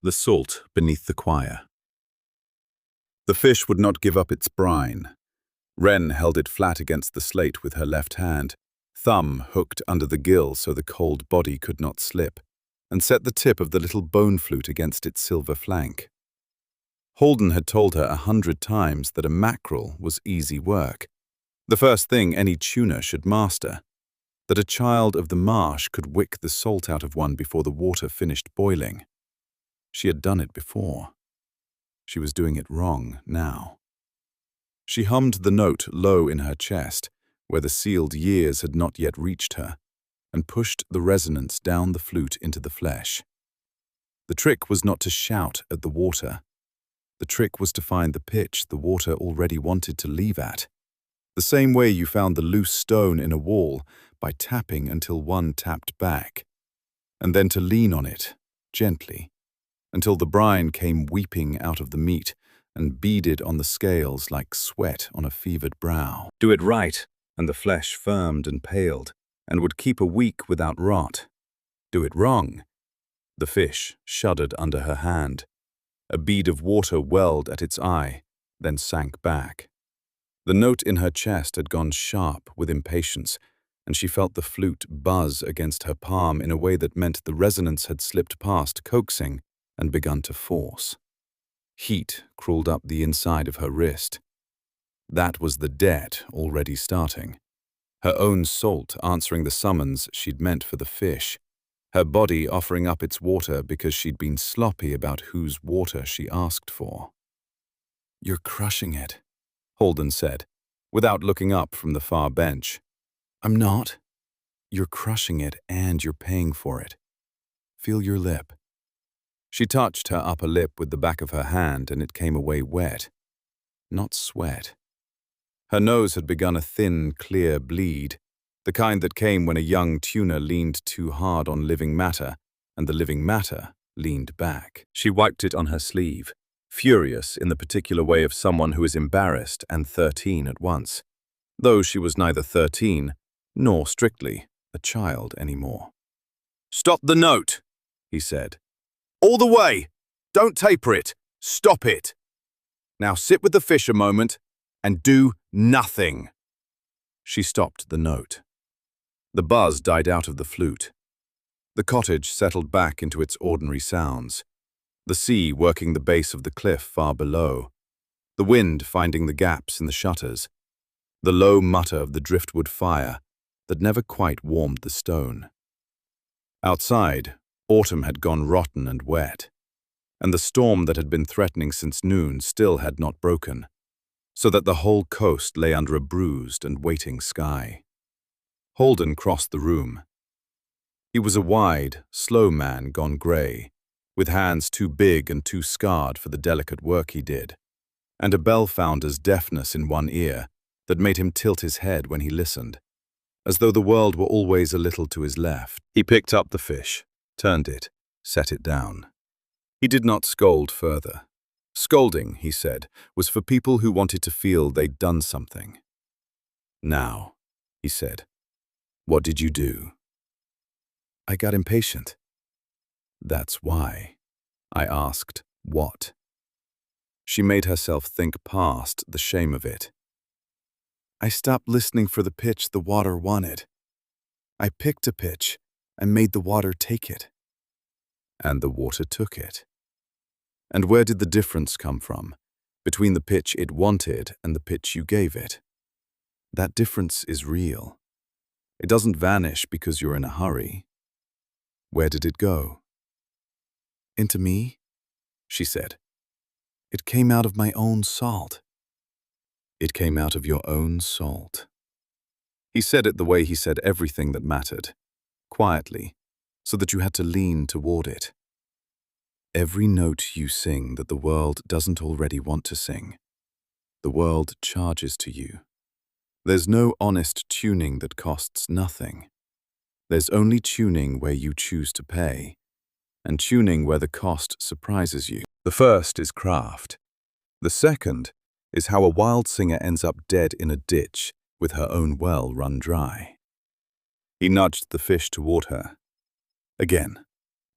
The salt beneath the choir. The fish would not give up its brine. Wren held it flat against the slate with her left hand, thumb hooked under the gill so the cold body could not slip, and set the tip of the little bone flute against its silver flank. Halden had told her 100 times that a mackerel was easy work, the first thing any tuna should master, that a child of the marsh could wick the salt out of one before the water finished boiling. She had done it before. She was doing it wrong now. She hummed the note low in her chest, where the sealed years had not yet reached her, and pushed the resonance down the flute into the flesh. The trick was not to shout at the water. The trick was to find the pitch the water already wanted to leave at, the same way you found the loose stone in a wall by tapping until one tapped back, and then to lean on it, gently, until the brine came weeping out of the meat and beaded on the scales like sweat on a fevered brow. Do it right, and the flesh firmed and paled, and would keep a week without rot. Do it wrong. The fish shuddered under her hand. A bead of water welled at its eye, then sank back. The note in her chest had gone sharp with impatience, and she felt the flute buzz against her palm in a way that meant the resonance had slipped past coaxing and begun to force. Heat crawled up the inside of her wrist. That was the debt already starting. Her own salt answering the summons she'd meant for the fish. Her body offering up its water because she'd been sloppy about whose water she asked for. "You're crushing it," Halden said, without looking up from the far bench. "I'm not. You're crushing it and you're paying for it. Feel your lip." She touched her upper lip with the back of her hand and it came away wet, not sweat. Her nose had begun a thin, clear bleed, the kind that came when a young tuna leaned too hard on living matter and the living matter leaned back. She wiped it on her sleeve, furious in the particular way of someone who is embarrassed and 13 at once, though she was neither 13 nor strictly a child anymore. "Stop the note," he said. "All the way! Don't taper it! Stop it! Now sit with the fish a moment and do nothing." She stopped the note. The buzz died out of the flute. The cottage settled back into its ordinary sounds, the sea working the base of the cliff far below, the wind finding the gaps in the shutters, the low mutter of the driftwood fire that never quite warmed the stone. Outside, autumn had gone rotten and wet, and the storm that had been threatening since noon still had not broken, so that the whole coast lay under a bruised and waiting sky. Halden crossed the room. He was a wide, slow man gone grey, with hands too big and too scarred for the delicate work he did, and a bell-founder's deafness in one ear that made him tilt his head when he listened, as though the world were always a little to his left. He picked up the fish, turned it, set it down. He did not scold further. Scolding, he said, was for people who wanted to feel they'd done something. "Now," he said, "what did you do?" "I got impatient." "That's why." I asked, "What?" She made herself think past the shame of it. "I stopped listening for the pitch the water wanted. I picked a pitch and made the water take it." "And the water took it. And where did the difference come from, between the pitch it wanted and the pitch you gave it? That difference is real. It doesn't vanish because you're in a hurry. Where did it go?" "Into me," she said. "It came out of my own salt." "It came out of your own salt." He said it the way he said everything that mattered, quietly, so that you had to lean toward it. Every note you sing that the world doesn't already want to sing, the world charges to you. There's no honest tuning that costs nothing. There's only tuning where you choose to pay, and tuning where the cost surprises you. The first is craft. The second is how a wild singer ends up dead in a ditch with her own well run dry. He nudged the fish toward her. Again,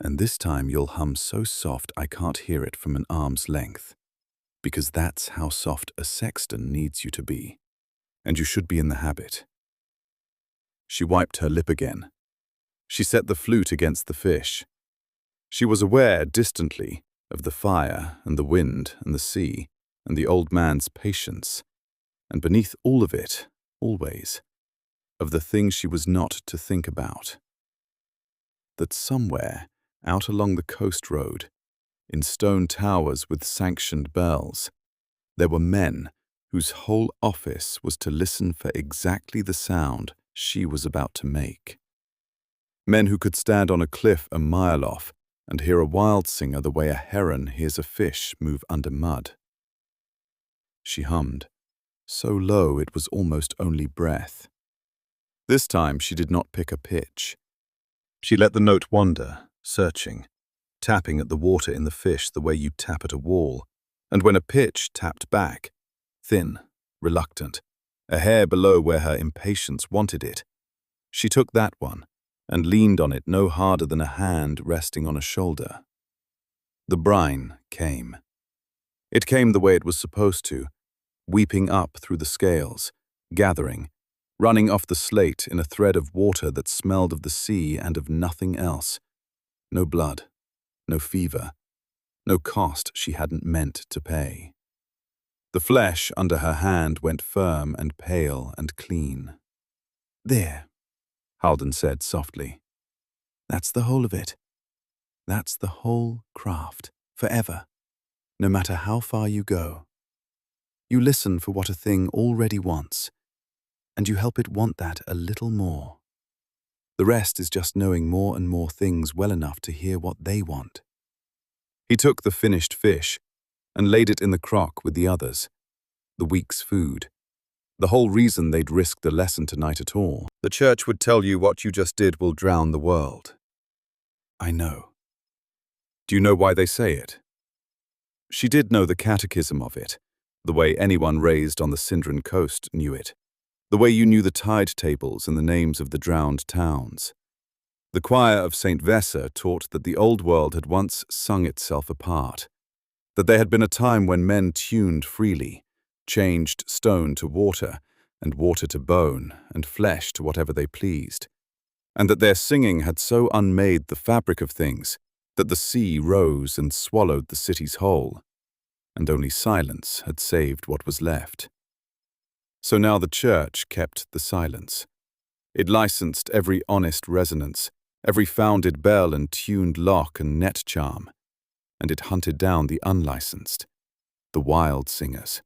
And this time you'll hum so soft I can't hear it from an arm's length, because that's how soft a sexton needs you to be, and you should be in the habit." She wiped her lip again. She set the flute against the fish. She was aware, distantly, of the fire and the wind and the sea and the old man's patience, and beneath all of it, always, of the thing she was not to think about. That somewhere, out along the coast road, in stone towers with sanctioned bells, there were men whose whole office was to listen for exactly the sound she was about to make. Men who could stand on a cliff a mile off and hear a wild singer the way a heron hears a fish move under mud. She hummed, so low it was almost only breath. This time she did not pick a pitch. She let the note wander, searching, tapping at the water in the fish the way you tap at a wall, and when a pitch tapped back, thin, reluctant, a hair below where her impatience wanted it, she took that one and leaned on it no harder than a hand resting on a shoulder. The brine came. It came the way it was supposed to, weeping up through the scales, gathering, running off the slate in a thread of water that smelled of the sea and of nothing else. No blood, no fever, no cost she hadn't meant to pay. The flesh under her hand went firm and pale and clean. "There," Halden said softly. "That's the whole of it. That's the whole craft, forever, no matter how far you go. You listen for what a thing already wants, and you help it want that a little more. The rest is just knowing more and more things well enough to hear what they want." He took the finished fish and laid it in the crock with the others, the week's food. The whole reason they'd risk the lesson tonight at all. "The church would tell you what you just did will drown the world." "I know." "Do you know why they say it?" She did know the catechism of it, the way anyone raised on the Sindran coast knew it, the way you knew the tide tables and the names of the drowned towns. The choir of St. Vessa taught that the old world had once sung itself apart, that there had been a time when men tuned freely, changed stone to water, and water to bone, and flesh to whatever they pleased, and that their singing had so unmade the fabric of things that the sea rose and swallowed the city's whole, and only silence had saved what was left. So now the church kept the silence. It licensed every honest resonance, every founded bell and tuned lock and net charm, and it hunted down the unlicensed, the wild singers,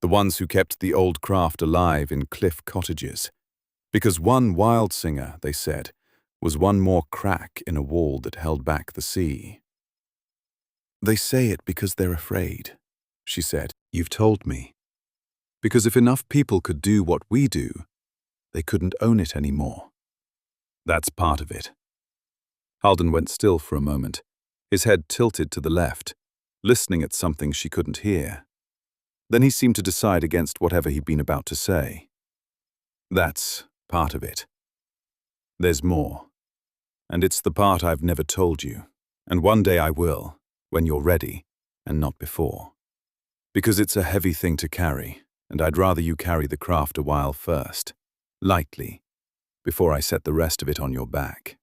the ones who kept the old craft alive in cliff cottages, because one wild singer, they said, was one more crack in a wall that held back the sea. "They say it because they're afraid," she said. "You've told me. Because if enough people could do what we do, they couldn't own it anymore. That's part of it." Halden went still for a moment, his head tilted to the left, listening at something she couldn't hear. Then he seemed to decide against whatever he'd been about to say. "That's part of it. There's more. And it's the part I've never told you, and one day I will, when you're ready, and not before. Because it's a heavy thing to carry, and I'd rather you carry the craft a while first, lightly, before I set the rest of it on your back."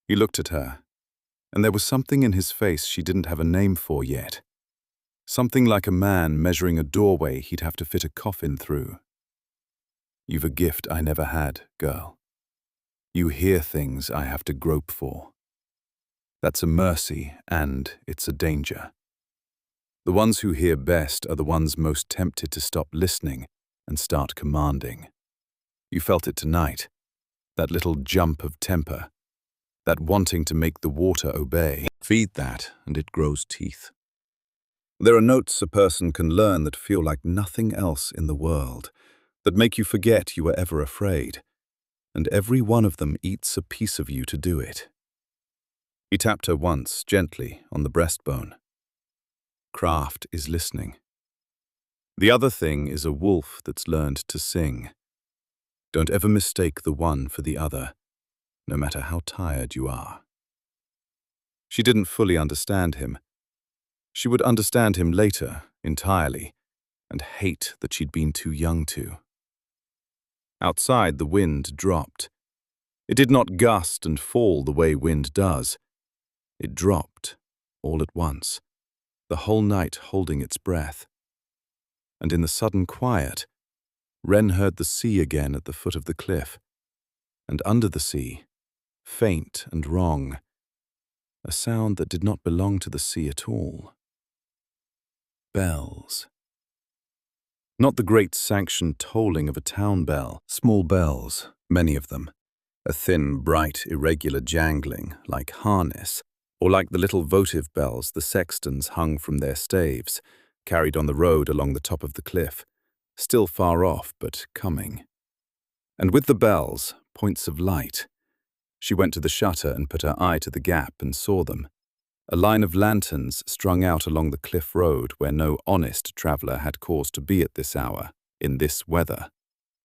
He looked at her, and there was something in his face she didn't have a name for yet. Something like a man measuring a doorway he'd have to fit a coffin through. "You've a gift I never had, girl. You hear things I have to grope for. That's a mercy, and it's a danger. The ones who hear best are the ones most tempted to stop listening and start commanding. You felt it tonight, that little jump of temper, that wanting to make the water obey. Feed that, and it grows teeth. There are notes a person can learn that feel like nothing else in the world, that make you forget you were ever afraid, and every one of them eats a piece of you to do it." He tapped her once, gently, on the breastbone. "Craft is listening. The other thing is a wolf that's learned to sing. Don't ever mistake the one for the other, no matter how tired you are." She didn't fully understand him. She would understand him later, entirely, and hate that she'd been too young to. Outside, the wind dropped. It did not gust and fall the way wind does. It dropped, all at once, the whole night holding its breath. And in the sudden quiet, Wren heard the sea again at the foot of the cliff, and under the sea, faint and wrong, a sound that did not belong to the sea at all. Bells. Not the great sanctioned tolling of a town bell, small bells, many of them, a thin, bright, irregular jangling, like harness, or like the little votive bells the sextons hung from their staves, carried on the road along the top of the cliff, still far off but coming. And with the bells, points of light. She went to the shutter and put her eye to the gap and saw them. A line of lanterns strung out along the cliff road where no honest traveller had cause to be at this hour, in this weather,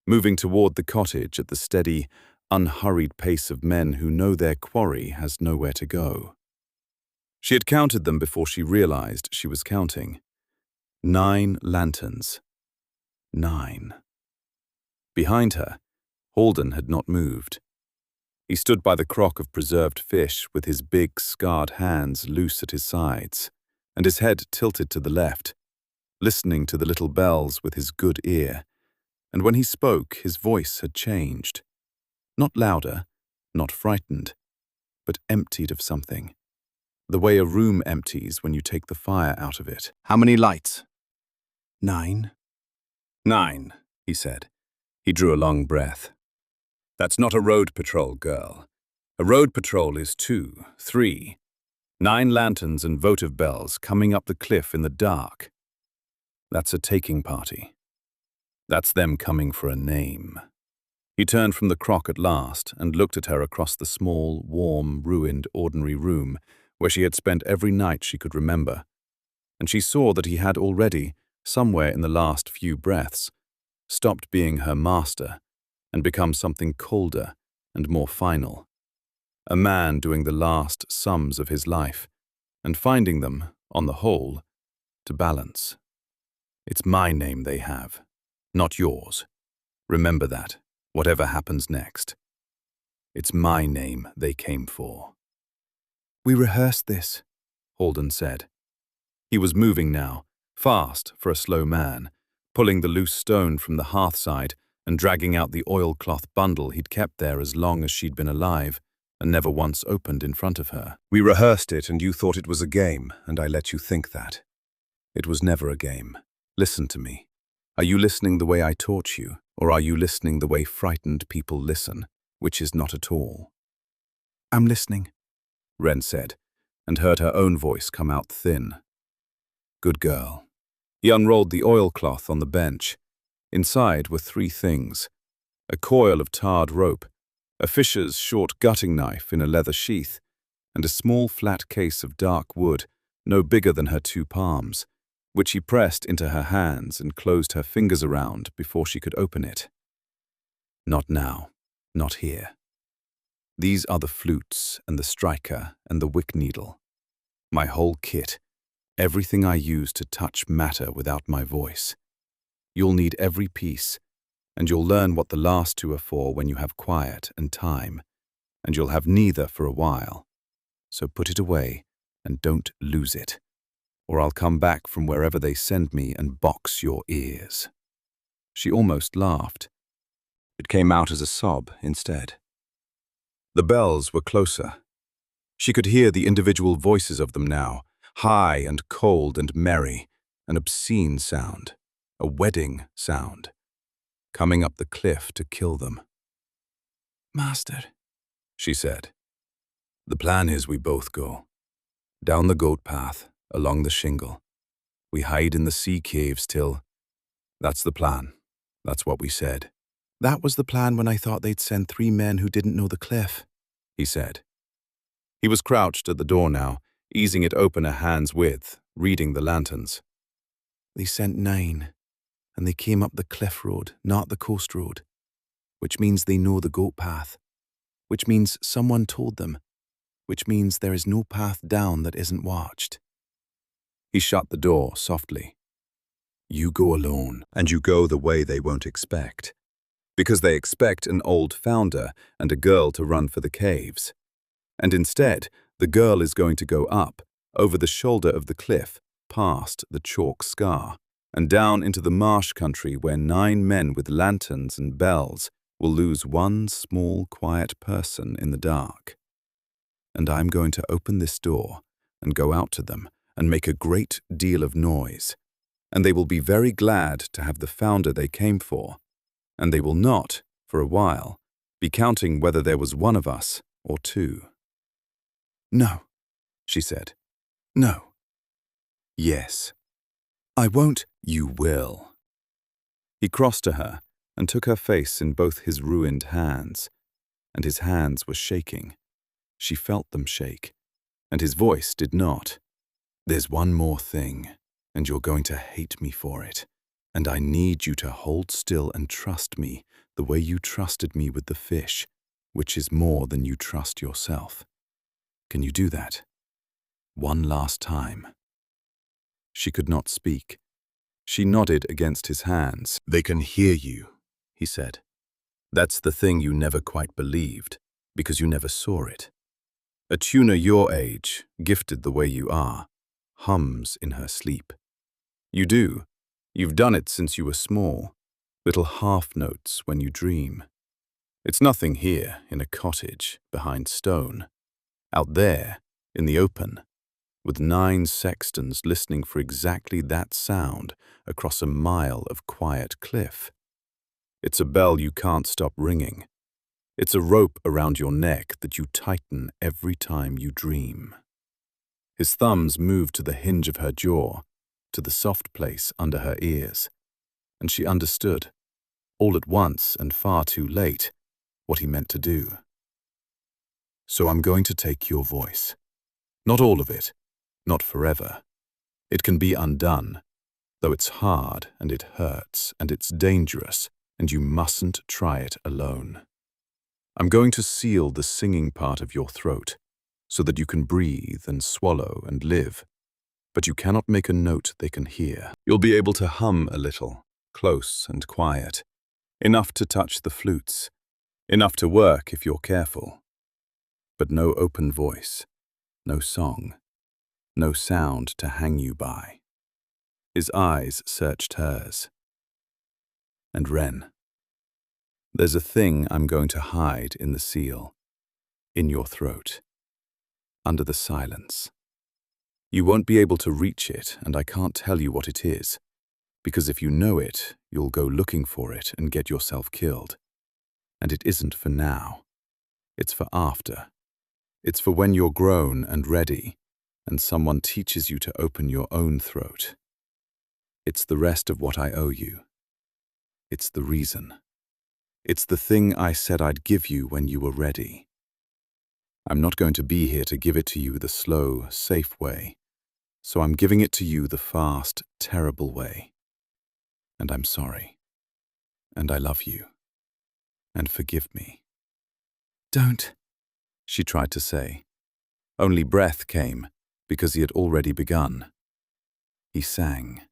moving toward the cottage at the steady, unhurried pace of men who know their quarry has nowhere to go. She had counted them before she realized she was counting. 9 lanterns. 9. Behind her, Halden had not moved. He stood by the crock of preserved fish with his big, scarred hands loose at his sides, and his head tilted to the left, listening to the little bells with his good ear, and when he spoke, his voice had changed. Not louder, not frightened, but emptied of something. The way a room empties when you take the fire out of it. How many lights? 9. 9, he said. He drew a long breath. That's not a road patrol, girl. A road patrol is 2, 3. 9 lanterns and votive bells coming up the cliff in the dark. That's a taking party. That's them coming for a name. He turned from the crock at last and looked at her across the small, warm, ruined, ordinary room where she had spent every night she could remember, and she saw that he had already, somewhere in the last few breaths, stopped being her master and become something colder and more final. A man doing the last sums of his life and finding them, on the whole, to balance. It's my name they have, not yours. Remember that, whatever happens next. It's my name they came for. We rehearsed this, Halden said. He was moving now, fast for a slow man, pulling the loose stone from the hearthside and dragging out the oilcloth bundle he'd kept there as long as she'd been alive and never once opened in front of her. We rehearsed it and you thought it was a game, and I let you think that. It was never a game. Listen to me. Are you listening the way I taught you, or are you listening the way frightened people listen, which is not at all? I'm listening, Wren said, and heard her own voice come out thin. Good girl. He unrolled the oilcloth on the bench. Inside were 3 things: a coil of tarred rope, a fisher's short gutting knife in a leather sheath, and a small flat case of dark wood, no bigger than her 2 palms, which he pressed into her hands and closed her fingers around before she could open it. Not now, not here. These are the flutes and the striker and the wick needle. My whole kit, everything I use to touch matter without my voice. You'll need every piece, and you'll learn what the last 2 are for when you have quiet and time, and you'll have neither for a while. So put it away and don't lose it, or I'll come back from wherever they send me and box your ears. She almost laughed. It came out as a sob instead. The bells were closer. She could hear the individual voices of them now, high and cold and merry, an obscene sound, a wedding sound, coming up the cliff to kill them. Master, she said. The plan is we both go. Down the goat path, along the shingle. We hide in the sea caves till... That's the plan. That's what we said. That was the plan when I thought they'd send 3 men who didn't know the cliff, he said. He was crouched at the door now, easing it open a hand's width, reading the lanterns. They sent 9, and they came up the cliff road, not the coast road, which means they know the goat path, which means someone told them, which means there is no path down that isn't watched. He shut the door softly. You go alone, and you go the way they won't expect. Because they expect an old founder and a girl to run for the caves. And instead, the girl is going to go up, over the shoulder of the cliff, past the chalk scar, and down into the marsh country where 9 men with lanterns and bells will lose one small, quiet person in the dark. And I'm going to open this door and go out to them and make a great deal of noise. And they will be very glad to have the founder they came for. And they will not, for a while, be counting whether there was 1 of us or 2. No, she said. No. Yes. I won't. You will. He crossed to her and took her face in both his ruined hands, and his hands were shaking. She felt them shake, and his voice did not. There's one more thing, and you're going to hate me for it, and I need you to hold still and trust me the way you trusted me with the fish, which is more than you trust yourself. Can you do that? One last time. She could not speak. She nodded against his hands. They can hear you, he said. That's the thing you never quite believed, because you never saw it. A tuner your age, gifted the way you are, hums in her sleep. You do. You've done it since you were small, little half notes when you dream. It's nothing here in a cottage behind stone. Out there, in the open, with 9 sextons listening for exactly that sound across a mile of quiet cliff. It's a bell you can't stop ringing. It's a rope around your neck that you tighten every time you dream. His thumbs moved to the hinge of her jaw, to the soft place under her ears, and she understood, all at once and far too late, what he meant to do. So I'm going to take your voice. Not all of it, not forever. It can be undone, though it's hard and it hurts and it's dangerous, and you mustn't try it alone. I'm going to seal the singing part of your throat, so that you can breathe and swallow and live, but you cannot make a note they can hear. You'll be able to hum a little, close and quiet, enough to touch the flutes, enough to work if you're careful. But no open voice, no song, no sound to hang you by. His eyes searched hers. And Wren, there's a thing I'm going to hide in the seal, in your throat, under the silence. You won't be able to reach it, and I can't tell you what it is, because if you know it, you'll go looking for it and get yourself killed. And it isn't for now. It's for after. It's for when you're grown and ready, and someone teaches you to open your own throat. It's the rest of what I owe you. It's the reason. It's the thing I said I'd give you when you were ready. I'm not going to be here to give it to you the slow, safe way, so I'm giving it to you the fast, terrible way. And I'm sorry. And I love you. And forgive me. Don't, she tried to say. Only breath came, because he had already begun. He sang.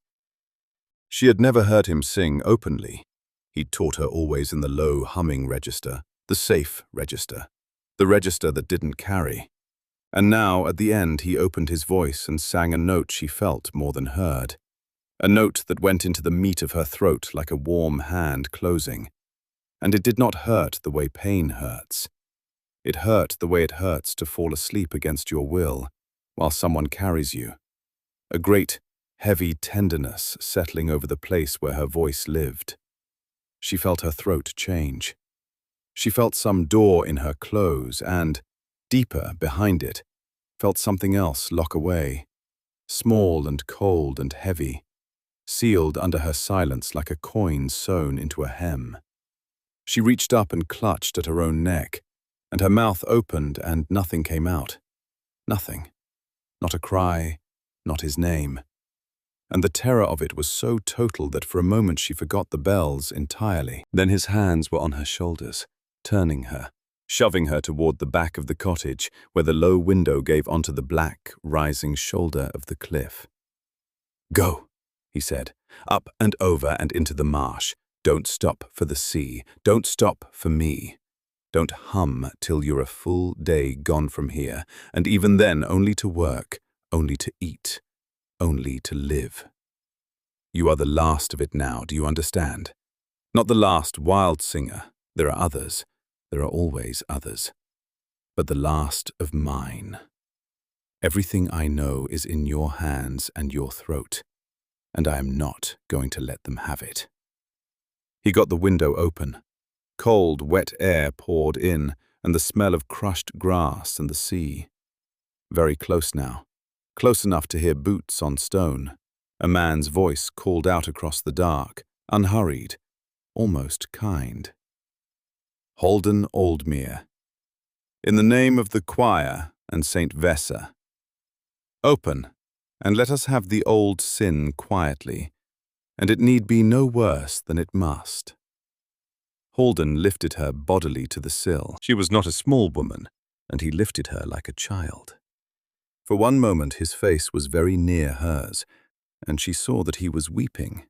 She had never heard him sing openly. He'd taught her always in the low humming register, the safe register, the register that didn't carry. And now, at the end, he opened his voice and sang a note she felt more than heard. A note that went into the meat of her throat like a warm hand closing. And it did not hurt the way pain hurts. It hurt the way it hurts to fall asleep against your will while someone carries you. A great, heavy tenderness settling over the place where her voice lived. She felt her throat change. She felt some door in her close and, deeper behind it, felt something else lock away, small and cold and heavy, sealed under her silence like a coin sewn into a hem. She reached up and clutched at her own neck, and her mouth opened and nothing came out. Nothing. Not a cry, not his name. And the terror of it was so total that for a moment she forgot the bells entirely. Then his hands were on her shoulders, turning her, shoving her toward the back of the cottage where the low window gave onto the black, rising shoulder of the cliff. "Go," he said, "up and over and into the marsh. Don't stop for the sea. Don't stop for me. Don't hum till you're a full day gone from here, and even then only to work, only to eat, only to live. You are the last of it now, do you understand? Not the last wild singer. There are others. There are always others. But the last of mine. Everything I know is in your hands and your throat, and I am not going to let them have it." He got the window open. Cold, wet air poured in, and the smell of crushed grass and the sea. Very close now, close enough to hear boots on stone. A man's voice called out across the dark, unhurried, almost kind. "Halden Aldmere. In the name of the choir and Saint Vessa. Open, and let us have the old sin quietly, and it need be no worse than it must." Halden lifted her bodily to the sill. She was not a small woman, and he lifted her like a child. For one moment his face was very near hers, and she saw that he was weeping,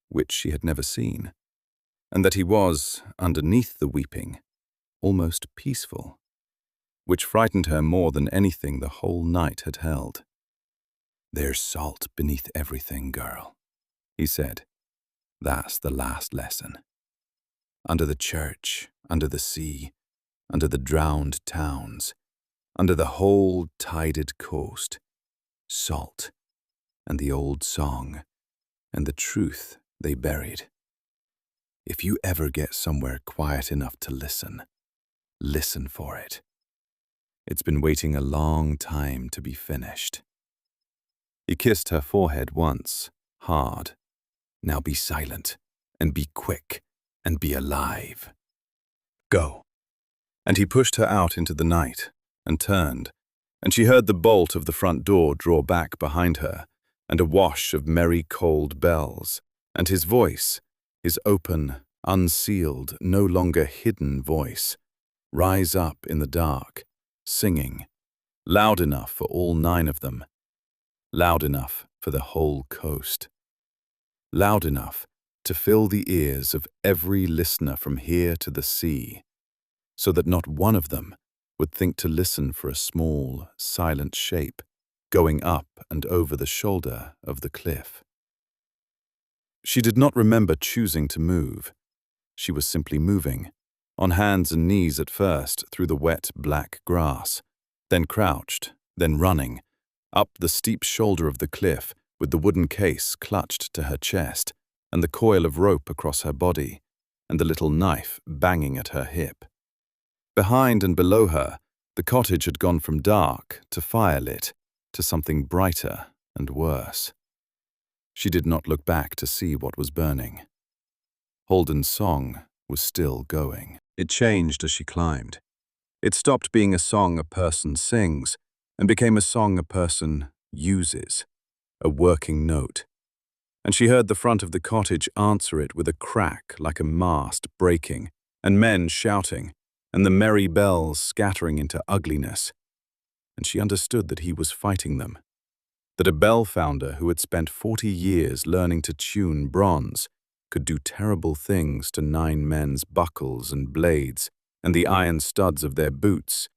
which she had never seen, and that he was, underneath the weeping, almost peaceful, which frightened her more than anything the whole night had held. "There's salt beneath everything, girl," he said. "That's the last lesson. Under the church, under the sea, under the drowned towns, under the whole tided coast, salt, and the old song, and the truth they buried. If you ever get somewhere quiet enough to listen, listen for it. It's been waiting a long time to be finished." He kissed her forehead once, hard. "Now be silent, and be quick, and be alive. Go." And he pushed her out into the night, and turned, and she heard the bolt of the front door draw back behind her, and a wash of merry cold bells, and his voice, his open, unsealed, no longer hidden voice, rise up in the dark, singing, loud enough for all 9 of them, loud enough for the whole coast, loud enough to fill the ears of every listener from here to the sea, so that not one of them would think to listen for a small, silent shape going up and over the shoulder of the cliff. She did not remember choosing to move. She was simply moving, on hands and knees at first through the wet black grass, then crouched, then running, up the steep shoulder of the cliff with the wooden case clutched to her chest, and the coil of rope across her body, and the little knife banging at her hip. Behind and below her, the cottage had gone from dark to firelit to something brighter and worse. She did not look back to see what was burning. Halden's song was still going. It changed as she climbed. It stopped being a song a person sings and became a song a person uses, a working note. And she heard the front of the cottage answer it with a crack like a mast breaking, and men shouting, and the merry bells scattering into ugliness. And she understood that he was fighting them, that a bell founder who had spent 40 years learning to tune bronze could do terrible things to 9 men's buckles and blades and the iron studs of their boots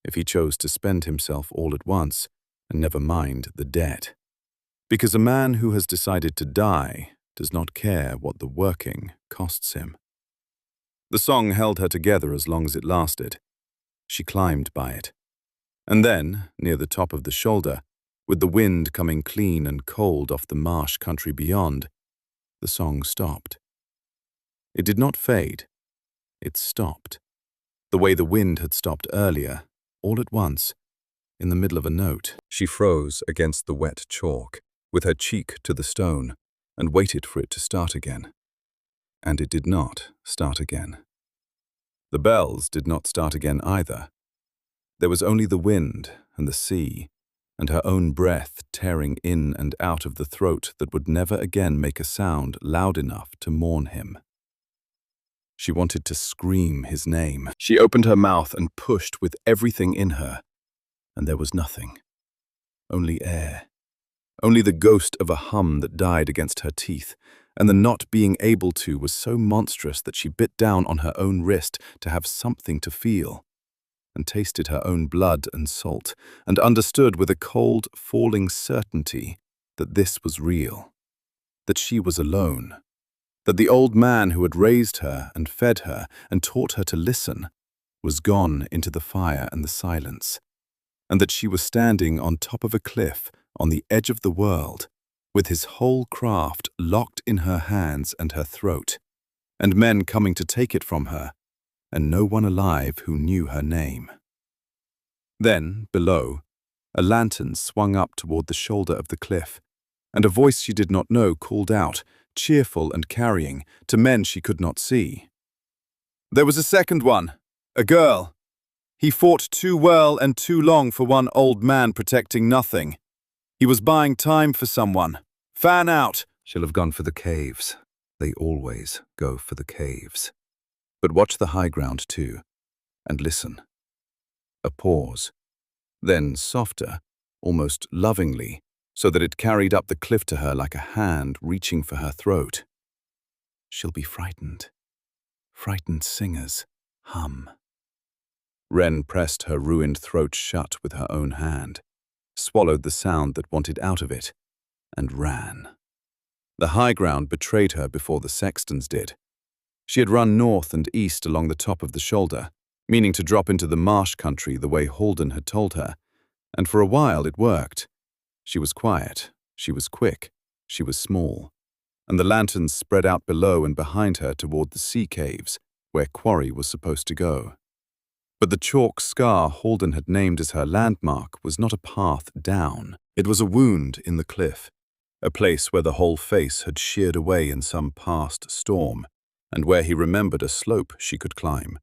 if he chose to spend himself all at once and never mind the debt. Because a man who has decided to die does not care what the working costs him. The song held her together as long as it lasted. She climbed by it. And then, near the top of the shoulder, with the wind coming clean and cold off the marsh country beyond, the song stopped. It did not fade. It stopped. The way the wind had stopped earlier, all at once, in the middle of a note. She froze against the wet chalk, with her cheek to the stone, and waited for it to start again. And it did not start again. The bells did not start again either. There was only the wind and the sea, and her own breath tearing in and out of the throat that would never again make a sound loud enough to mourn him. She wanted to scream his name. She opened her mouth and pushed with everything in her, and there was nothing. Only air. Only the ghost of a hum that died against her teeth, and the not being able to was so monstrous that she bit down on her own wrist to have something to feel, and tasted her own blood and salt, and understood with a cold, falling certainty that this was real, that she was alone, that the old man who had raised her and fed her and taught her to listen was gone into the fire and the silence, and that she was standing on top of a cliff on the edge of the world, with his whole craft locked in her hands and her throat, and men coming to take it from her, and no one alive who knew her name. Then, below, a lantern swung up toward the shoulder of the cliff, and a voice she did not know called out, cheerful and carrying, to men she could not see. There was a second one, a girl. He fought too well and too long for one old man protecting nothing. He was buying time for someone. Fan out! She'll have gone for the caves. They always go for the caves. But watch the high ground too, and listen. A pause. Then softer, almost lovingly, so that it carried up the cliff to her like a hand reaching for her throat. She'll be frightened. Frightened singers hum. Wren pressed her ruined throat shut with her own hand, swallowed the sound that wanted out of it, and ran. The high ground betrayed her before the sextons did. She had run north and east along the top of the shoulder, meaning to drop into the marsh country the way Halden had told her, and for a while it worked. She was quiet, she was quick, she was small, and the lanterns spread out below and behind her toward the sea caves, where Quarry was supposed to go. But the chalk scar Halden had named as her landmark was not a path down. It was a wound in the cliff, a place where the whole face had sheared away in some past storm, and where he remembered a slope she could climb.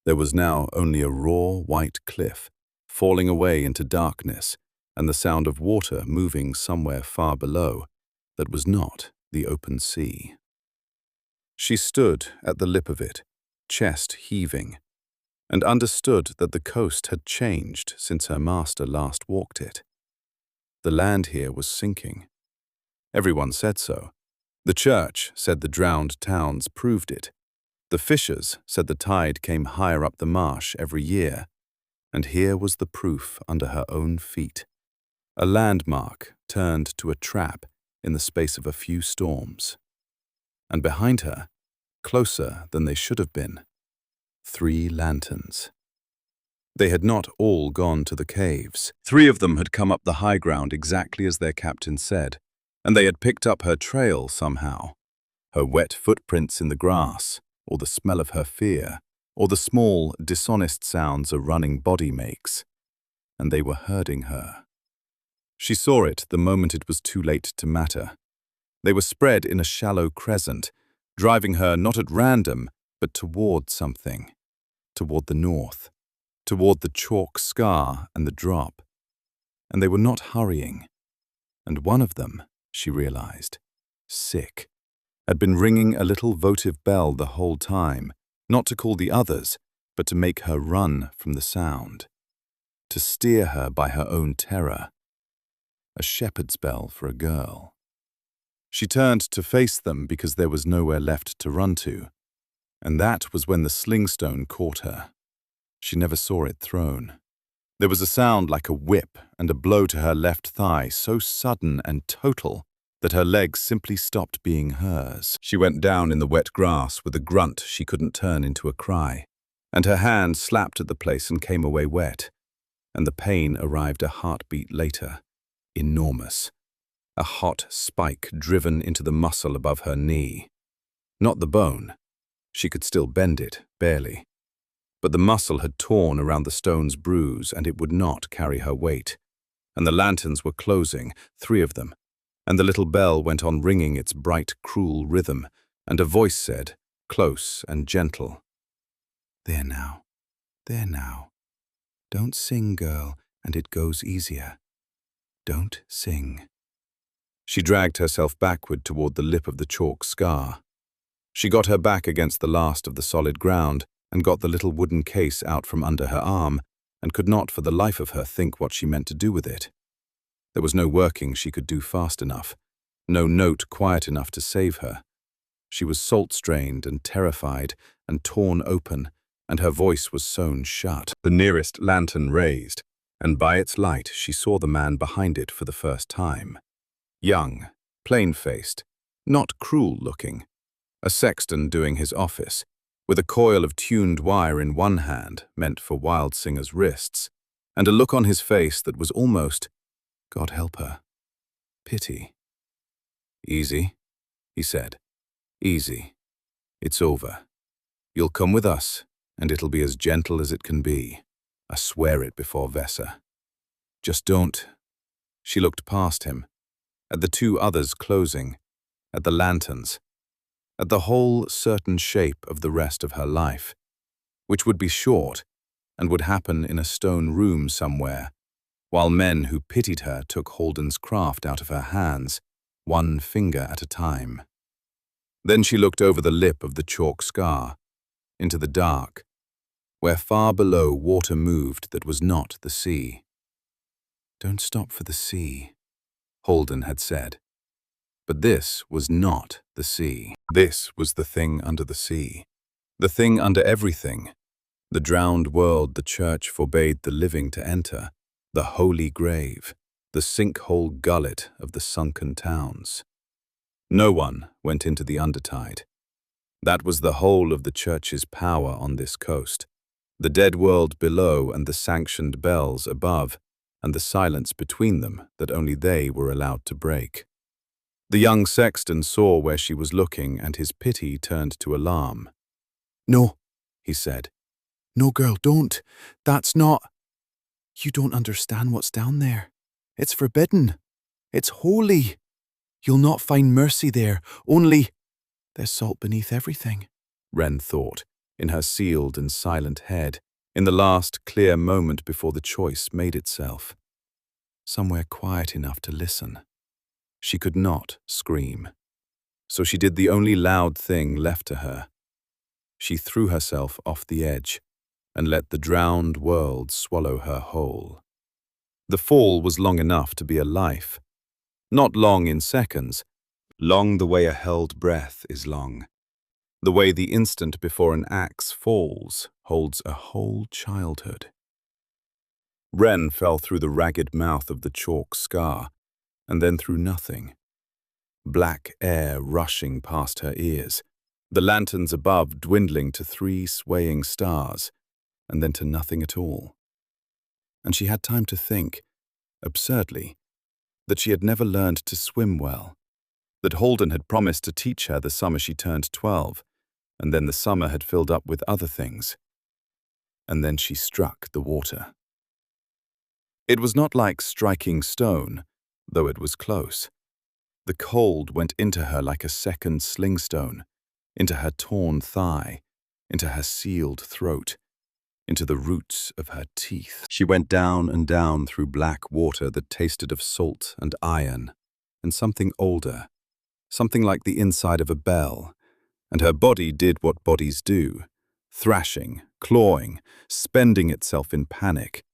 There was now only a raw white cliff, falling away into darkness, and the sound of water moving somewhere far below that was not the open sea. She stood at the lip of it, chest heaving, and understood that the coast had changed since her master last walked it. The land here was sinking. Everyone said so. The church said the drowned towns proved it. The fishers said the tide came higher up the marsh every year, and here was the proof under her own feet. A landmark turned to a trap in the space of a few storms. And behind her, closer than they should have been, 3 lanterns. They had not all gone to the caves. 3 of them had come up the high ground exactly as their captain said, and they had picked up her trail somehow. Her wet footprints in the grass, or the smell of her fear, or the small, dishonest sounds a running body makes, and they were herding her. She saw it the moment it was too late to matter. They were spread in a shallow crescent, driving her not at random, but toward something, toward the north, toward the chalk scar and the drop. And they were not hurrying. And one of them, she realized, sick, had been ringing a little votive bell the whole time, not to call the others, but to make her run from the sound, to steer her by her own terror. A shepherd's bell for a girl. She turned to face them because there was nowhere left to run to, and that was when the slingstone caught her. She never saw it thrown. There was a sound like a whip and a blow to her left thigh so sudden and total that her legs simply stopped being hers. She went down in the wet grass with a grunt she couldn't turn into a cry, and her hand slapped at the place and came away wet, and the pain arrived a heartbeat later, enormous, a hot spike driven into the muscle above her knee. Not the bone. She could still bend it, barely. But the muscle had torn around the stone's bruise, and it would not carry her weight. And the lanterns were closing, 3 of them, and the little bell went on ringing its bright, cruel rhythm, and a voice said, close and gentle, there now. Don't sing, girl, and it goes easier. Don't sing." She dragged herself backward toward the lip of the chalk scar. She got her back against the last of the solid ground and got the little wooden case out from under her arm and could not for the life of her think what she meant to do with it. There was no working she could do fast enough, no note quiet enough to save her. She was salt-strained and terrified and torn open, and her voice was sewn shut. The nearest lantern raised, and by its light she saw the man behind it for the first time. Young, plain-faced, not cruel-looking, a sexton doing his office, with a coil of tuned wire in one hand meant for wild singers' wrists, and a look on his face that was almost, God help her, pity. "Easy," he said. "Easy. It's over. You'll come with us, and it'll be as gentle as it can be. I swear it before Vessa. Just don't." She looked past him, at the two others closing, at the lanterns, at the whole certain shape of the rest of her life, which would be short and would happen in a stone room somewhere, while men who pitied her took Halden's craft out of her hands, one finger at a time. Then she looked over the lip of the chalk scar, into the dark, where far below water moved that was not the sea. "Don't stop for the sea," Halden had said. But this was not the sea. This was the thing under the sea, the thing under everything, the drowned world the church forbade the living to enter, the holy grave, the sinkhole gullet of the sunken towns. No one went into the undertide. That was the whole of the church's power on this coast, the dead world below and the sanctioned bells above, and the silence between them that only they were allowed to break. The young sexton saw where she was looking, and his pity turned to alarm. "No," he said. "No, girl, don't. That's not... You don't understand what's down there. It's forbidden. It's holy. You'll not find mercy there, only... There's salt beneath everything," Wren thought, in her sealed and silent head, in the last clear moment before the choice made itself. Somewhere quiet enough to listen. She could not scream, so she did the only loud thing left to her. She threw herself off the edge and let the drowned world swallow her whole. The fall was long enough to be a life, not long in seconds, long the way a held breath is long, the way the instant before an axe falls holds a whole childhood. Wren fell through the ragged mouth of the chalk scar, and then through nothing. Black air rushing past her ears, the lanterns above dwindling to 3 swaying stars, and then to nothing at all. And she had time to think, absurdly, that she had never learned to swim well, that Halden had promised to teach her the summer she turned 12, and then the summer had filled up with other things. And then she struck the water. It was not like striking stone, though it was close. The cold went into her like a second slingstone, into her torn thigh, into her sealed throat, into the roots of her teeth. She went down and down through black water that tasted of salt and iron, and something older, something like the inside of a bell, and her body did what bodies do, thrashing, clawing, spending itself in panic.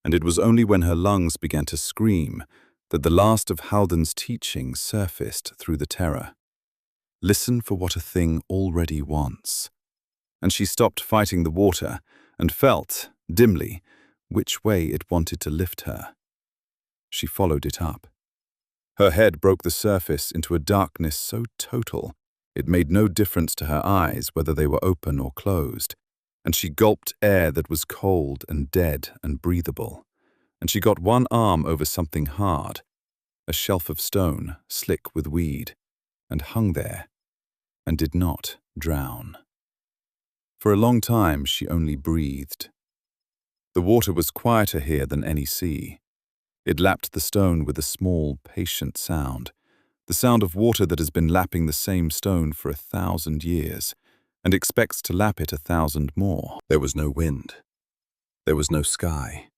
And it was only when her lungs began to scream that the last of Halden's teaching surfaced through the terror. Listen for what a thing already wants. And she stopped fighting the water and felt, dimly, which way it wanted to lift her. She followed it up. Her head broke the surface into a darkness so total it made no difference to her eyes whether they were open or closed, and she gulped air that was cold and dead and breathable, and she got one arm over something hard, a shelf of stone slick with weed, and hung there, and did not drown. For a long time she only breathed. The water was quieter here than any sea. It lapped the stone with a small, patient sound, the sound of water that has been lapping the same stone for 1,000 years, and expects to lap it 1,000 more. There was no wind. There was no sky.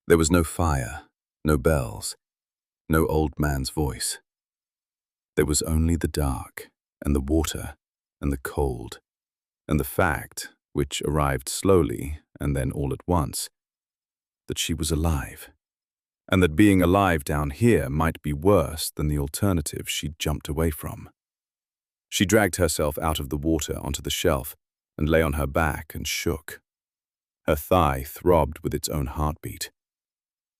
There was no fire, no bells, no old man's voice. There was only the dark, and the water, and the cold, and the fact, which arrived slowly and then all at once, that she was alive, and that being alive down here might be worse than the alternative she'd jumped away from. She dragged herself out of the water onto the shelf and lay on her back and shook. Her thigh throbbed with its own heartbeat.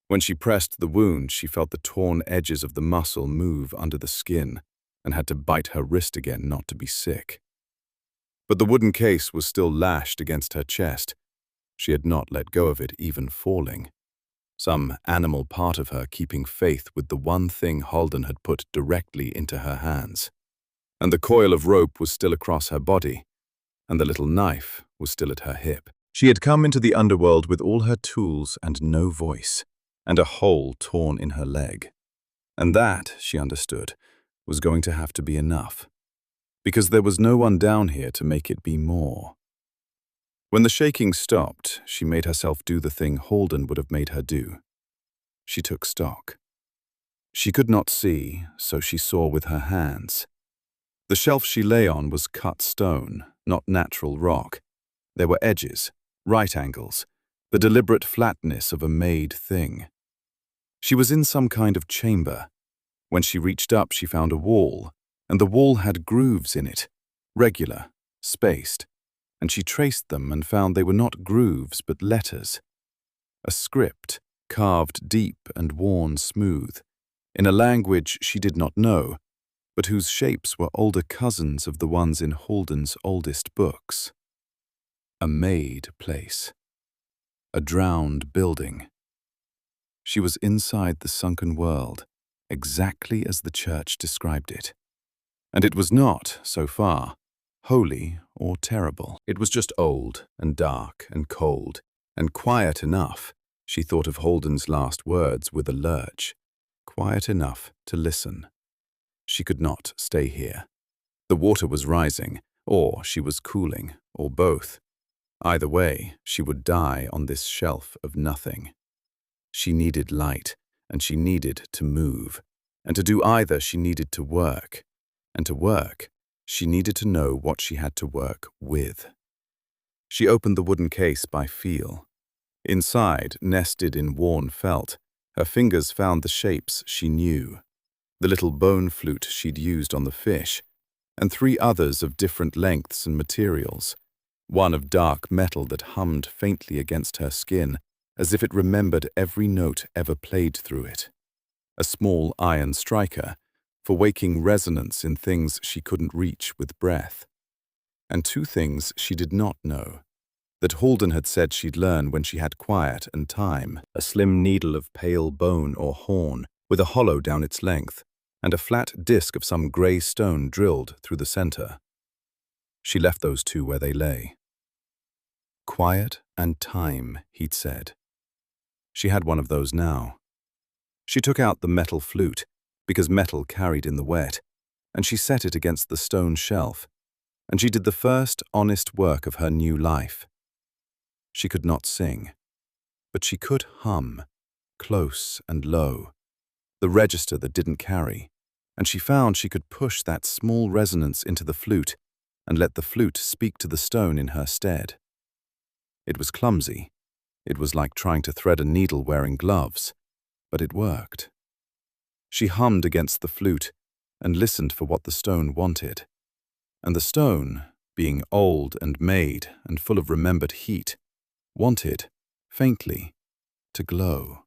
When she pressed the wound, she felt the torn edges of the muscle move under the skin and had to bite her wrist again not to be sick. But the wooden case was still lashed against her chest. She had not let go of it, even falling. Some animal part of her keeping faith with the one thing Halden had put directly into her hands. And the coil of rope was still across her body, and the little knife was still at her hip. She had come into the underworld with all her tools and no voice, and a hole torn in her leg. And that, she understood, was going to have to be enough, because there was no one down here to make it be more. When the shaking stopped, she made herself do the thing Halden would have made her do. She took stock. She could not see, so she saw with her hands. The shelf she lay on was cut stone, not natural rock. There were edges, right angles, the deliberate flatness of a made thing. She was in some kind of chamber. When she reached up, she found a wall, and the wall had grooves in it, regular, spaced, and she traced them and found they were not grooves but letters. A script, carved deep and worn smooth, in a language she did not know, but whose shapes were older cousins of the ones in Halden's oldest books. A made place. A drowned building. She was inside the sunken world, exactly as the church described it. And it was not, so far, holy or terrible. It was just old and dark and cold and quiet enough. She thought of Halden's last words with a lurch. Quiet enough to listen. She could not stay here. The water was rising, or she was cooling, or both. Either way, she would die on this shelf of nothing. She needed light, and she needed to move. And to do either, she needed to work. And to work, she needed to know what she had to work with. She opened the wooden case by feel. Inside, nested in worn felt, her fingers found the shapes she knew. The little bone flute she'd used on the fish, and 3 others of different lengths and materials. One of dark metal that hummed faintly against her skin, as if it remembered every note ever played through it. A small iron striker, for waking resonance in things she couldn't reach with breath. And 2 things she did not know, that Halden had said she'd learn when she had quiet and time. A slim needle of pale bone or horn, with a hollow down its length, and a flat disc of some grey stone drilled through the center. She left those 2 where they lay. Quiet and time, he'd said. She had one of those now. She took out the metal flute, because metal carried in the wet, and she set it against the stone shelf, and she did the first honest work of her new life. She could not sing, but she could hum, close and low, the register that didn't carry, and she found she could push that small resonance into the flute and let the flute speak to the stone in her stead. It was clumsy. It was like trying to thread a needle wearing gloves, but it worked. She hummed against the flute and listened for what the stone wanted. And the stone, being old and made and full of remembered heat, wanted, faintly, to glow.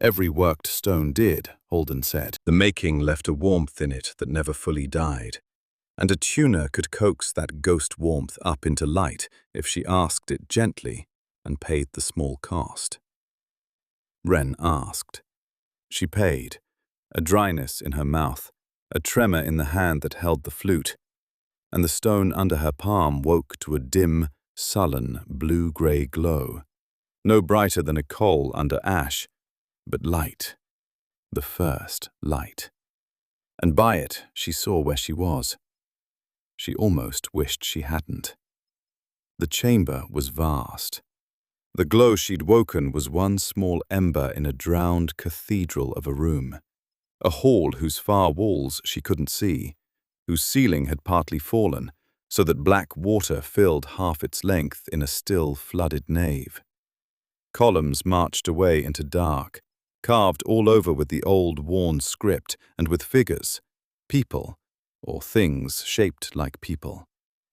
Every worked stone did, Halden said. The making left a warmth in it that never fully died, and a tuner could coax that ghost warmth up into light if she asked it gently and paid the small cost. Wren asked. She paid, a dryness in her mouth, a tremor in the hand that held the flute, and the stone under her palm woke to a dim, sullen, blue-grey glow, no brighter than a coal under ash, but light, the first light. And by it she saw where she was. She almost wished she hadn't. The chamber was vast. The glow she'd woken was one small ember in a drowned cathedral of a room, a hall whose far walls she couldn't see, whose ceiling had partly fallen, so that black water filled half its length in a still flooded nave. Columns marched away into dark, carved all over with the old worn script and with figures, people, or things shaped like people,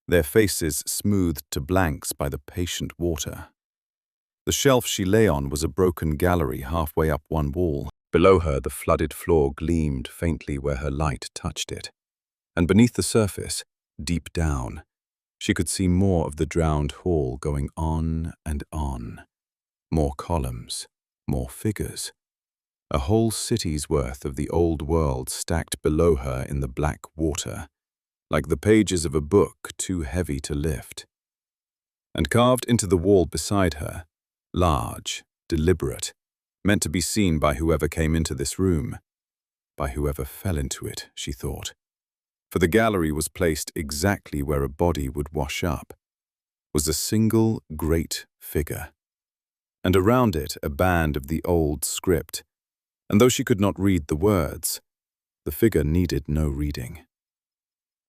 their faces smoothed to blanks by the patient water. The shelf she lay on was a broken gallery halfway up one wall. Below her, the flooded floor gleamed faintly where her light touched it. And beneath the surface, deep down, she could see more of the drowned hall going on and on. More columns, more figures. A whole city's worth of the old world stacked below her in the black water, like the pages of a book too heavy to lift. And carved into the wall beside her, large, deliberate, meant to be seen by whoever came into this room, by whoever fell into it, she thought. For the gallery was placed exactly where a body would wash up, was a single great figure, and around it a band of the old script, and though she could not read the words, the figure needed no reading.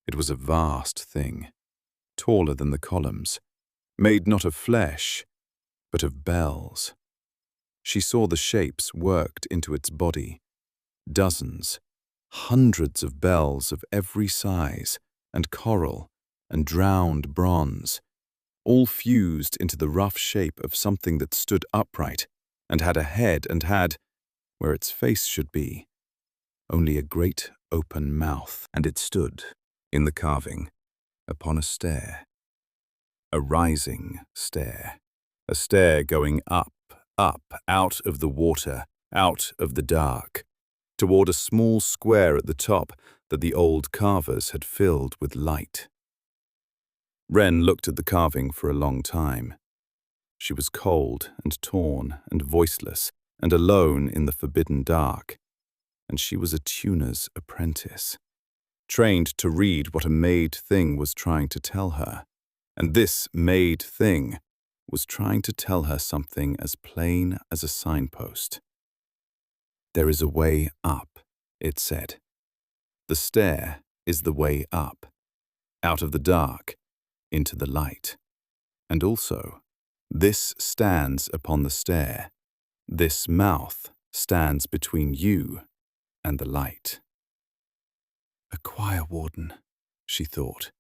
It was a vast thing, taller than the columns, made not of flesh, but of bells. She saw the shapes worked into its body, dozens, hundreds of bells of every size, and coral, and drowned bronze, all fused into the rough shape of something that stood upright, and had a head and had, where its face should be, only a great open mouth, and it stood, in the carving, upon a stair. A rising stair. A stair going up, out of the water, out of the dark, toward a small square at the top that the old carvers had filled with light. Wren looked at the carving for a long time. She was cold and torn and voiceless and alone in the forbidden dark, and she was a tuner's apprentice, trained to read what a made thing was trying to tell her, and this made thing was trying to tell her something as plain as a signpost. There is a way up, it said. The stair is the way up, out of the dark, into the light. And also, this stands upon the stair. This mouth stands between you and the light. A choir warden, she thought,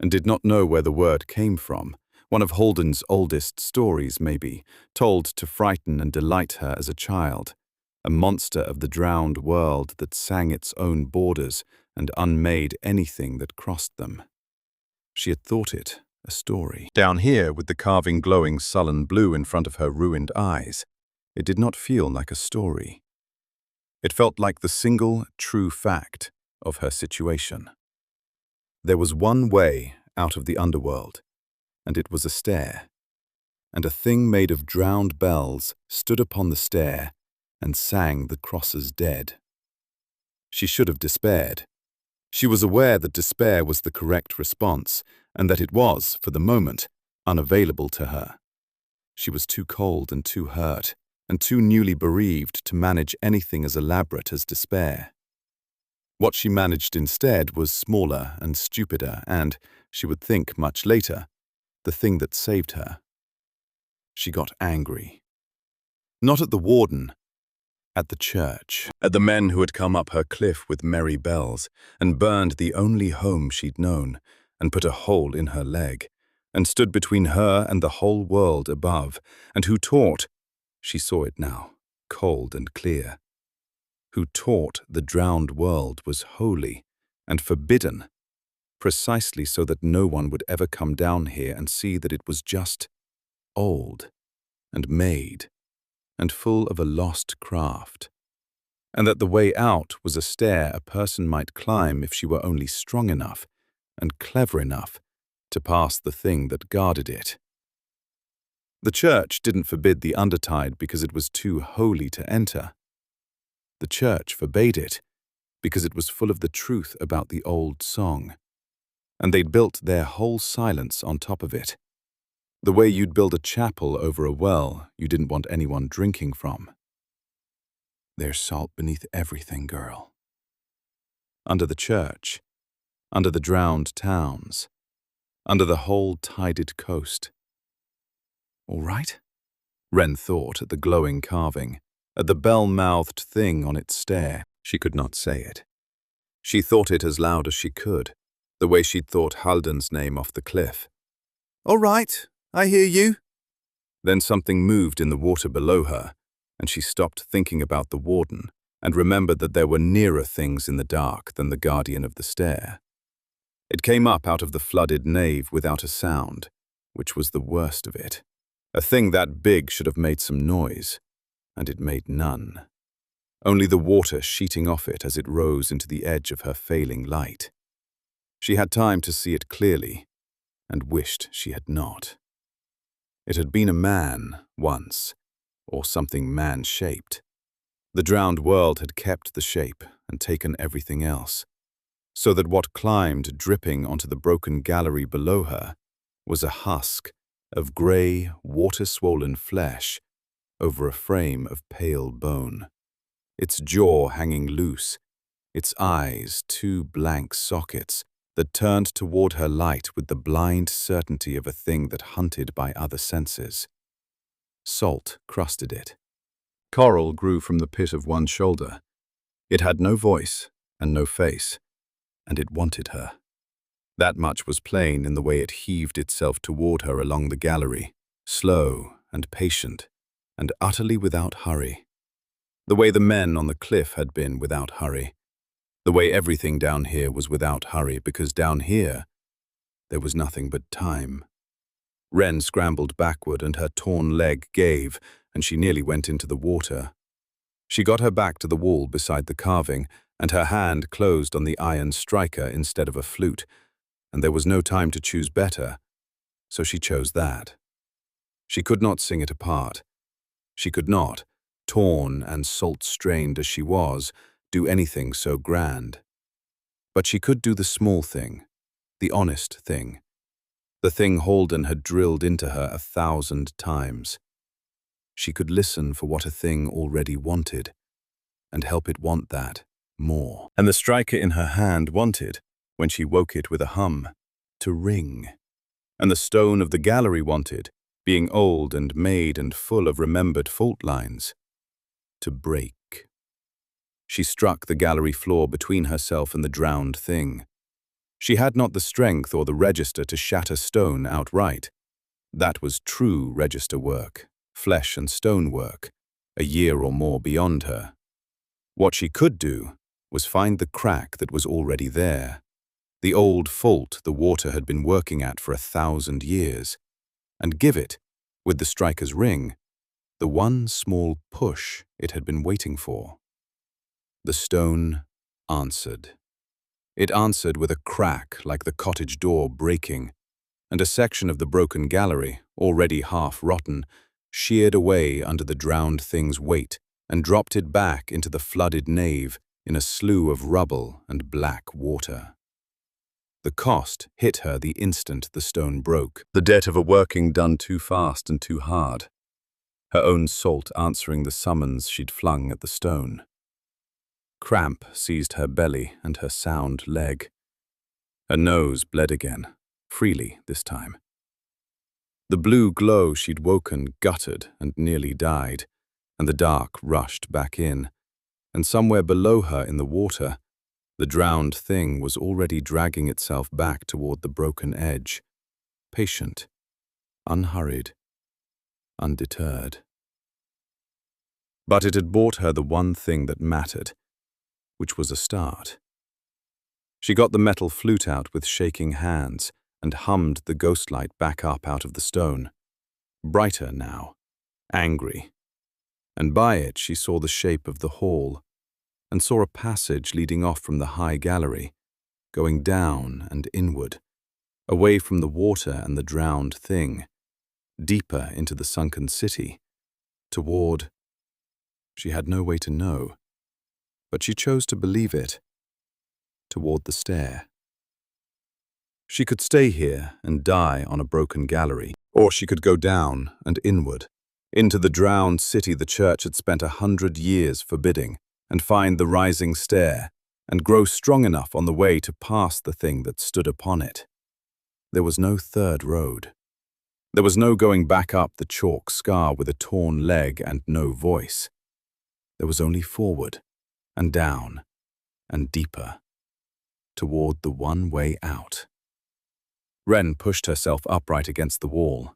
and did not know where the word came from. One of Halden's oldest stories, maybe, told to frighten and delight her as a child, a monster of the drowned world that sang its own borders and unmade anything that crossed them. She had thought it a story. Down here, with the carving glowing sullen blue in front of her ruined eyes, it did not feel like a story. It felt like the single true fact of her situation. There was one way out of the underworld, and it was a stair, and a thing made of drowned bells stood upon the stair and sang the crosses dead. She should have despaired. She was aware that despair was the correct response, and that it was, for the moment, unavailable to her. She was too cold and too hurt, and too newly bereaved to manage anything as elaborate as despair. What she managed instead was smaller and stupider and, she would think much later, the thing that saved her. She got angry. Not at the warden, at the church, at the men who had come up her cliff with merry bells and burned the only home she'd known and put a hole in her leg and stood between her and the whole world above, and who taught, she saw it now, cold and clear, who taught the drowned world was holy and forbidden, precisely so that no one would ever come down here and see that it was just old and made and full of a lost craft, and that the way out was a stair a person might climb if she were only strong enough and clever enough to pass the thing that guarded it. The church didn't forbid the undertide because it was too holy to enter. The church forbade it because it was full of the truth about the old song, and they'd built their whole silence on top of it. The way you'd build a chapel over a well you didn't want anyone drinking from. There's salt beneath everything, girl. Under the church, under the drowned towns, under the whole tided coast. All right? Wren thought at the glowing carving, at the bell-mouthed thing on its stair. She could not say it. She thought it as loud as she could, the way she'd thought Halden's name off the cliff. All right, I hear you. Then something moved in the water below her, and she stopped thinking about the warden and remembered that there were nearer things in the dark than the guardian of the stair. It came up out of the flooded nave without a sound, which was the worst of it. A thing that big should have made some noise, and it made none. Only the water sheeting off it as it rose into the edge of her failing light. She had time to see it clearly, and wished she had not. It had been a man once, or something man-shaped. The drowned world had kept the shape and taken everything else, so that what climbed dripping onto the broken gallery below her was a husk of grey, water-swollen flesh over a frame of pale bone, its jaw hanging loose, its eyes two blank sockets that turned toward her light with the blind certainty of a thing that hunted by other senses. Salt crusted it. Coral grew from the pit of one shoulder. It had no voice and no face, and it wanted her. That much was plain in the way it heaved itself toward her along the gallery, slow and patient, and utterly without hurry. The way the men on the cliff had been without hurry. The way everything down here was without hurry, because down here there was nothing but time. Wren scrambled backward and her torn leg gave, and she nearly went into the water. She got her back to the wall beside the carving, and her hand closed on the iron striker instead of a flute, and there was no time to choose better, so she chose that. She could not sing it apart. She could not, torn and salt-strained as she was, do anything so grand. But she could do the small thing, the honest thing, the thing Halden had drilled into her 1,000 times. She could listen for what a thing already wanted, and help it want that more. And the striker in her hand wanted, when she woke it with a hum, to ring. And the stone of the gallery wanted, being old and made and full of remembered fault lines, to break. She struck the gallery floor between herself and the drowned thing. She had not the strength or the register to shatter stone outright. That was true register work, flesh and stone work, a year or more beyond her. What she could do was find the crack that was already there, the old fault the water had been working at for 1,000 years, and give it, with the striker's ring, the one small push it had been waiting for. The stone answered. It answered with a crack like the cottage door breaking, and a section of the broken gallery, already half rotten, sheared away under the drowned thing's weight and dropped it back into the flooded nave in a slough of rubble and black water. The cost hit her the instant the stone broke, the debt of a working done too fast and too hard, her own salt answering the summons she'd flung at the stone. Cramp seized her belly and her sound leg. Her nose bled again, freely this time. The blue glow she'd woken guttered and nearly died, and the dark rushed back in, and somewhere below her in the water, the drowned thing was already dragging itself back toward the broken edge, patient, unhurried, undeterred. But it had brought her the one thing that mattered, which was a start. She got the metal flute out with shaking hands and hummed the ghostlight back up out of the stone, brighter now, angry. And by it she saw the shape of the hall, and saw a passage leading off from the high gallery, going down and inward, away from the water and the drowned thing, deeper into the sunken city, toward... She had no way to know, but she chose to believe it, toward the stair. She could stay here and die on a broken gallery, or she could go down and inward, into the drowned city the church had spent 100 years forbidding, and find the rising stair and grow strong enough on the way to pass the thing that stood upon it. There was no third road. There was no going back up the chalk scar with a torn leg and no voice. There was only forward, and down, and deeper, toward the one way out. Wren pushed herself upright against the wall.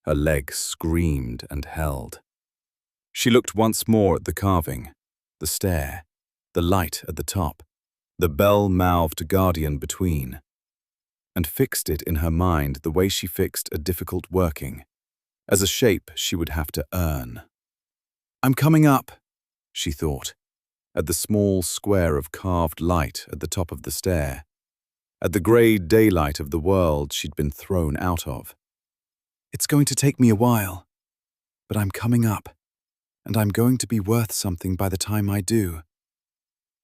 Her leg screamed and held. She looked once more at the carving, the stair, the light at the top, the bell-mouthed guardian between, and fixed it in her mind the way she fixed a difficult working, as a shape she would have to earn. "I'm coming up," she thought, at the small square of carved light at the top of the stair, at the grey daylight of the world she'd been thrown out of. "It's going to take me a while, but I'm coming up, and I'm going to be worth something by the time I do.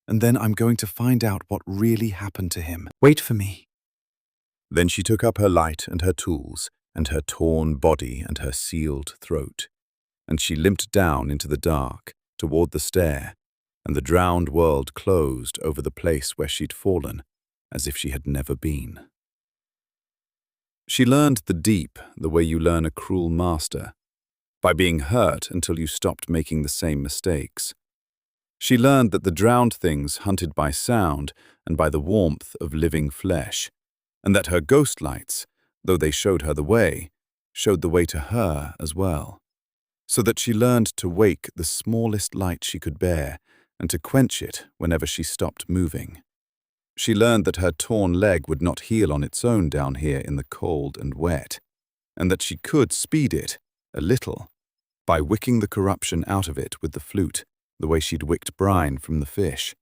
And then I'm going to find out what really happened to him. Wait for me." Then she took up her light and her tools, and her torn body and her sealed throat, and she limped down into the dark, toward the stair, and the drowned world closed over the place where she'd fallen, as if she had never been. She learned the deep the way you learn a cruel master, by being hurt until you stopped making the same mistakes. She learned that the drowned things hunted by sound and by the warmth of living flesh, and that her ghost lights, though they showed her the way to her as well, so that she learned to wake the smallest light she could bear and to quench it whenever she stopped moving. She learned that her torn leg would not heal on its own down here in the cold and wet, and that she could speed it a little by wicking the corruption out of it with the flute, the way she'd wicked brine from the fish,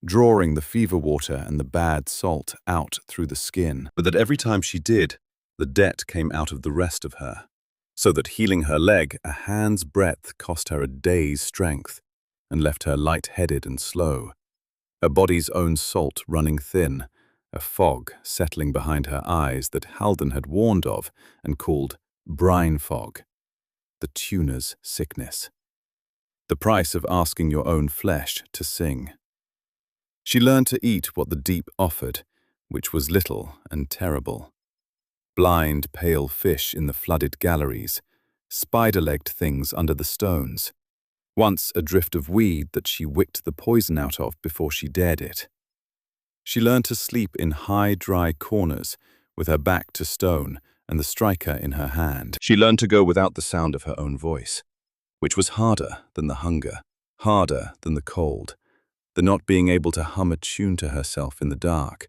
drawing the fever water and the bad salt out through the skin, but that every time she did, the debt came out of the rest of her, so that healing her leg a hand's breadth cost her a day's strength and left her light-headed and slow, her body's own salt running thin, a fog settling behind her eyes that Halden had warned of and called brine fog, the tuner's sickness, the price of asking your own flesh to sing. She learned to eat what the deep offered, which was little and terrible. Blind, pale fish in the flooded galleries, spider-legged things under the stones, once a drift of weed that she wicked the poison out of before she dared it. She learned to sleep in high, dry corners with her back to stone and the striker in her hand. She learned to go without the sound of her own voice, which was harder than the hunger, harder than the cold, the not being able to hum a tune to herself in the dark,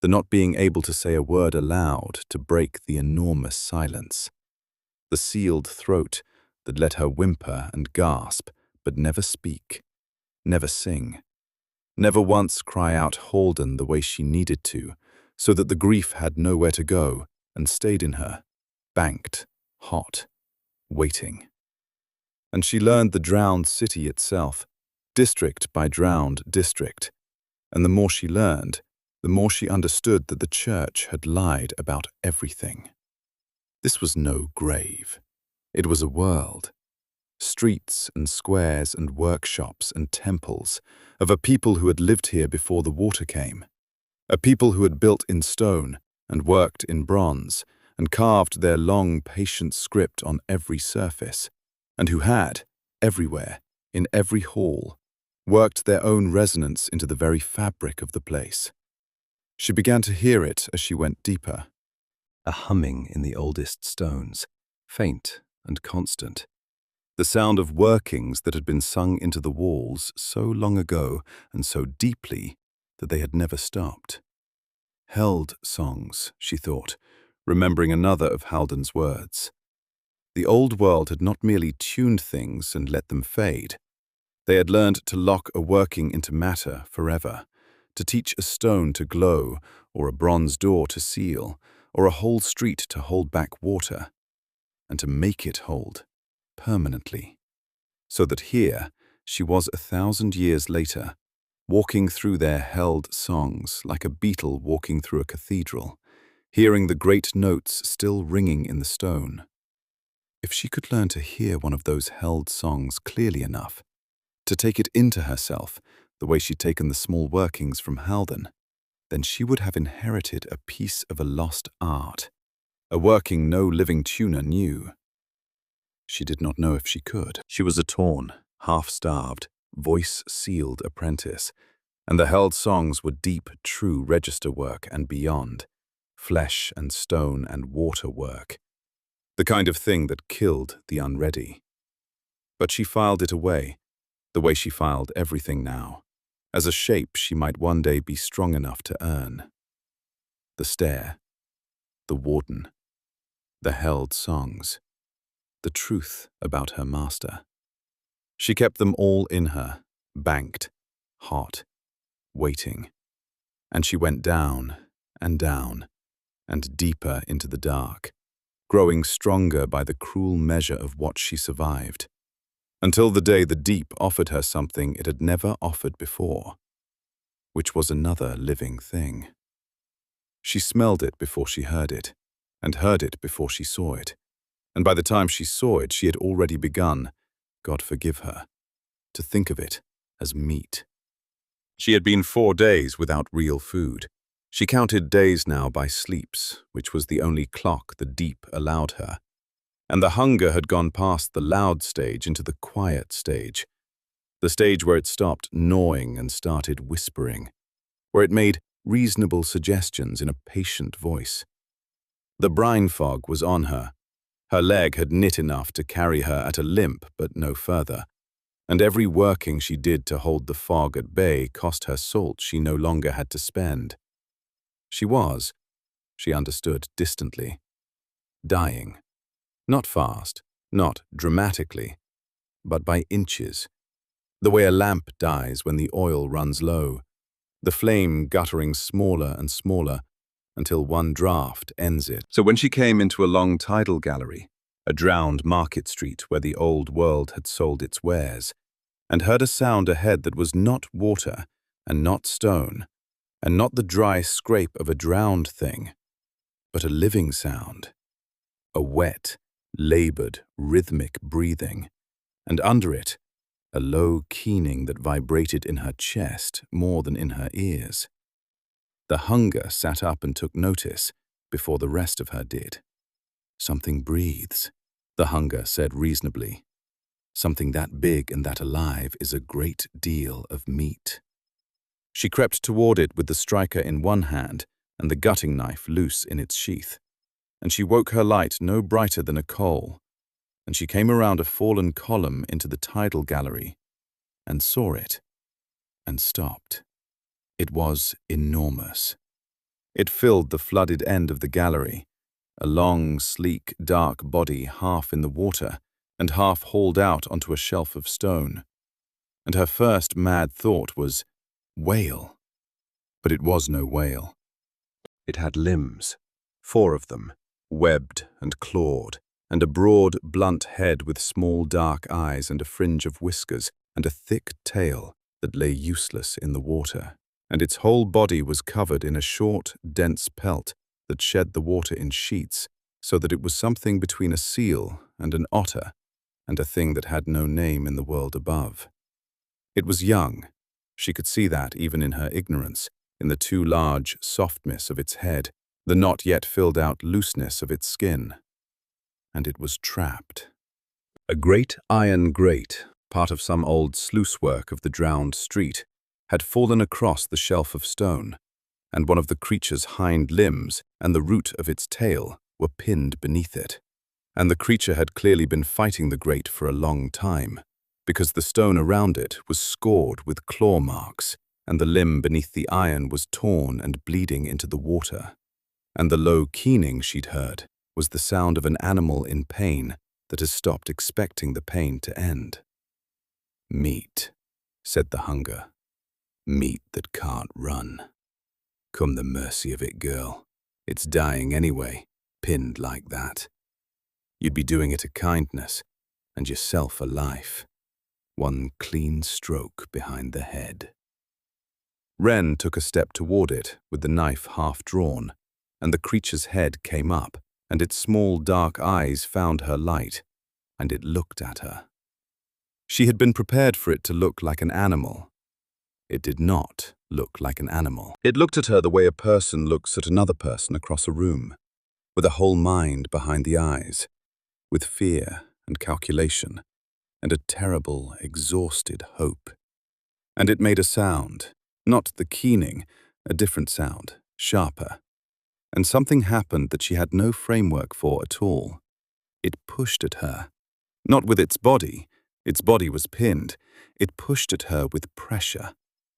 the not being able to say a word aloud to break the enormous silence, the sealed throat that let her whimper and gasp but never speak, never sing, never once cry out Halden the way she needed to, so that the grief had nowhere to go and stayed in her, banked, hot, waiting. And she learned the drowned city itself, district by drowned district, and the more she learned, the more she understood that the church had lied about everything. This was no grave. It was a world. Streets and squares and workshops and temples of a people who had lived here before the water came, a people who had built in stone and worked in bronze and carved their long, patient script on every surface, and who had, everywhere, in every hall, worked their own resonance into the very fabric of the place. She began to hear it as she went deeper, a humming in the oldest stones, faint and constant, the sound of workings that had been sung into the walls so long ago and so deeply that they had never stopped. Held songs, she thought, remembering another of Halden's words. The old world had not merely tuned things and let them fade. They had learned to lock a working into matter forever, to teach a stone to glow, or a bronze door to seal, or a whole street to hold back water, and to make it hold, permanently. So that here she was 1,000 years later, walking through their held songs like a beetle walking through a cathedral, hearing the great notes still ringing in the stone. If she could learn to hear one of those held songs clearly enough, to take it into herself, the way she'd taken the small workings from Halden, then she would have inherited a piece of a lost art, a working no living tuner knew. She did not know if she could. She was a torn, half-starved, voice-sealed apprentice, and the held songs were deep, true register work and beyond, flesh and stone and water work, the kind of thing that killed the unready. But she filed it away, the way she filed everything now, as a shape she might one day be strong enough to earn. The stair, the warden, the held songs, the truth about her master. She kept them all in her, banked, hot, waiting. And she went down and down and deeper into the dark, growing stronger by the cruel measure of what she survived, until the day the deep offered her something it had never offered before, which was another living thing. She smelled it before she heard it, and heard it before she saw it, and by the time she saw it she had already begun, God forgive her, to think of it as meat. She had been 4 days without real food. She counted days now by sleeps, which was the only clock the deep allowed her. And the hunger had gone past the loud stage into the quiet stage, the stage where it stopped gnawing and started whispering, where it made reasonable suggestions in a patient voice. The brine fog was on her. Her leg had knit enough to carry her at a limp, but no further, and every working she did to hold the fog at bay cost her salt she no longer had to spend. She was, she understood distantly, dying. Not fast, not dramatically, but by inches, the way a lamp dies when the oil runs low, the flame guttering smaller and smaller until one draught ends it. So when she came into a long tidal gallery, a drowned market street where the old world had sold its wares, and heard a sound ahead that was not water and not stone, and not the dry scrape of a drowned thing, but a living sound, a wet, labored, rhythmic breathing, and under it, a low keening that vibrated in her chest more than in her ears. The hunger sat up and took notice before the rest of her did. Something breathes, the hunger said reasonably. Something that big and that alive is a great deal of meat. She crept toward it with the striker in one hand and the gutting knife loose in its sheath, and she woke her light no brighter than a coal, and she came around a fallen column into the tidal gallery, and saw it, and stopped. It was enormous. It filled the flooded end of the gallery, a long, sleek, dark body half in the water and half hauled out onto a shelf of stone. And her first mad thought was, whale. But it was no whale. It had limbs, 4 of them, webbed and clawed, and a broad, blunt head with small dark eyes and a fringe of whiskers and a thick tail that lay useless in the water. And its whole body was covered in a short, dense pelt that shed the water in sheets, so that it was something between a seal and an otter, and a thing that had no name in the world above. It was young. She could see that even in her ignorance, in the too large softness of its head, the not yet filled out looseness of its skin. And it was trapped. A great iron grate, part of some old sluice work of the drowned street, had fallen across the shelf of stone, and one of the creature's hind limbs and the root of its tail were pinned beneath it. And the creature had clearly been fighting the grate for a long time, because the stone around it was scored with claw marks, and the limb beneath the iron was torn and bleeding into the water. And the low keening she'd heard was the sound of an animal in pain that has stopped expecting the pain to end. Meat, said the hunger. Meat that can't run. Come the mercy of it, girl. It's dying anyway, pinned like that. You'd be doing it a kindness, and yourself a life. One clean stroke behind the head. Wren took a step toward it, with the knife half drawn, and the creature's head came up, and its small dark eyes found her light, and it looked at her. She had been prepared for it to look like an animal. It did not look like an animal. It looked at her the way a person looks at another person across a room, with a whole mind behind the eyes, with fear and calculation, and a terrible, exhausted hope. And it made a sound, not the keening, a different sound, sharper. And something happened that she had no framework for at all. It pushed at her. Not with its body was pinned. It pushed at her with pressure,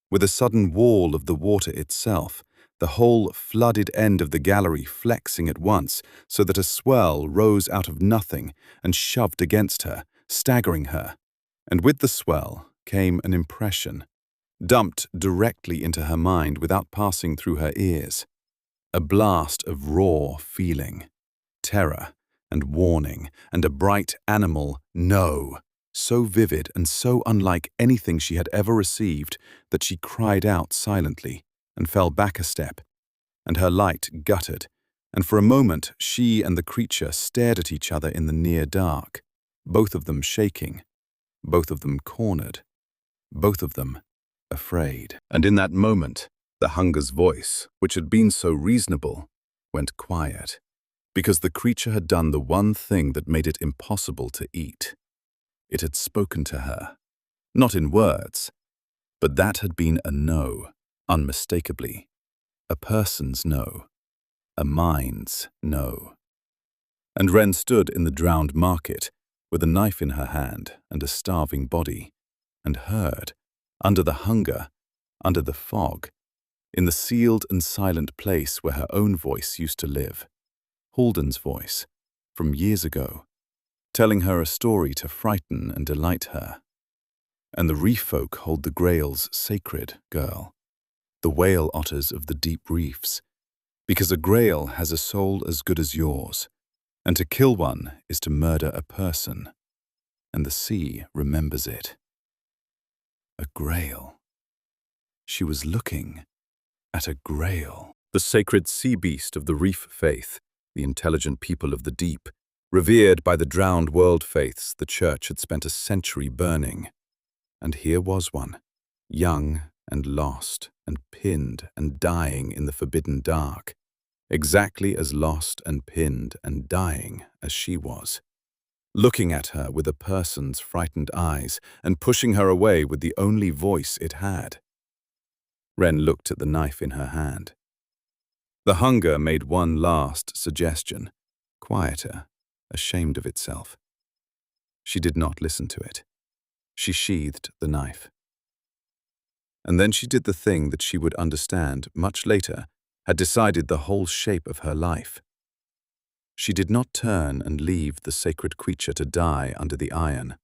with a sudden wall of the water itself, the whole flooded end of the gallery flexing at once so that a swell rose out of nothing and shoved against her, staggering her. And with the swell came an impression, dumped directly into her mind without passing through her ears. A blast of raw feeling, terror and warning, and a bright animal no, so vivid and so unlike anything she had ever received that she cried out silently and fell back a step, and her light guttered, and for a moment she and the creature stared at each other in the near dark, both of them shaking, both of them cornered, both of them afraid. And in that moment, the hunger's voice, which had been so reasonable, went quiet, because the creature had done the one thing that made it impossible to eat. It had spoken to her, not in words, but that had been a no, unmistakably, a person's no, a mind's no. And Wren stood in the drowned market, with a knife in her hand and a starving body, and heard, under the hunger, under the fog, in the sealed and silent place where her own voice used to live, Halden's voice, from years ago, telling her a story to frighten and delight her. And the reef folk hold the grails sacred, girl, the whale otters of the deep reefs, because a grail has a soul as good as yours, and to kill one is to murder a person, and the sea remembers it. A grail. She was looking at a grail. The sacred sea beast of the reef faith, the intelligent people of the deep, revered by the drowned world faiths the church had spent a century burning. And here was one, young and lost and pinned and dying in the forbidden dark, exactly as lost and pinned and dying as she was, looking at her with a person's frightened eyes and pushing her away with the only voice it had. Wren looked at the knife in her hand. The hunger made one last suggestion, quieter, ashamed of itself. She did not listen to it. She sheathed the knife. And then she did the thing that she would understand much later had decided the whole shape of her life. She did not turn and leave the sacred creature to die under the iron,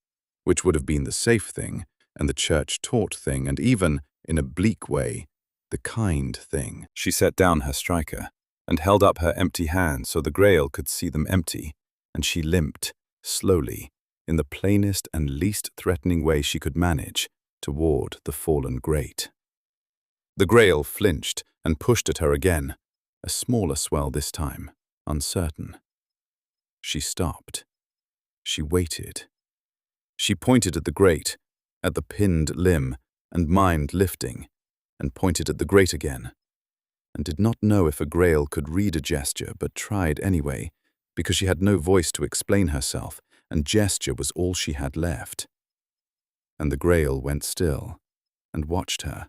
which would have been the safe thing and the church-taught thing and even, in a bleak way, the kind thing. She set down her striker and held up her empty hand so the grail could see them empty, and she limped, slowly, in the plainest and least threatening way she could manage, toward the fallen grate. The grail flinched and pushed at her again, a smaller swell this time, uncertain. She stopped. She waited. She pointed at the grate, at the pinned limb, and mind lifting, and pointed at the grate again, and did not know if a grail could read a gesture but tried anyway, because she had no voice to explain herself, and gesture was all she had left. And the grail went still, and watched her,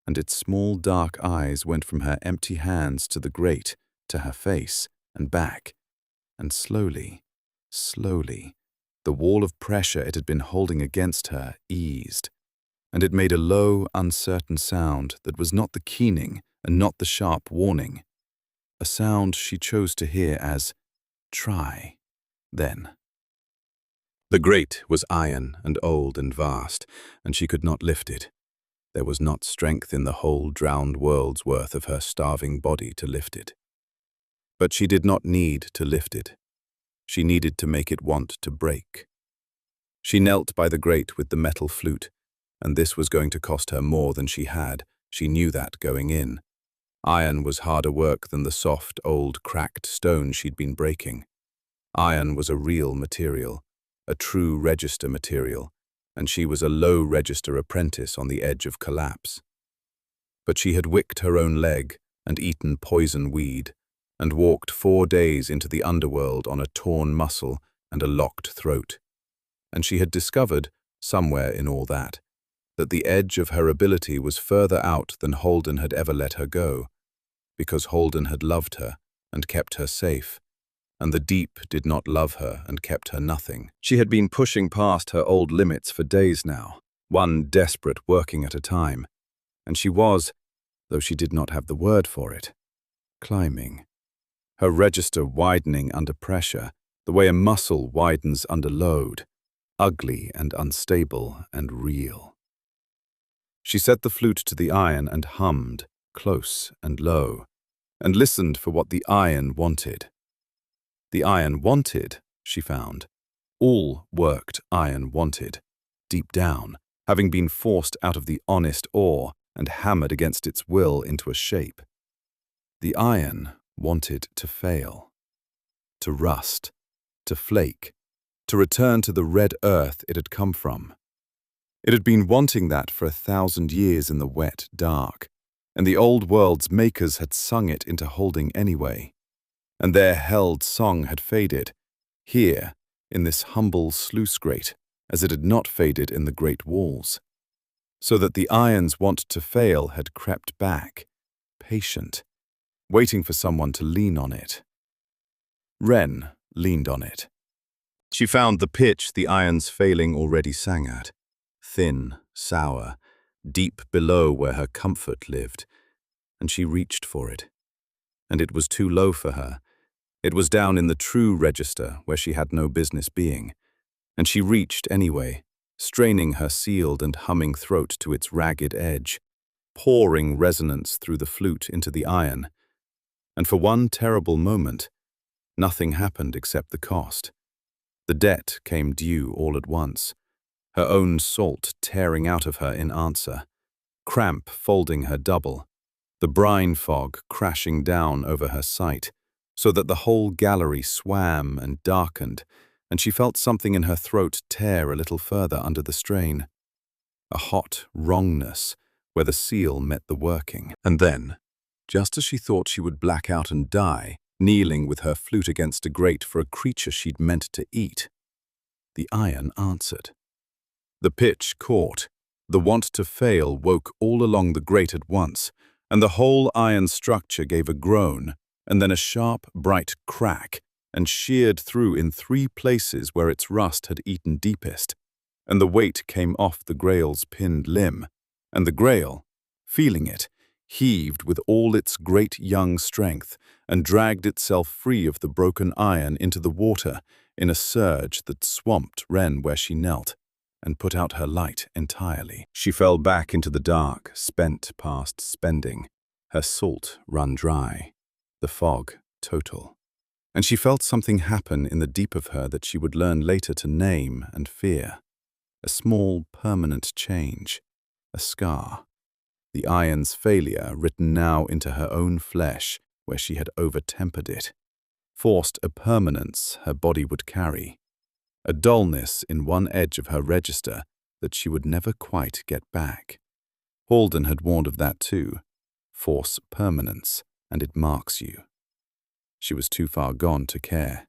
and its small dark eyes went from her empty hands to the grate, to her face, and back, and slowly, slowly, the wall of pressure it had been holding against her eased, and it made a low, uncertain sound that was not the keening and not the sharp warning, a sound she chose to hear as, try, then. The grate was iron and old and vast, and she could not lift it. There was not strength in the whole drowned world's worth of her starving body to lift it. But she did not need to lift it. She needed to make it want to break. She knelt by the grate with the metal flute, and this was going to cost her more than she had. She knew that going in. Iron was harder work than the soft, old, cracked stone she'd been breaking. Iron was a real material, a true register material, and she was a low-register apprentice on the edge of collapse. But she had wicked her own leg and eaten poison weed, and walked 4 days into the underworld on a torn muscle and a locked throat. And she had discovered, somewhere in all that the edge of her ability was further out than Halden had ever let her go, because Halden had loved her and kept her safe, and the deep did not love her and kept her nothing. She had been pushing past her old limits for days now, one desperate working at a time, and she was, though she did not have the word for it, climbing. Her register widening under pressure, the way a muscle widens under load, ugly and unstable and real. She set the flute to the iron and hummed, close and low, and listened for what the iron wanted. The iron wanted, she found. All worked iron wanted, deep down, having been forced out of the honest ore and hammered against its will into a shape. The iron wanted to fail, to rust, to flake, to return to the red earth it had come from. It had been wanting that for 1,000 years in the wet dark, and the old world's makers had sung it into holding anyway. And their held song had faded, here, in this humble sluice grate, as it had not faded in the great walls. So that the iron's want to fail had crept back, patient, waiting for someone to lean on it. Wren leaned on it. She found the pitch the iron's failing already sang at, thin, sour, deep below where her comfort lived, and she reached for it. And it was too low for her. It was down in the true register where she had no business being, and she reached anyway, straining her sealed and humming throat to its ragged edge, pouring resonance through the flute into the iron. And for one terrible moment, nothing happened except the cost. The debt came due all at once, her own salt tearing out of her in answer, cramp folding her double, the brine fog crashing down over her sight, so that the whole gallery swam and darkened, and she felt something in her throat tear a little further under the strain. A hot wrongness where the seal met the working. And then, just as she thought she would black out and die, kneeling with her flute against a grate for a creature she'd meant to eat, the iron answered. The pitch caught, the want to fail woke all along the grate at once, and the whole iron structure gave a groan, and then a sharp, bright crack, and sheared through in 3 places where its rust had eaten deepest, and the weight came off the grail's pinned limb, and the grail, feeling it, heaved with all its great young strength, and dragged itself free of the broken iron into the water in a surge that swamped Wren where she knelt, and put out her light entirely. She fell back into the dark, spent past spending, her salt run dry, the fog total. And she felt something happen in the deep of her that she would learn later to name and fear. A small, permanent change, a scar. The iron's failure written now into her own flesh where she had over-tempered it, forced a permanence her body would carry, a dullness in one edge of her register that she would never quite get back. Halden had warned of that too. Force permanence, and it marks you. She was too far gone to care.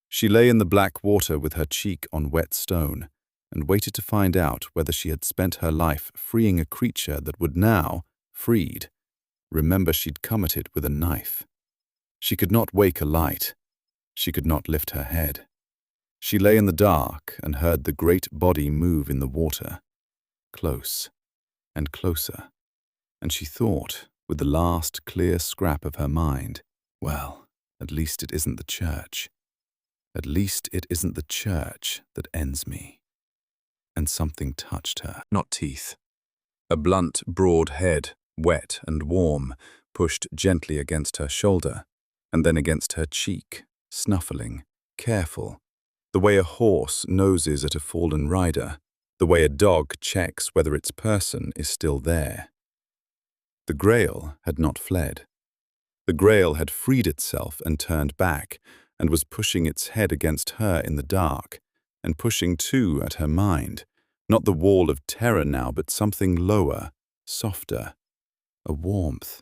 She lay in the black water with her cheek on wet stone, and waited to find out whether she had spent her life freeing a creature that would now, freed, remember she'd come at it with a knife. She could not wake a light. She could not lift her head. She lay in the dark and heard the great body move in the water, close and closer, and she thought, with the last clear scrap of her mind, well, at least it isn't the church. At least it isn't the church that ends me. And something touched her, not teeth. A blunt, broad head, wet and warm, pushed gently against her shoulder, and then against her cheek, snuffling, careful, the way a horse noses at a fallen rider, the way a dog checks whether its person is still there. The Grail had not fled. The Grail had freed itself and turned back, and was pushing its head against her in the dark, and pushing too at her mind, Not the wall of terror now, but something lower, softer, a warmth,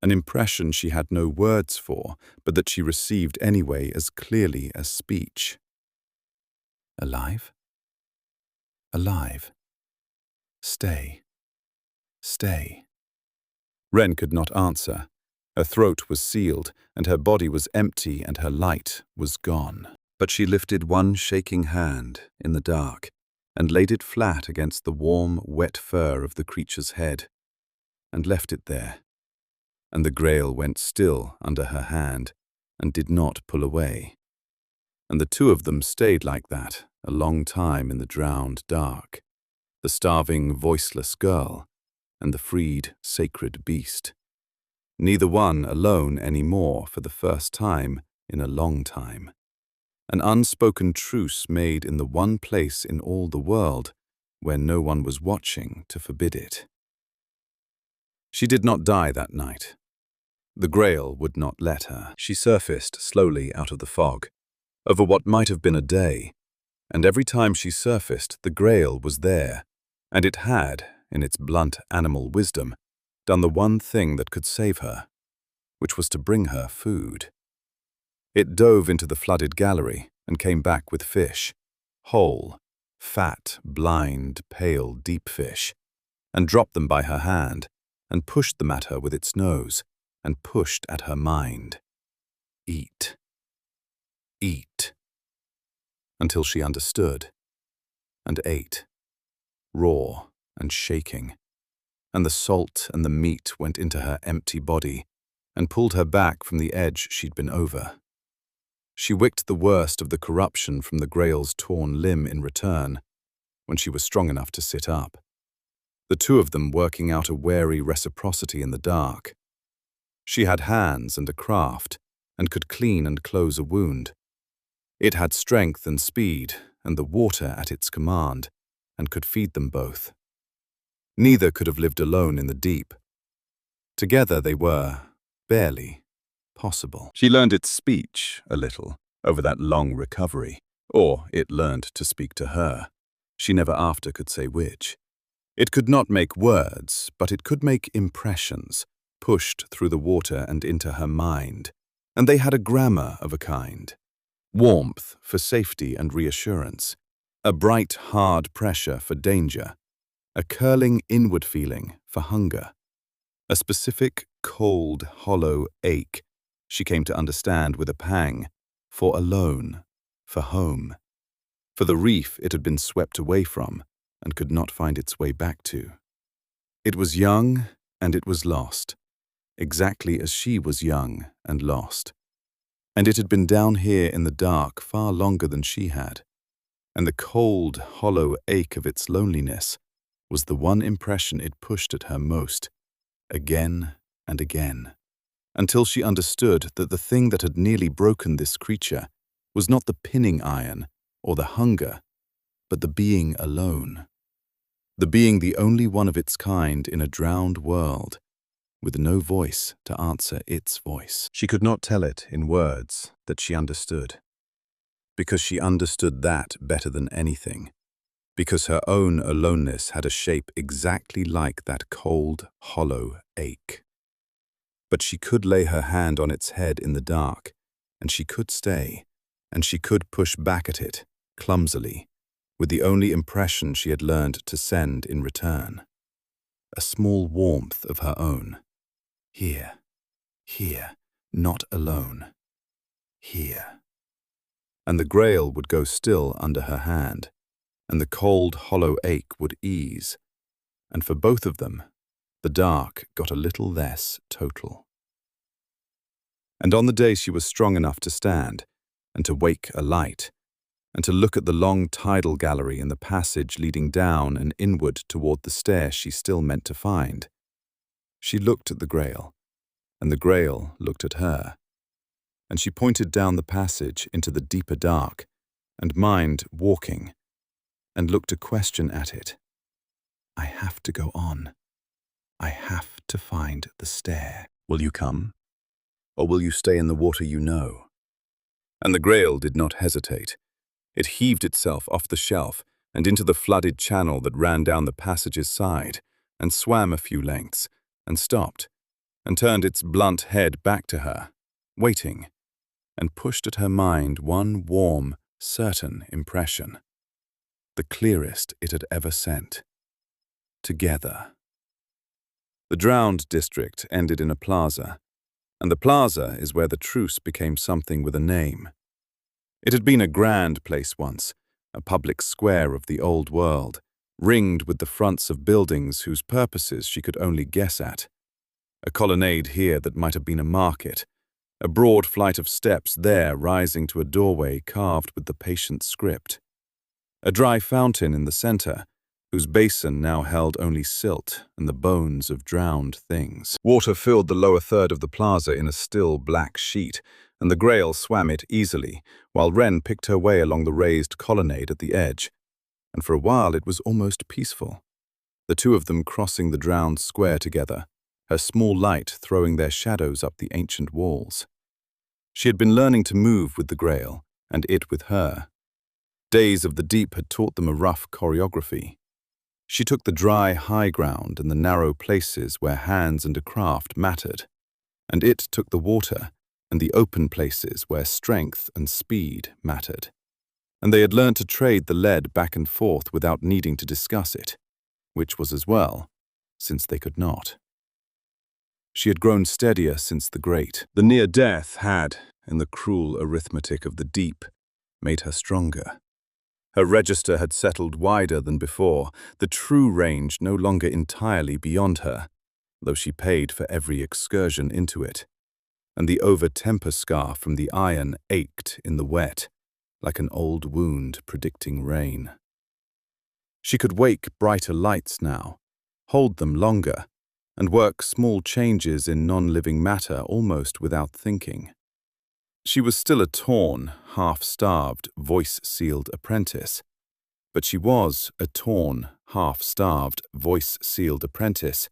an impression she had no words for, but that she received anyway as clearly as speech. Alive? Alive. Stay. Stay. Wren could not answer. Her throat was sealed, and her body was empty, and her light was gone. But she lifted one shaking hand in the dark and laid it flat against the warm, wet fur of the creature's head, and left it there. And the Grail went still under her hand and did not pull away. And the two of them stayed like that a long time in the drowned dark, the starving, voiceless girl and the freed, sacred beast. Neither one alone any more for the first time in a long time. An unspoken truce made in the one place in all the world where no one was watching to forbid it. She did not die that night. The Grail would not let her. She surfaced slowly out of the fog, over what might have been a day, and every time she surfaced, the Grail was there, and it had, in its blunt animal wisdom, done the one thing that could save her, which was to bring her food. It dove into the flooded gallery and came back with fish, whole, fat, blind, pale, deep fish, and dropped them by her hand, and pushed them at her with its nose, and pushed at her mind. Eat. Eat. Until she understood, and ate, raw and shaking, and the salt and the meat went into her empty body and pulled her back from the edge she'd been over. She wicked the worst of the corruption from the Grail's torn limb in return, when she was strong enough to sit up, the two of them working out a wary reciprocity in the dark. She had hands and a craft, and could clean and close a wound. It had strength and speed, and the water at its command, and could feed them both. Neither could have lived alone in the deep. Together they were, barely, possible. She learned its speech a little over that long recovery, or it learned to speak to her. She never after could say which. It could not make words, but it could make impressions, pushed through the water and into her mind, and they had a grammar of a kind. Warmth for safety and reassurance, a bright, hard pressure for danger, a curling inward feeling for hunger, a specific, cold, hollow ache she came to understand with a pang, for alone, for home, for the reef it had been swept away from and could not find its way back to. It was young and it was lost, exactly as she was young and lost. And it had been down here in the dark far longer than she had, and the cold, hollow ache of its loneliness was the one impression it pushed at her most, again and again, until she understood that the thing that had nearly broken this creature was not the pinning iron or the hunger, but the being alone. The being the only one of its kind in a drowned world, with no voice to answer its voice. She could not tell it in words that she understood, because she understood that better than anything, because her own aloneness had a shape exactly like that cold, hollow ache. But she could lay her hand on its head in the dark, and she could stay, and she could push back at it, clumsily, with the only impression she had learned to send in return. A small warmth of her own. Here, here, not alone. Here. And the Grail would go still under her hand, and the cold, hollow ache would ease, and for both of them, the dark got a little less total. And on the day she was strong enough to stand, and to wake a light, and to look at the long tidal gallery in the passage leading down and inward toward the stair she still meant to find, she looked at the Grail, and the Grail looked at her, and she pointed down the passage into the deeper dark, and mind walking, and looked a question at it. I have to go on. I have to find the stair. Will you come? Or will you stay in the water you know? And the Grail did not hesitate. It heaved itself off the shelf, and into the flooded channel that ran down the passage's side, and swam a few lengths, and stopped, and turned its blunt head back to her, waiting, and pushed at her mind one warm, certain impression, the clearest it had ever sent. Together. The drowned district ended in a plaza, and the plaza is where the truce became something with a name. It had been a grand place once, a public square of the old world, ringed with the fronts of buildings whose purposes she could only guess at. A colonnade here that might have been a market, a broad flight of steps there rising to a doorway carved with the patient script. A dry fountain in the center, whose basin now held only silt and the bones of drowned things. Water filled the lower third of the plaza in a still black sheet, and the Grail swam it easily, while Wren picked her way along the raised colonnade at the edge. And for a while it was almost peaceful, the two of them crossing the drowned square together, her small light throwing their shadows up the ancient walls. She had been learning to move with the Grail, and it with her. Days of the deep had taught them a rough choreography. She took the dry high ground and the narrow places where hands and a craft mattered, and it took the water and the open places where strength and speed mattered. And they had learned to trade the lead back and forth without needing to discuss it, which was as well, since they could not. She had grown steadier since the grate. The near death had, in the cruel arithmetic of the deep, made her stronger. Her register had settled wider than before, the true range no longer entirely beyond her, though she paid for every excursion into it. And the over-temper scar from the iron ached in the wet, like an old wound predicting rain. She could wake brighter lights now, hold them longer, and work small changes in non-living matter almost without thinking. She was still a torn, half-starved, voice-sealed apprentice, but she was a torn, half-starved, voice-sealed apprentice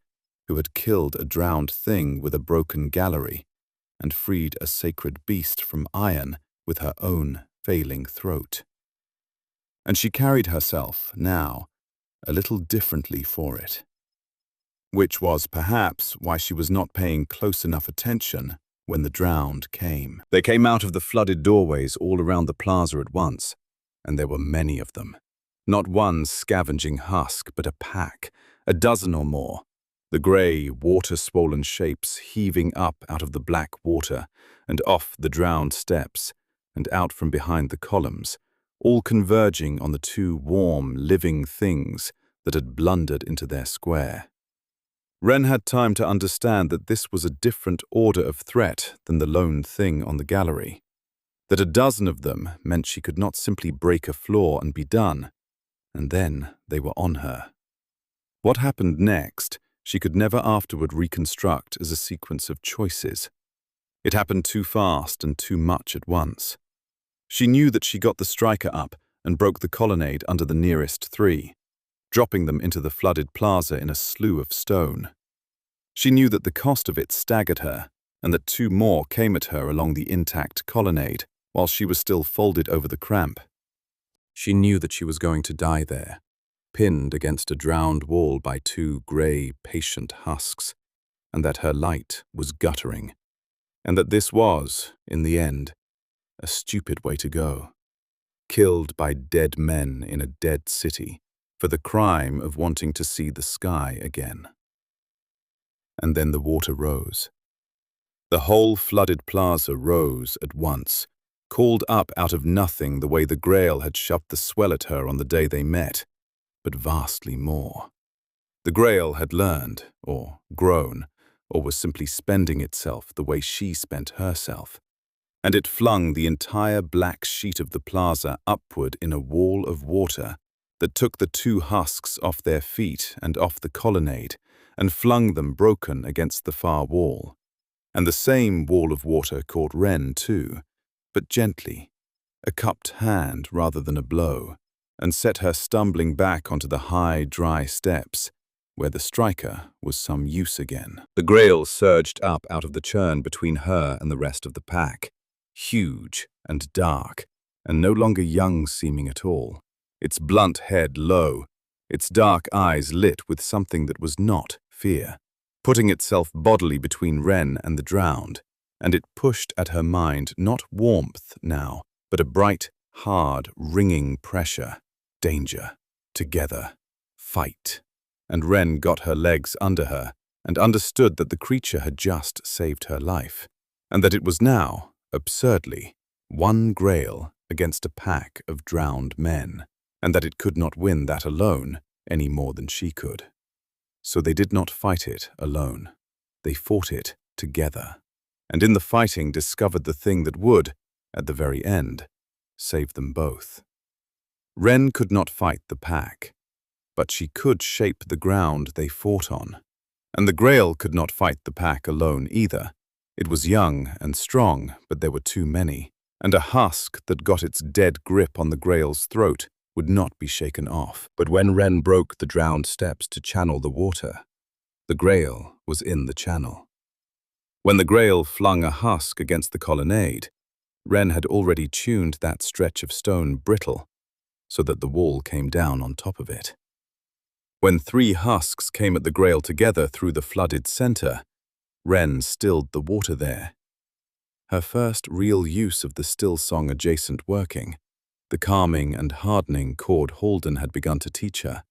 who had killed a drowned thing with a broken gallery and freed a sacred beast from iron with her own failing throat. And she carried herself, now, a little differently for it. Which was perhaps why she was not paying close enough attention when the drowned came. They came out of the flooded doorways all around the plaza at once, and there were many of them. Not one scavenging husk, but a pack, a dozen or more. The grey, water-swollen shapes heaving up out of the black water and off the drowned steps and out from behind the columns, all converging on the two warm, living things that had blundered into their square. Wren had time to understand that this was a different order of threat than the lone thing on the gallery. That a dozen of them meant she could not simply break a floor and be done, and then they were on her. What happened next, she could never afterward reconstruct as a sequence of choices. It happened too fast and too much at once. She knew that she got the striker up and broke the colonnade under the nearest three, dropping them into the flooded plaza in a slew of stone. She knew that the cost of it staggered her, and that two more came at her along the intact colonnade, while she was still folded over the cramp. She knew that she was going to die there, pinned against a drowned wall by two grey, patient husks, and that her light was guttering, and that this was, in the end, a stupid way to go. Killed by dead men in a dead city, for the crime of wanting to see the sky again. And then the water rose. The whole flooded plaza rose at once, called up out of nothing the way the Grail had shoved the swell at her on the day they met, but vastly more. The Grail had learned, or grown, or was simply spending itself the way she spent herself, and it flung the entire black sheet of the plaza upward in a wall of water that took the two husks off their feet and off the colonnade and flung them broken against the far wall. And the same wall of water caught Wren too, but gently, a cupped hand rather than a blow, and set her stumbling back onto the high, dry steps, where the striker was some use again. The Grail surged up out of the churn between her and the rest of the pack, huge and dark, and no longer young-seeming at all. its blunt head low, its dark eyes lit with something that was not fear, putting itself bodily between Wren and the drowned, and it pushed at her mind not warmth now, but a bright, hard, ringing pressure. Danger. Together. Fight. And Wren got her legs under her and understood that the creature had just saved her life, and that it was now, absurdly, one grail against a pack of drowned men, and that it could not win that alone any more than she could. So they did not fight it alone. They fought it together, and in the fighting discovered the thing that would, at the very end, save them both. Wren could not fight the pack, but she could shape the ground they fought on. And the Grail could not fight the pack alone either. It was young and strong, but there were too many, and a husk that got its dead grip on the Grail's throat would not be shaken off. But when Wren broke the drowned steps to channel the water, the Grail was in the channel. When the Grail flung a husk against the colonnade, Wren had already tuned that stretch of stone brittle so that the wall came down on top of it. When 3 husks came at the Grail together through the flooded center, Wren stilled the water there. Her first real use of the still song adjacent working, the calming and hardening chord Halden had begun to teach her,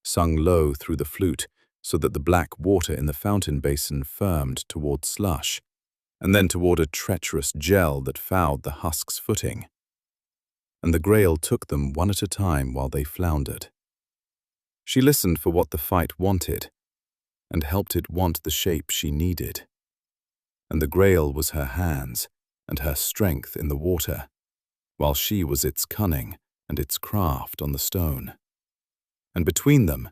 sung low through the flute so that the black water in the fountain basin firmed toward slush, and then toward a treacherous gel that fouled the husk's footing. And the Grail took them one at a time while they floundered. She listened for what the fight wanted, and helped it want the shape she needed. And the Grail was her hands and her strength in the water, while she was its cunning and its craft on the stone. And between them,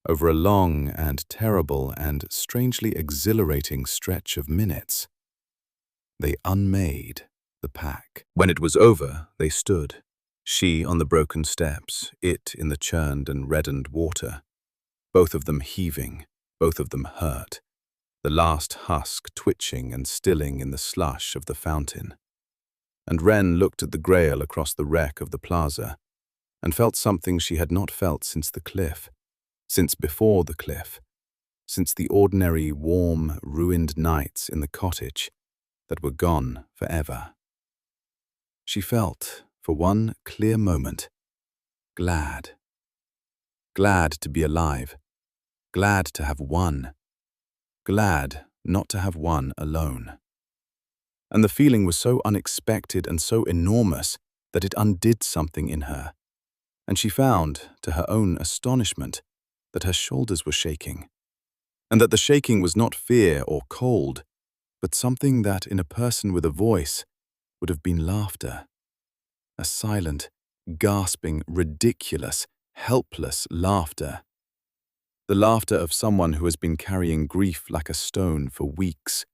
over a long and terrible and strangely exhilarating stretch of minutes, they unmade the pack. When it was over, they stood, she on the broken steps, it in the churned and reddened water, both of them heaving, both of them hurt, the last husk twitching and stilling in the slush of the fountain. And Wren looked at the Grail across the wreck of the plaza, and felt something she had not felt since the cliff, since before the cliff, since the ordinary, warm, ruined nights in the cottage that were gone forever. She felt, for one clear moment, glad. Glad to be alive, glad to have won, glad not to have won alone. And the feeling was so unexpected and so enormous that it undid something in her, and she found, to her own astonishment, that her shoulders were shaking, and that the shaking was not fear or cold, but something that in a person with a voice would have been laughter. A silent, gasping, ridiculous, helpless laughter. The laughter of someone who has been carrying grief like a stone for weeks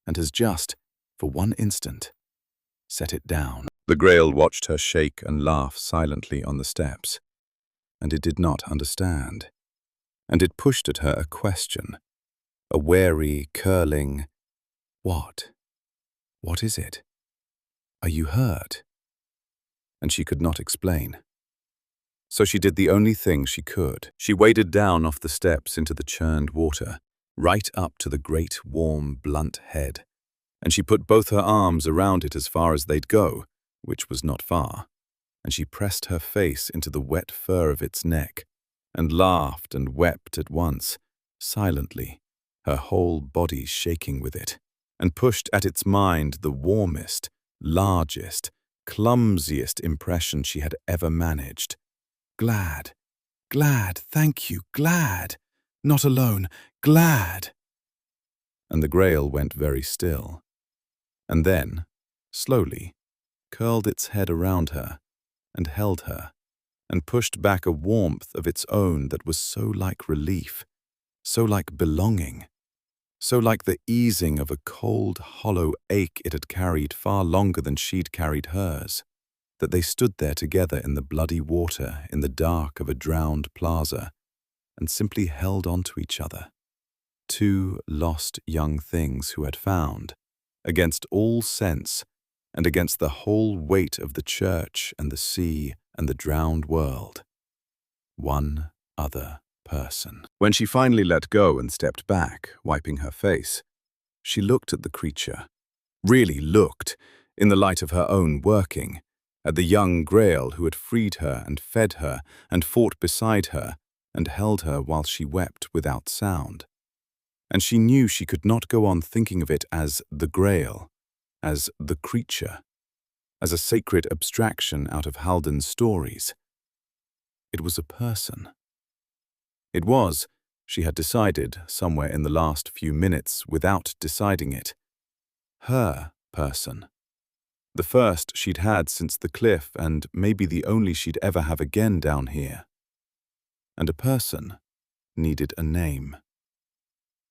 and has just, for one instant, set it down. The Grail watched her shake and laugh silently on the steps, and it did not understand. And it pushed at her a question, a wary, curling, "What? What is it? Are you hurt?" And she could not explain. So she did the only thing she could. She waded down off the steps into the churned water, right up to the great, warm, blunt head, and she put both her arms around it as far as they'd go, which was not far, and she pressed her face into the wet fur of its neck, and laughed and wept at once, silently, her whole body shaking with it, and pushed at its mind the warmest, largest, clumsiest impression she had ever managed. Glad, glad, thank you, glad, not alone, glad. And the Grail went very still, and then, slowly, curled its head around her, and held her, and pushed back a warmth of its own that was so like relief, so like belonging, so like the easing of a cold, hollow ache it had carried far longer than she'd carried hers, that they stood there together in the bloody water in the dark of a drowned plaza, and simply held on to each other. 2 lost young things who had found, against all sense and against the whole weight of the church and the sea and the drowned world. One other person. When she finally let go and stepped back, wiping her face, she looked at the creature. Really looked, in the light of her own working, at the young Grail who had freed her and fed her and fought beside her and held her while she wept without sound. And she knew she could not go on thinking of it as the Grail, as the creature, as a sacred abstraction out of Halden's stories. It was a person. It was, she had decided somewhere in the last few minutes without deciding it, her person. The first she'd had since the cliff and maybe the only she'd ever have again down here. And a person needed a name.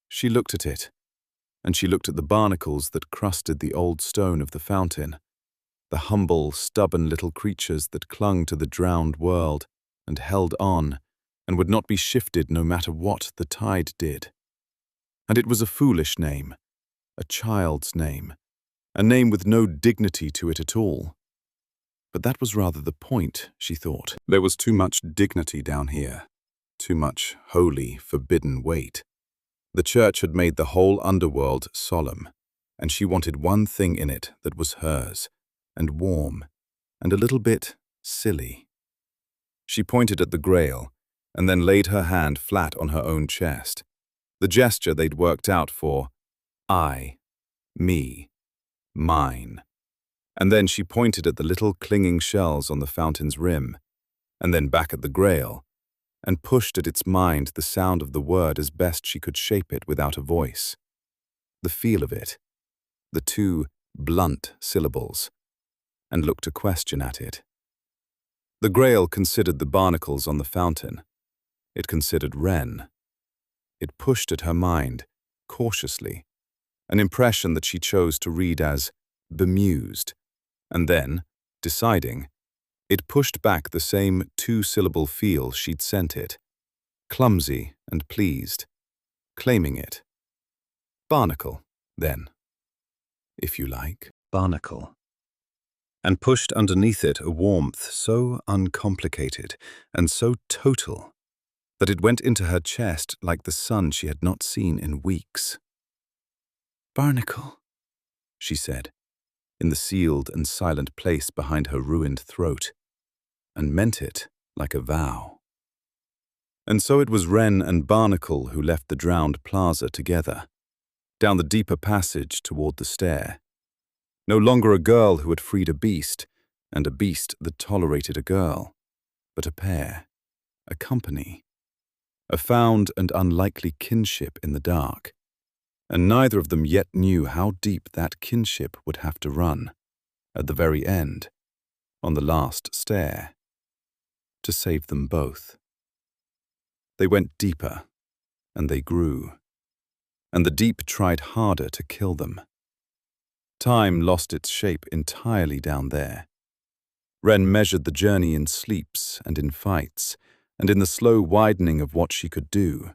She looked at it, and she looked at the barnacles that crusted the old stone of the fountain, the humble, stubborn little creatures that clung to the drowned world and held on and would not be shifted no matter what the tide did. And it was a foolish name, a child's name, a name with no dignity to it at all. But that was rather the point, she thought. There was too much dignity down here, too much holy, forbidden weight. The church had made the whole underworld solemn, and she wanted one thing in it that was hers, and warm, and a little bit silly. She pointed at the Grail, and then laid her hand flat on her own chest, the gesture they'd worked out for I, me, mine. And then she pointed at the little clinging shells on the fountain's rim, and then back at the Grail, and pushed at its mind the sound of the word as best she could shape it without a voice. The feel of it, the two blunt syllables, and looked a question at it. The Grail considered the barnacles on the fountain. It considered Wren. It pushed at her mind, cautiously, an impression that she chose to read as bemused, and then, deciding, it pushed back the same two-syllable feel she'd sent it, clumsy and pleased, claiming it. Barnacle, then, if you like. Barnacle. And pushed underneath it a warmth so uncomplicated and so total that it went into her chest like the sun she had not seen in weeks. Barnacle, she said, in the sealed and silent place behind her ruined throat, and meant it like a vow. And so it was Wren and Barnacle who left the drowned plaza together, down the deeper passage toward the stair. No longer a girl who had freed a beast, and a beast that tolerated a girl, but a pair, a company, a found and unlikely kinship in the dark, and neither of them yet knew how deep that kinship would have to run, at the very end, on the last stair, to save them both. They went deeper, and they grew, and the deep tried harder to kill them. Time lost its shape entirely down there. Wren measured the journey in sleeps and in fights, and in the slow widening of what she could do.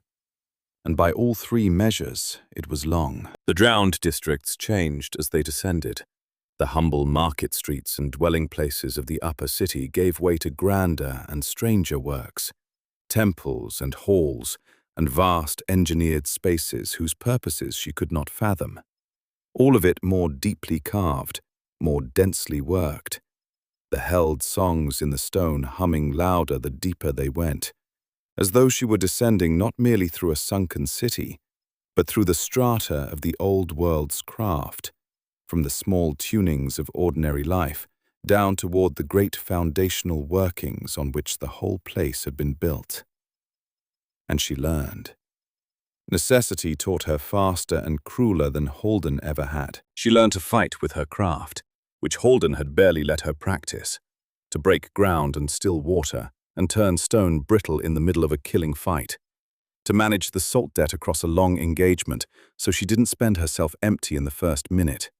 And by all three measures, it was long. The drowned districts changed as they descended. The humble market streets and dwelling places of the upper city gave way to grander and stranger works, temples and halls, and vast engineered spaces whose purposes she could not fathom. All of it more deeply carved, more densely worked. The held songs in the stone humming louder the deeper they went, as though she were descending not merely through a sunken city, but through the strata of the old world's craft, from the small tunings of ordinary life down toward the great foundational workings on which the whole place had been built. And she learned. Necessity taught her faster and crueler than Halden ever had. She learned to fight with her craft, which Halden had barely let her practice, to break ground and still water, and turn stone brittle in the middle of a killing fight, to manage the salt debt across a long engagement so she didn't spend herself empty in the first minute,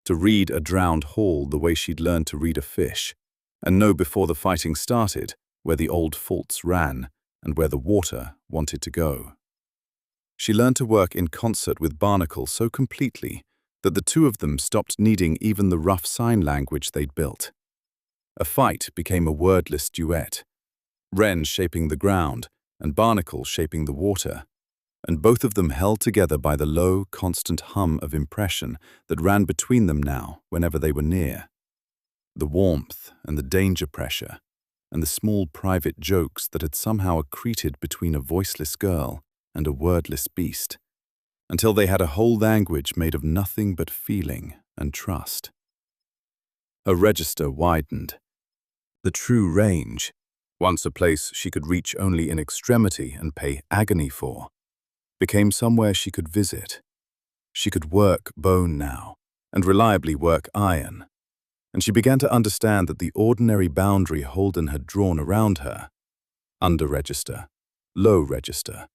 to read a drowned hall the way she'd learned to read a fish, and know before the fighting started where the old faults ran and where the water wanted to go. She learned to work in concert with Barnacle so completely that the two of them stopped needing even the rough sign language they'd built. A fight became a wordless duet, Wren shaping the ground and Barnacle shaping the water, and both of them held together by the low, constant hum of impression that ran between them now whenever they were near. The warmth and the danger pressure, and the small private jokes that had somehow accreted between a voiceless girl and a wordless beast, until they had a whole language made of nothing but feeling and trust. Her register widened. The true range, once a place she could reach only in extremity and pay agony for, became somewhere she could visit. She could work bone now, and reliably work iron, and she began to understand that the ordinary boundary Halden had drawn around her, under register, low register,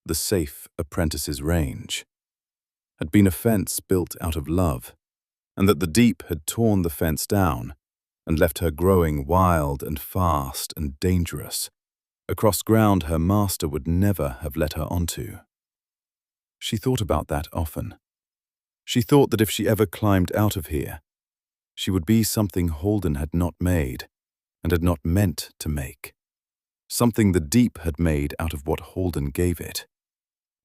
the safe apprentice's range, had been a fence built out of love, and that the deep had torn the fence down and left her growing wild and fast and dangerous, across ground her master would never have let her onto. She thought about that often. She thought that if she ever climbed out of here, she would be something Halden had not made and had not meant to make, something the deep had made out of what Halden gave it,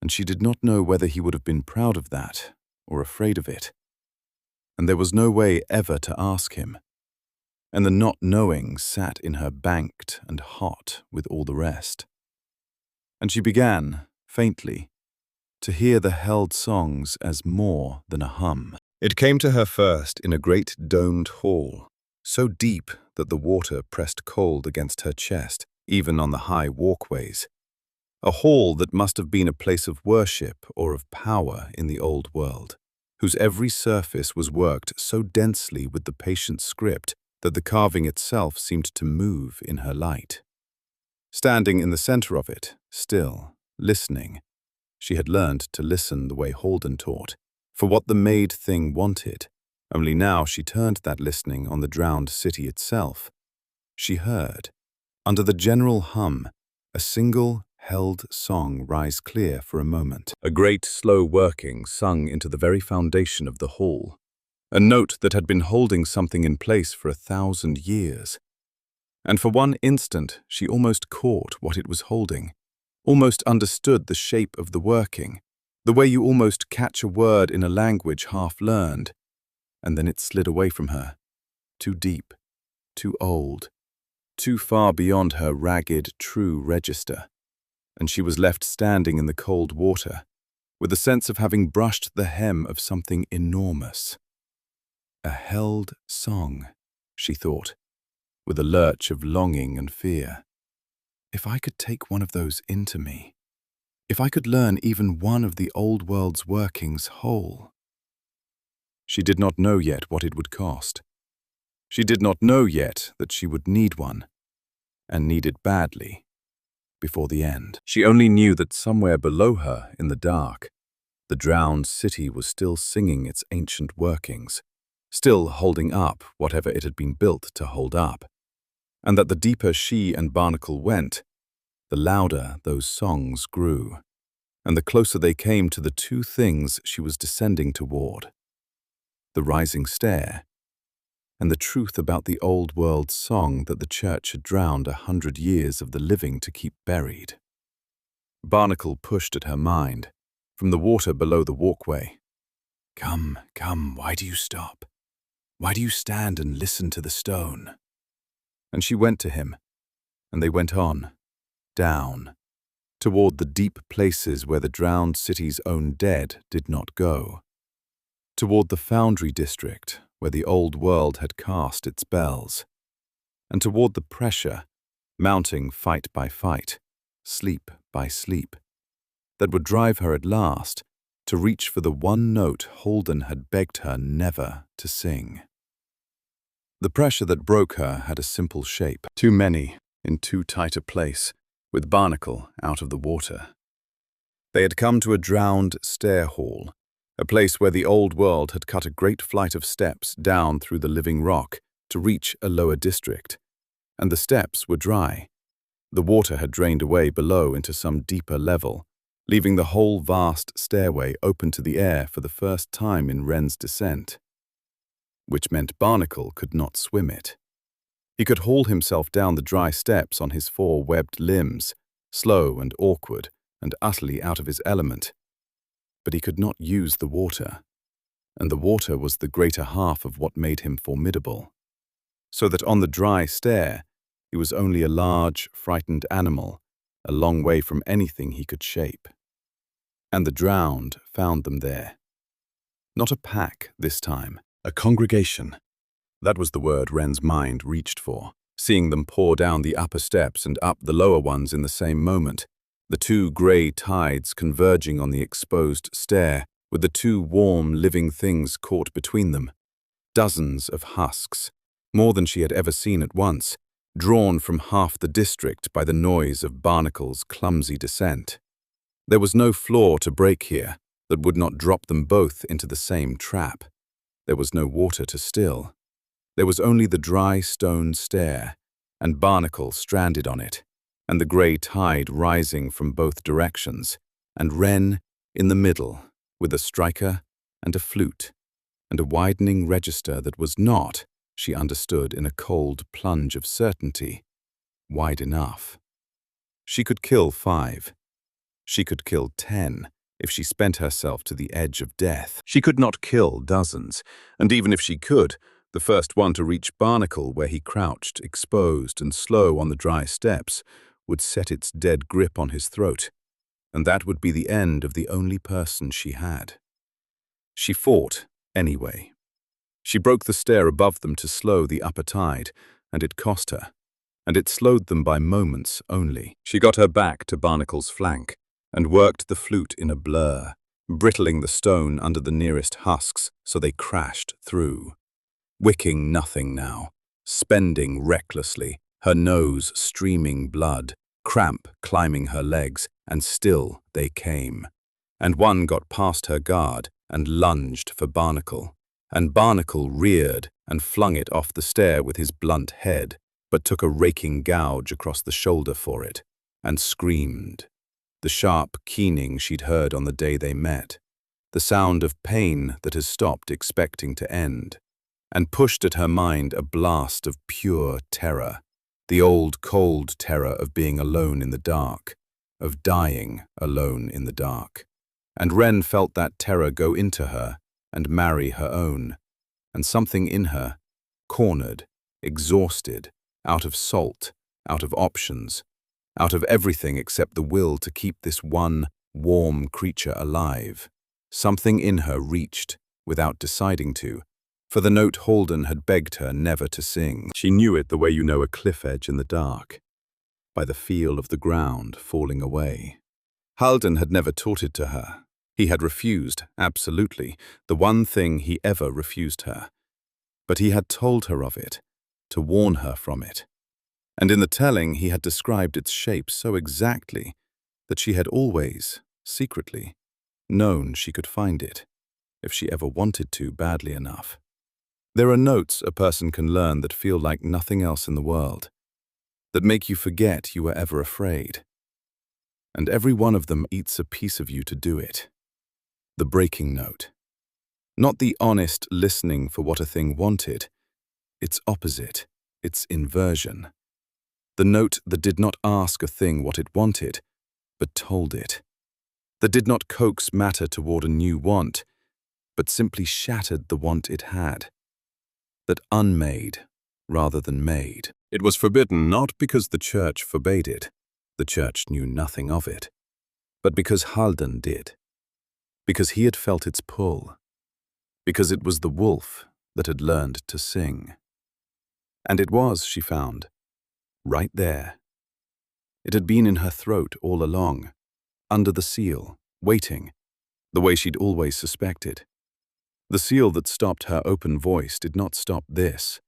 and she did not know whether he would have been proud of that or afraid of it. And there was no way ever to ask him, and the not knowing sat in her banked and hot with all the rest. And she began, faintly, to hear the held songs as more than a hum. It came to her first in a great domed hall, so deep that the water pressed cold against her chest, even on the high walkways. A hall that must have been a place of worship or of power in the old world, whose every surface was worked so densely with the patient script that the carving itself seemed to move in her light. Standing in the center of it, still, listening, she had learned to listen the way Halden taught, for what the made thing wanted, only now she turned that listening on the drowned city itself. She heard, under the general hum, a single held song rise clear for a moment, a great slow working sung into the very foundation of the hall, a note that had been holding something in place for 1,000 years. And for one instant she almost caught what it was holding, almost understood the shape of the working, the way you almost catch a word in a language half learned, and then it slid away from her, too deep, too old, too far beyond her ragged, true register, and she was left standing in the cold water, with a sense of having brushed the hem of something enormous. A held song, she thought, with a lurch of longing and fear. If I could take one of those into me, if I could learn even one of the old world's workings whole. She did not know yet what it would cost. She did not know yet that she would need one, and need it badly, before the end. She only knew that somewhere below her, in the dark, the drowned city was still singing its ancient workings, still holding up whatever it had been built to hold up, and that the deeper she and Barnacle went, the louder those songs grew, and the closer they came to the two things she was descending toward: the rising stair, and the truth about the old world song that the church had drowned 100 years of the living to keep buried. Barnacle pushed at her mind, from the water below the walkway. Come, come, why do you stop? Why do you stand and listen to the stone? And she went to him, and they went on, down, toward the deep places where the drowned city's own dead did not go, toward the foundry district where the old world had cast its bells, and toward the pressure, mounting fight by fight, sleep by sleep, that would drive her at last to reach for the one note Halden had begged her never to sing. The pressure that broke her had a simple shape, too many in too tight a place, with Barnacle out of the water. They had come to a drowned stair hall, a place where the old world had cut a great flight of steps down through the living rock to reach a lower district, and the steps were dry. The water had drained away below into some deeper level, leaving the whole vast stairway open to the air for the first time in Wren's descent, which meant Barnacle could not swim it. He could haul himself down the dry steps on his four webbed limbs, slow and awkward and utterly out of his element. But he could not use the water, and the water was the greater half of what made him formidable. So that on the dry stair, he was only a large, frightened animal, a long way from anything he could shape. And the drowned found them there. Not a pack this time, a congregation. That was the word Wren's mind reached for, seeing them pour down the upper steps and up the lower ones in the same moment, the two grey tides converging on the exposed stair, with the two warm, living things caught between them. Dozens of husks, more than she had ever seen at once, drawn from half the district by the noise of Barnacle's clumsy descent. There was no floor to break here that would not drop them both into the same trap. There was no water to still. There was only the dry stone stair, and Barnacle stranded on it, and the grey tide rising from both directions, and Wren in the middle, with a striker and a flute, and a widening register that was not, she understood in a cold plunge of certainty, wide enough. She could kill 5. She could kill 10 if she spent herself to the edge of death. She could not kill dozens, and even if she could, the first one to reach Barnacle where he crouched, exposed and slow on the dry steps, would set its dead grip on his throat, and that would be the end of the only person she had. She fought, anyway. She broke the stair above them to slow the upper tide, and it cost her, and it slowed them by moments only. She got her back to Barnacle's flank, and worked the flute in a blur, brittling the stone under the nearest husks so they crashed through. Wicking nothing now, spending recklessly, her nose streaming blood, cramp climbing her legs, and still they came. And one got past her guard and lunged for Barnacle, and Barnacle reared and flung it off the stair with his blunt head, but took a raking gouge across the shoulder for it, and screamed. The sharp keening she'd heard on the day they met, the sound of pain that has stopped expecting to end, and pushed at her mind a blast of pure terror, the old cold terror of being alone in the dark, of dying alone in the dark. And Wren felt that terror go into her and marry her own, and something in her, cornered, exhausted, out of salt, out of options, out of everything except the will to keep this one warm creature alive. Something in her reached, without deciding to, for the note Halden had begged her never to sing. She knew it the way you know a cliff edge in the dark, by the feel of the ground falling away. Halden had never taught it to her. He had refused, absolutely, the one thing he ever refused her. But he had told her of it, to warn her from it. And in the telling he had described its shape so exactly that she had always, secretly, known she could find it, if she ever wanted to badly enough. There are notes a person can learn that feel like nothing else in the world, that make you forget you were ever afraid. And every one of them eats a piece of you to do it. The breaking note. Not the honest listening for what a thing wanted, its opposite, its inversion. The note that did not ask a thing what it wanted, but told it. That did not coax matter toward a new want, but simply shattered the want it had. That unmade rather than made. It was forbidden not because the church forbade it, the church knew nothing of it, but because Halden did, because he had felt its pull, because it was the wolf that had learned to sing. And it was, she found, right there. It had been in her throat all along, under the seal, waiting, the way she'd always suspected. The seal that stopped her open voice did not stop this.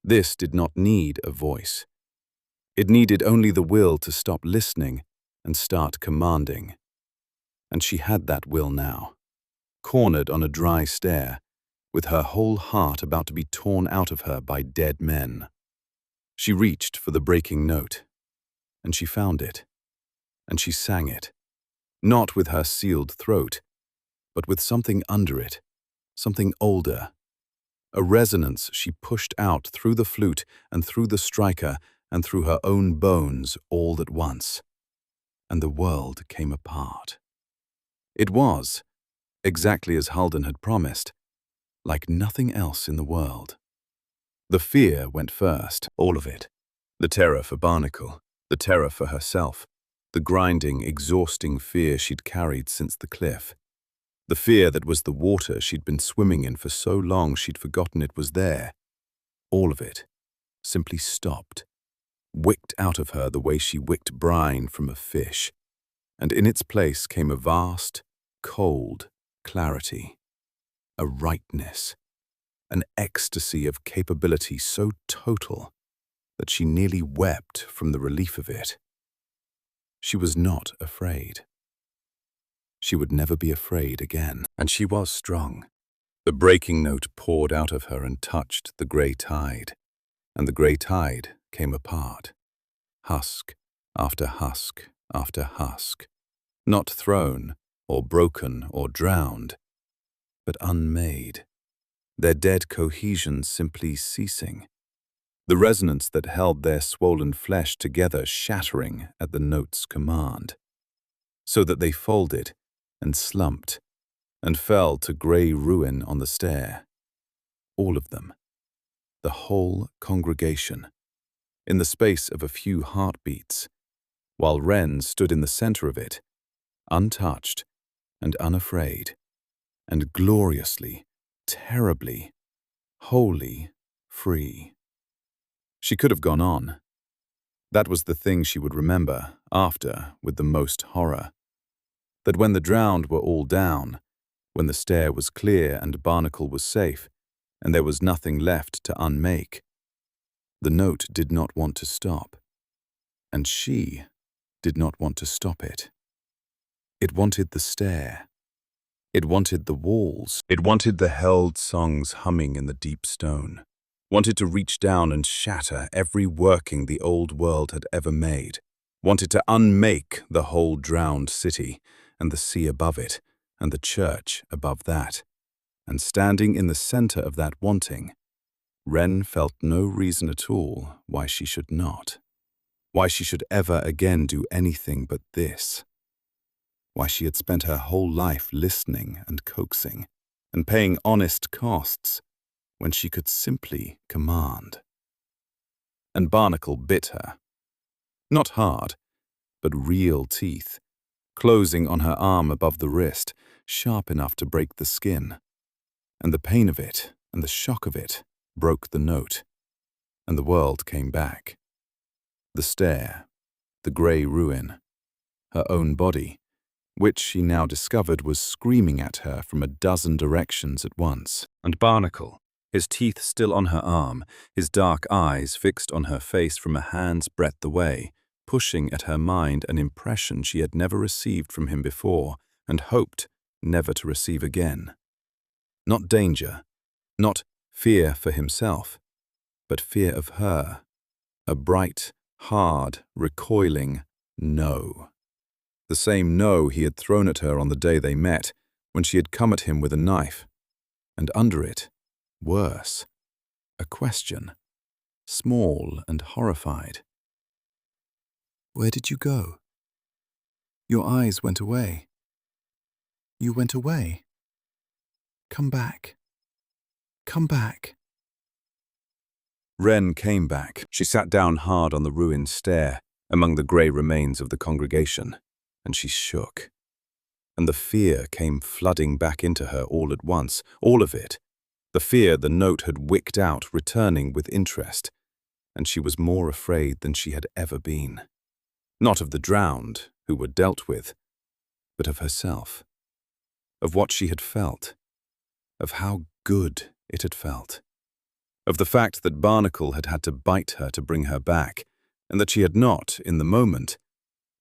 This did not need a voice. It needed only the will to stop listening and start commanding. And she had that will now, cornered on a dry stair, with her whole heart about to be torn out of her by dead men. She reached for the breaking note, and she found it, and she sang it, not with her sealed throat, but with something under it, something older, a resonance she pushed out through the flute and through the striker and through her own bones all at once. And the world came apart. It was, exactly as Halden had promised, like nothing else in the world. The fear went first, all of it. The terror for Barnacle, the terror for herself, the grinding, exhausting fear she'd carried since the cliff. The fear that was the water she'd been swimming in for so long she'd forgotten it was there. All of it simply stopped, wicked out of her the way she wicked brine from a fish, and in its place came a vast, cold clarity, a rightness, an ecstasy of capability so total that she nearly wept from the relief of it. She was not afraid. She would never be afraid again, and she was strong. The breaking note poured out of her and touched the grey tide, and the grey tide came apart, husk after husk after husk, not thrown or broken or drowned, but unmade, their dead cohesion simply ceasing, the resonance that held their swollen flesh together shattering at the note's command, so that they folded and slumped and fell to grey ruin on the stair. All of them, the whole congregation, in the space of a few heartbeats, while Wren stood in the center of it, untouched and unafraid, and gloriously, terribly, wholly free. She could have gone on. That was the thing she would remember after with the most horror. That when the drowned were all down, when the stair was clear and Barnacle was safe, and there was nothing left to unmake, the note did not want to stop, and she did not want to stop it. It wanted the stair. It wanted the walls. It wanted the held songs humming in the deep stone. Wanted to reach down and shatter every working the old world had ever made. Wanted to unmake the whole drowned city, and the sea above it, and the church above that. And standing in the center of that wanting, Wren felt no reason at all why she should not. Why she should ever again do anything but this. Why she had spent her whole life listening and coaxing, and paying honest costs, when she could simply command. And Barnacle bit her. Not hard, but real teeth, closing on her arm above the wrist, sharp enough to break the skin. And the pain of it and the shock of it broke the note, and the world came back. The stair, the grey ruin, her own body, which she now discovered was screaming at her from a dozen directions at once. And Barnacle, his teeth still on her arm, his dark eyes fixed on her face from a hand's breadth away, pushing at her mind an impression she had never received from him before and hoped never to receive again. Not danger, not fear for himself, but fear of her, a bright, hard, recoiling no. The same no he had thrown at her on the day they met, when she had come at him with a knife, and under it, worse, a question, small and horrified. "Where did you go? Your eyes went away. You went away. Come back. Come back." Wren came back. She sat down hard on the ruined stair, among the grey remains of the congregation, and she shook. And the fear came flooding back into her all at once, all of it. The fear the note had wicked out, returning with interest, and she was more afraid than she had ever been. Not of the drowned, who were dealt with, but of herself, of what she had felt, of how good it had felt, of the fact that Barnacle had had to bite her to bring her back, and that she had not, in the moment,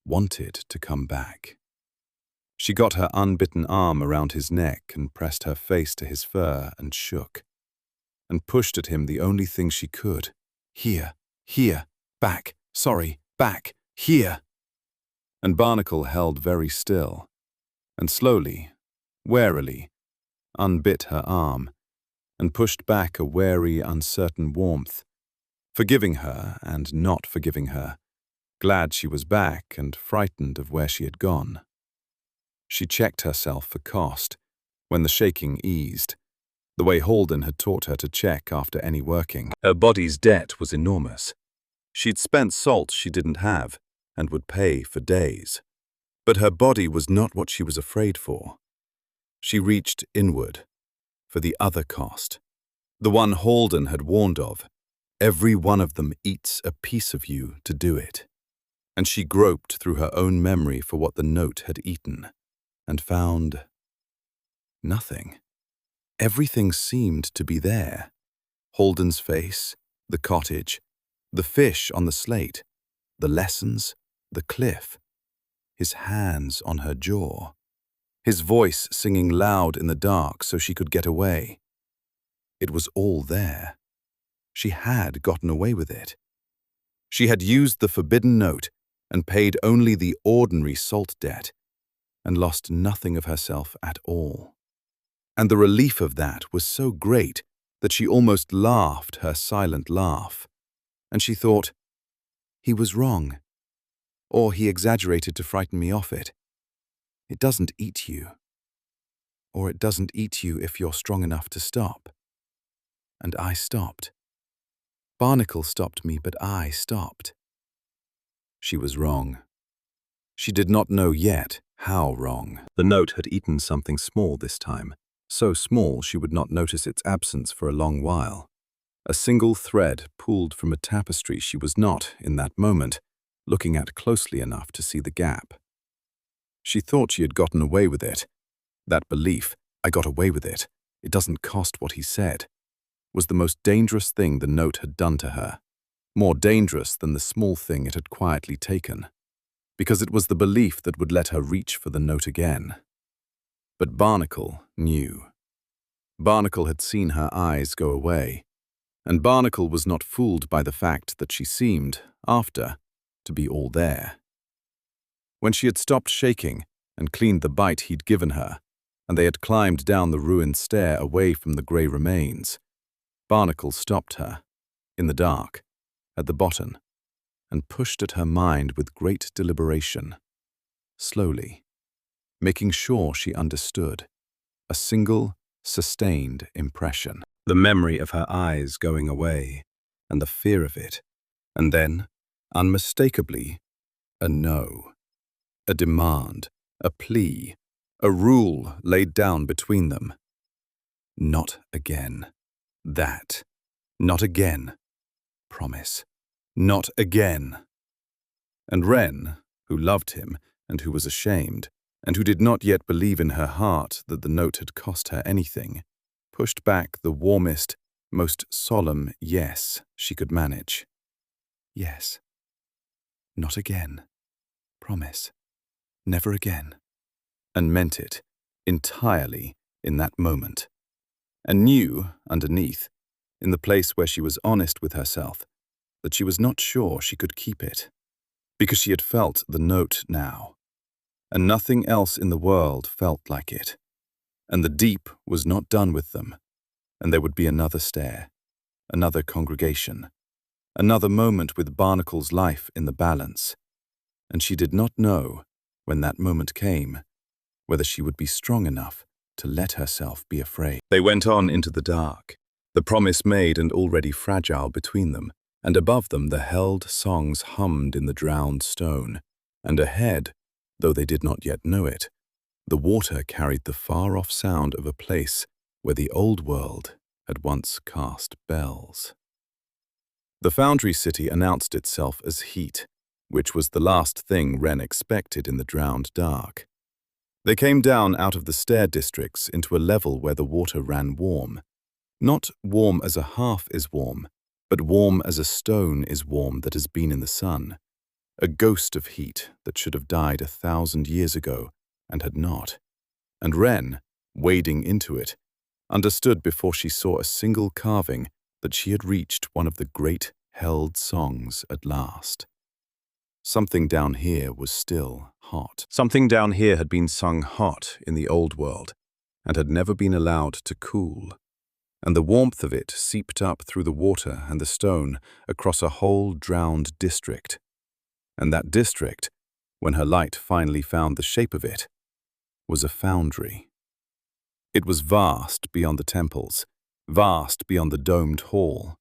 wanted to come back. She got her unbitten arm around his neck and pressed her face to his fur and shook, and pushed at him the only thing she could. "Here, here, back, sorry, back, here." And Barnacle held very still, and slowly, warily, unbit her arm, and pushed back a wary, uncertain warmth, forgiving her and not forgiving her, glad she was back and frightened of where she had gone. She checked herself for cost when the shaking eased, the way Halden had taught her to check after any working. Her body's debt was enormous. She'd spent salt she didn't have and would pay for days. But her body was not what she was afraid for. She reached inward for the other cost, the one Halden had warned of. Every one of them eats a piece of you to do it. And she groped through her own memory for what the note had eaten, and found nothing. Everything seemed to be there. Halden's face, the cottage, the fish on the slate, the lessons, the cliff, his hands on her jaw, his voice singing loud in the dark so she could get away. It was all there. She had gotten away with it. She had used the forbidden note and paid only the ordinary salt debt, and lost nothing of herself at all. And the relief of that was so great that she almost laughed her silent laugh. And she thought, he was wrong, or he exaggerated to frighten me off it. It doesn't eat you. Or it doesn't eat you if you're strong enough to stop. And I stopped. Barnacle stopped me, but I stopped. She was wrong. She did not know yet how wrong. The note had eaten something small this time, so small she would not notice its absence for a long while. A single thread pulled from a tapestry she was not, in that moment, looking at closely enough to see the gap. She thought she had gotten away with it. That belief, I got away with it, it doesn't cost what he said, was the most dangerous thing the note had done to her. More dangerous than the small thing it had quietly taken, because it was the belief that would let her reach for the note again. But Barnacle knew. Barnacle had seen her eyes go away, and Barnacle was not fooled by the fact that she seemed, after, to be all there. When she had stopped shaking and cleaned the bite he'd given her, and they had climbed down the ruined stair away from the grey remains, Barnacle stopped her, in the dark, at the bottom, and pushed at her mind with great deliberation, slowly, making sure she understood, a single, sustained impression. The memory of her eyes going away, and the fear of it, and then, unmistakably, a no, a demand, a plea, a rule laid down between them. Not again. That. Not again. Promise. Not again. And Wren, who loved him and who was ashamed, and who did not yet believe in her heart that the note had cost her anything, pushed back the warmest, most solemn yes she could manage. Yes. Not again. Promise. Never again. And meant it, entirely, in that moment. And knew, underneath, in the place where she was honest with herself, that she was not sure she could keep it, because she had felt the note now, and nothing else in the world felt like it, and the deep was not done with them, and there would be another stair, another congregation, another moment with Barnacle's life in the balance, and she did not know, when that moment came, whether she would be strong enough to let herself be afraid. They went on into the dark, the promise made and already fragile between them, and above them the held songs hummed in the drowned stone, and ahead, though they did not yet know it, the water carried the far-off sound of a place where the old world had once cast bells. The foundry city announced itself as heat, which was the last thing Wren expected in the drowned dark. They came down out of the stair districts into a level where the water ran warm. Not warm as a half is warm, but warm as a stone is warm that has been in the sun. A ghost of heat that should have died 1,000 years ago and had not. And Wren, wading into it, understood before she saw a single carving that she had reached one of the great held songs at last. Something down here was still hot. Something down here had been sung hot in the old world and had never been allowed to cool. and the warmth of it seeped up through the water and the stone across a whole drowned district. And that district, when her light finally found the shape of it, was a foundry. It was vast beyond the temples, vast beyond the domed hall.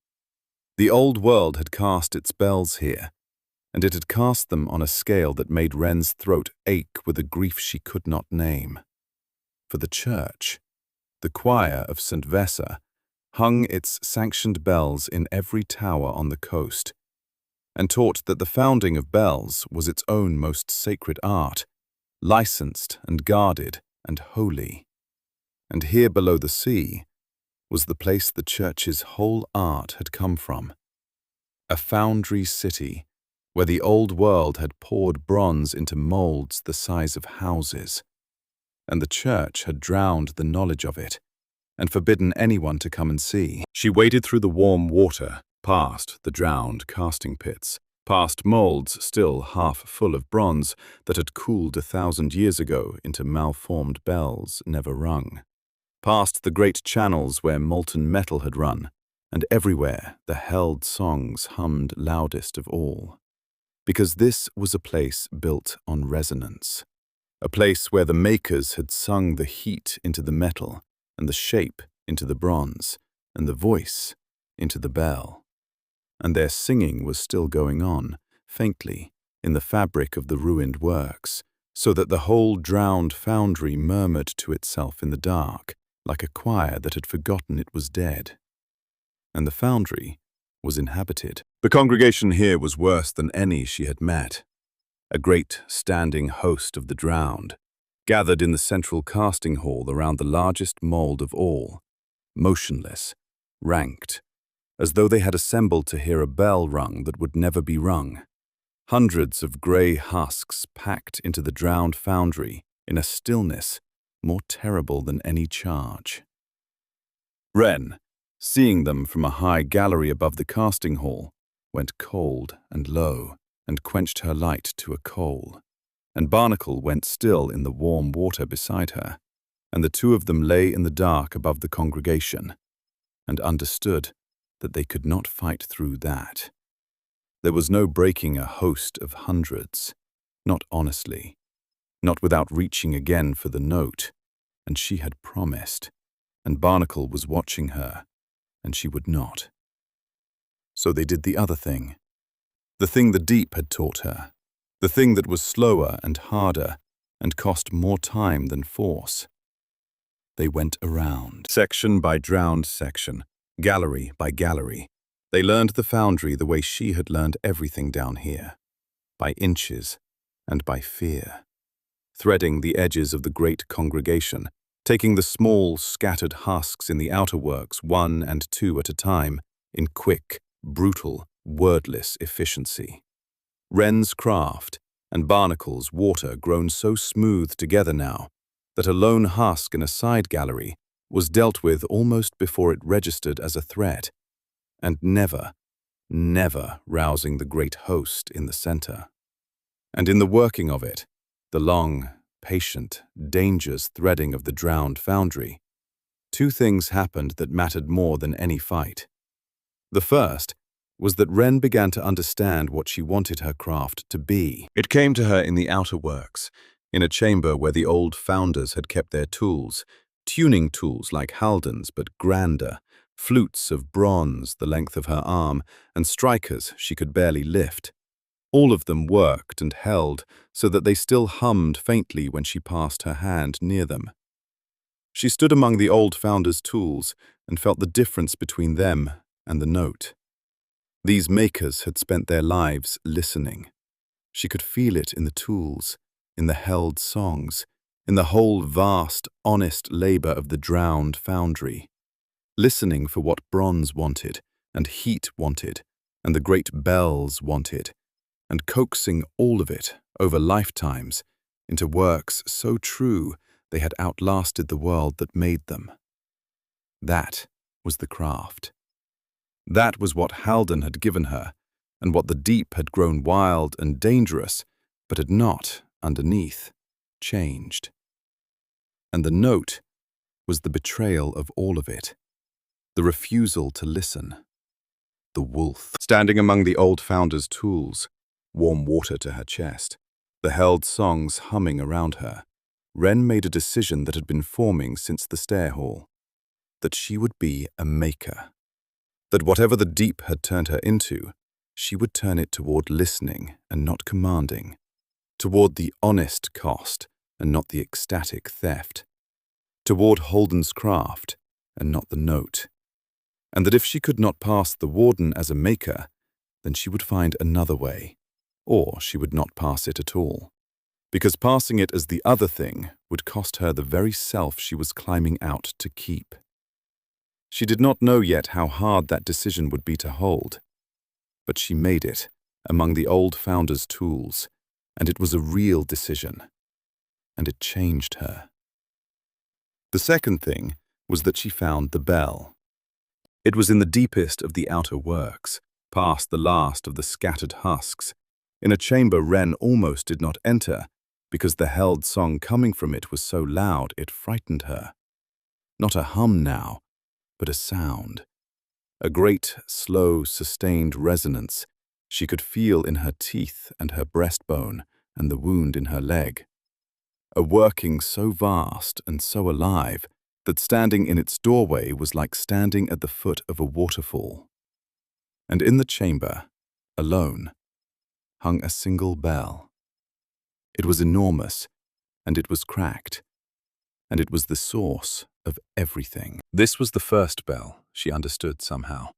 The old world had cast its bells here, and it had cast them on a scale that made Wren's throat ache with a grief she could not name. For the church, the choir of St. Vesa, hung its sanctioned bells in every tower on the coast, and taught that the founding of bells was its own most sacred art, licensed and guarded and holy. And here below the sea was the place the church's whole art had come from, a foundry city where the old world had poured bronze into molds the size of houses, and the church had drowned the knowledge of it and forbidden anyone to come and see. She waded through the warm water, past the drowned casting pits, past molds still half full of bronze that had cooled 1,000 years ago into malformed bells never rung, past the great channels where molten metal had run, and everywhere the held songs hummed loudest of all. Because this was a place built on resonance, a place where the makers had sung the heat into the metal, and the shape into the bronze, and the voice into the bell. And their singing was still going on, faintly, in the fabric of the ruined works, so that the whole drowned foundry murmured to itself in the dark, like a choir that had forgotten it was dead. And the foundry was inhabited. The congregation here was worse than any she had met. A great standing host of the drowned, gathered in the central casting hall around the largest mold of all, motionless, ranked, as though they had assembled to hear a bell rung that would never be rung. Hundreds of grey husks packed into the drowned foundry in a stillness more terrible than any charge. Wren, seeing them from a high gallery above the casting hall, went cold and low and quenched her light to a coal. And Barnacle went still in the warm water beside her, and the two of them lay in the dark above the congregation, and understood that they could not fight through that. There was no breaking a host of hundreds, not honestly, not without reaching again for the note, and she had promised, and Barnacle was watching her, and she would not. So they did the other thing, the thing the deep had taught her, the thing that was slower and harder and cost more time than force. They went around, section by drowned section, gallery by gallery. They learned the foundry the way she had learned everything down here, by inches and by fear, threading the edges of the great congregation, taking the small, scattered husks in the outer works 1 and 2 at a time, in quick, brutal, wordless efficiency. Wren's craft and Barnacle's water grown so smooth together now that a lone husk in a side gallery was dealt with almost before it registered as a threat, and never, never rousing the great host in the center. And in the working of it, the long, patient, dangerous threading of the drowned foundry, 2 things happened that mattered more than any fight. The first was that Wren began to understand what she wanted her craft to be. It came to her in the outer works, in a chamber where the old founders had kept their tools, tuning tools like Halden's but grander, flutes of bronze the length of her arm, and strikers she could barely lift. All of them worked and held so that they still hummed faintly when she passed her hand near them. She stood among the old founders' tools and felt the difference between them and the note. These makers had spent their lives listening. She could feel it in the tools, in the held songs, in the whole vast, honest labor of the drowned foundry, listening for what bronze wanted, and heat wanted, and the great bells wanted, and coaxing all of it over lifetimes into works so true they had outlasted the world that made them. That was the craft. That was what Halden had given her, and what the deep had grown wild and dangerous, but had not, underneath, changed. And the note was the betrayal of all of it. The refusal to listen. The wolf. Standing among the old founder's tools, warm water to her chest, the held songs humming around her, Wren made a decision that had been forming since the stair hall. That she would be a maker. That whatever the deep had turned her into, she would turn it toward listening and not commanding, toward the honest cost and not the ecstatic theft, toward Halden's craft and not the note. And that if she could not pass the warden as a maker, then she would find another way, or she would not pass it at all, because passing it as the other thing would cost her the very self she was climbing out to keep. She did not know yet how hard that decision would be to hold, but she made it among the old founder's tools, and it was a real decision, and it changed her. The second thing was that she found the bell. It was in the deepest of the outer works, past the last of the scattered husks, in a chamber Wren almost did not enter, because the held song coming from it was so loud it frightened her. Not a hum now, but a sound. A great, slow, sustained resonance she could feel in her teeth and her breastbone and the wound in her leg. A working so vast and so alive that standing in its doorway was like standing at the foot of a waterfall. And in the chamber, alone, hung a single bell. It was enormous, and it was cracked, and it was the source of everything. This was the first bell, she understood somehow,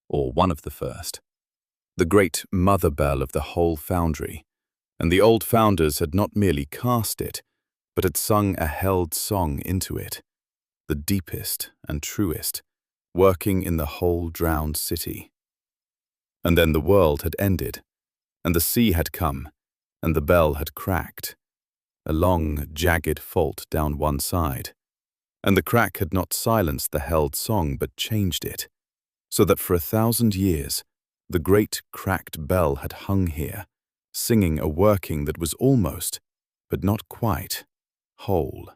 or one of the first. The great mother bell of the whole foundry, and the old founders had not merely cast it, but had sung a held song into it, the deepest and truest, working in the whole drowned city. And then the world had ended, and the sea had come, and the bell had cracked, a long, jagged fault down one side, and the crack had not silenced the held song but changed it, so that for 1,000 years the great cracked bell had hung here, singing a working that was almost, but not quite, whole.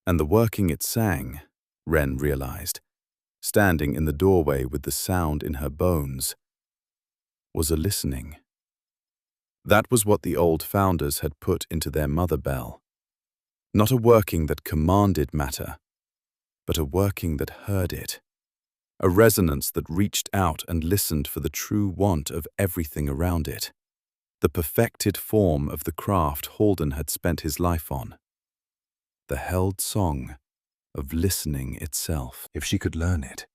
And the working it sang, Wren realized, standing in the doorway with the sound in her bones, was a listening. That was what the old founders had put into their mother bell. Not a working that commanded matter, but a working that heard it. A resonance that reached out and listened for the true want of everything around it. The perfected form of the craft Halden had spent his life on. The held song of listening itself. If she could learn it,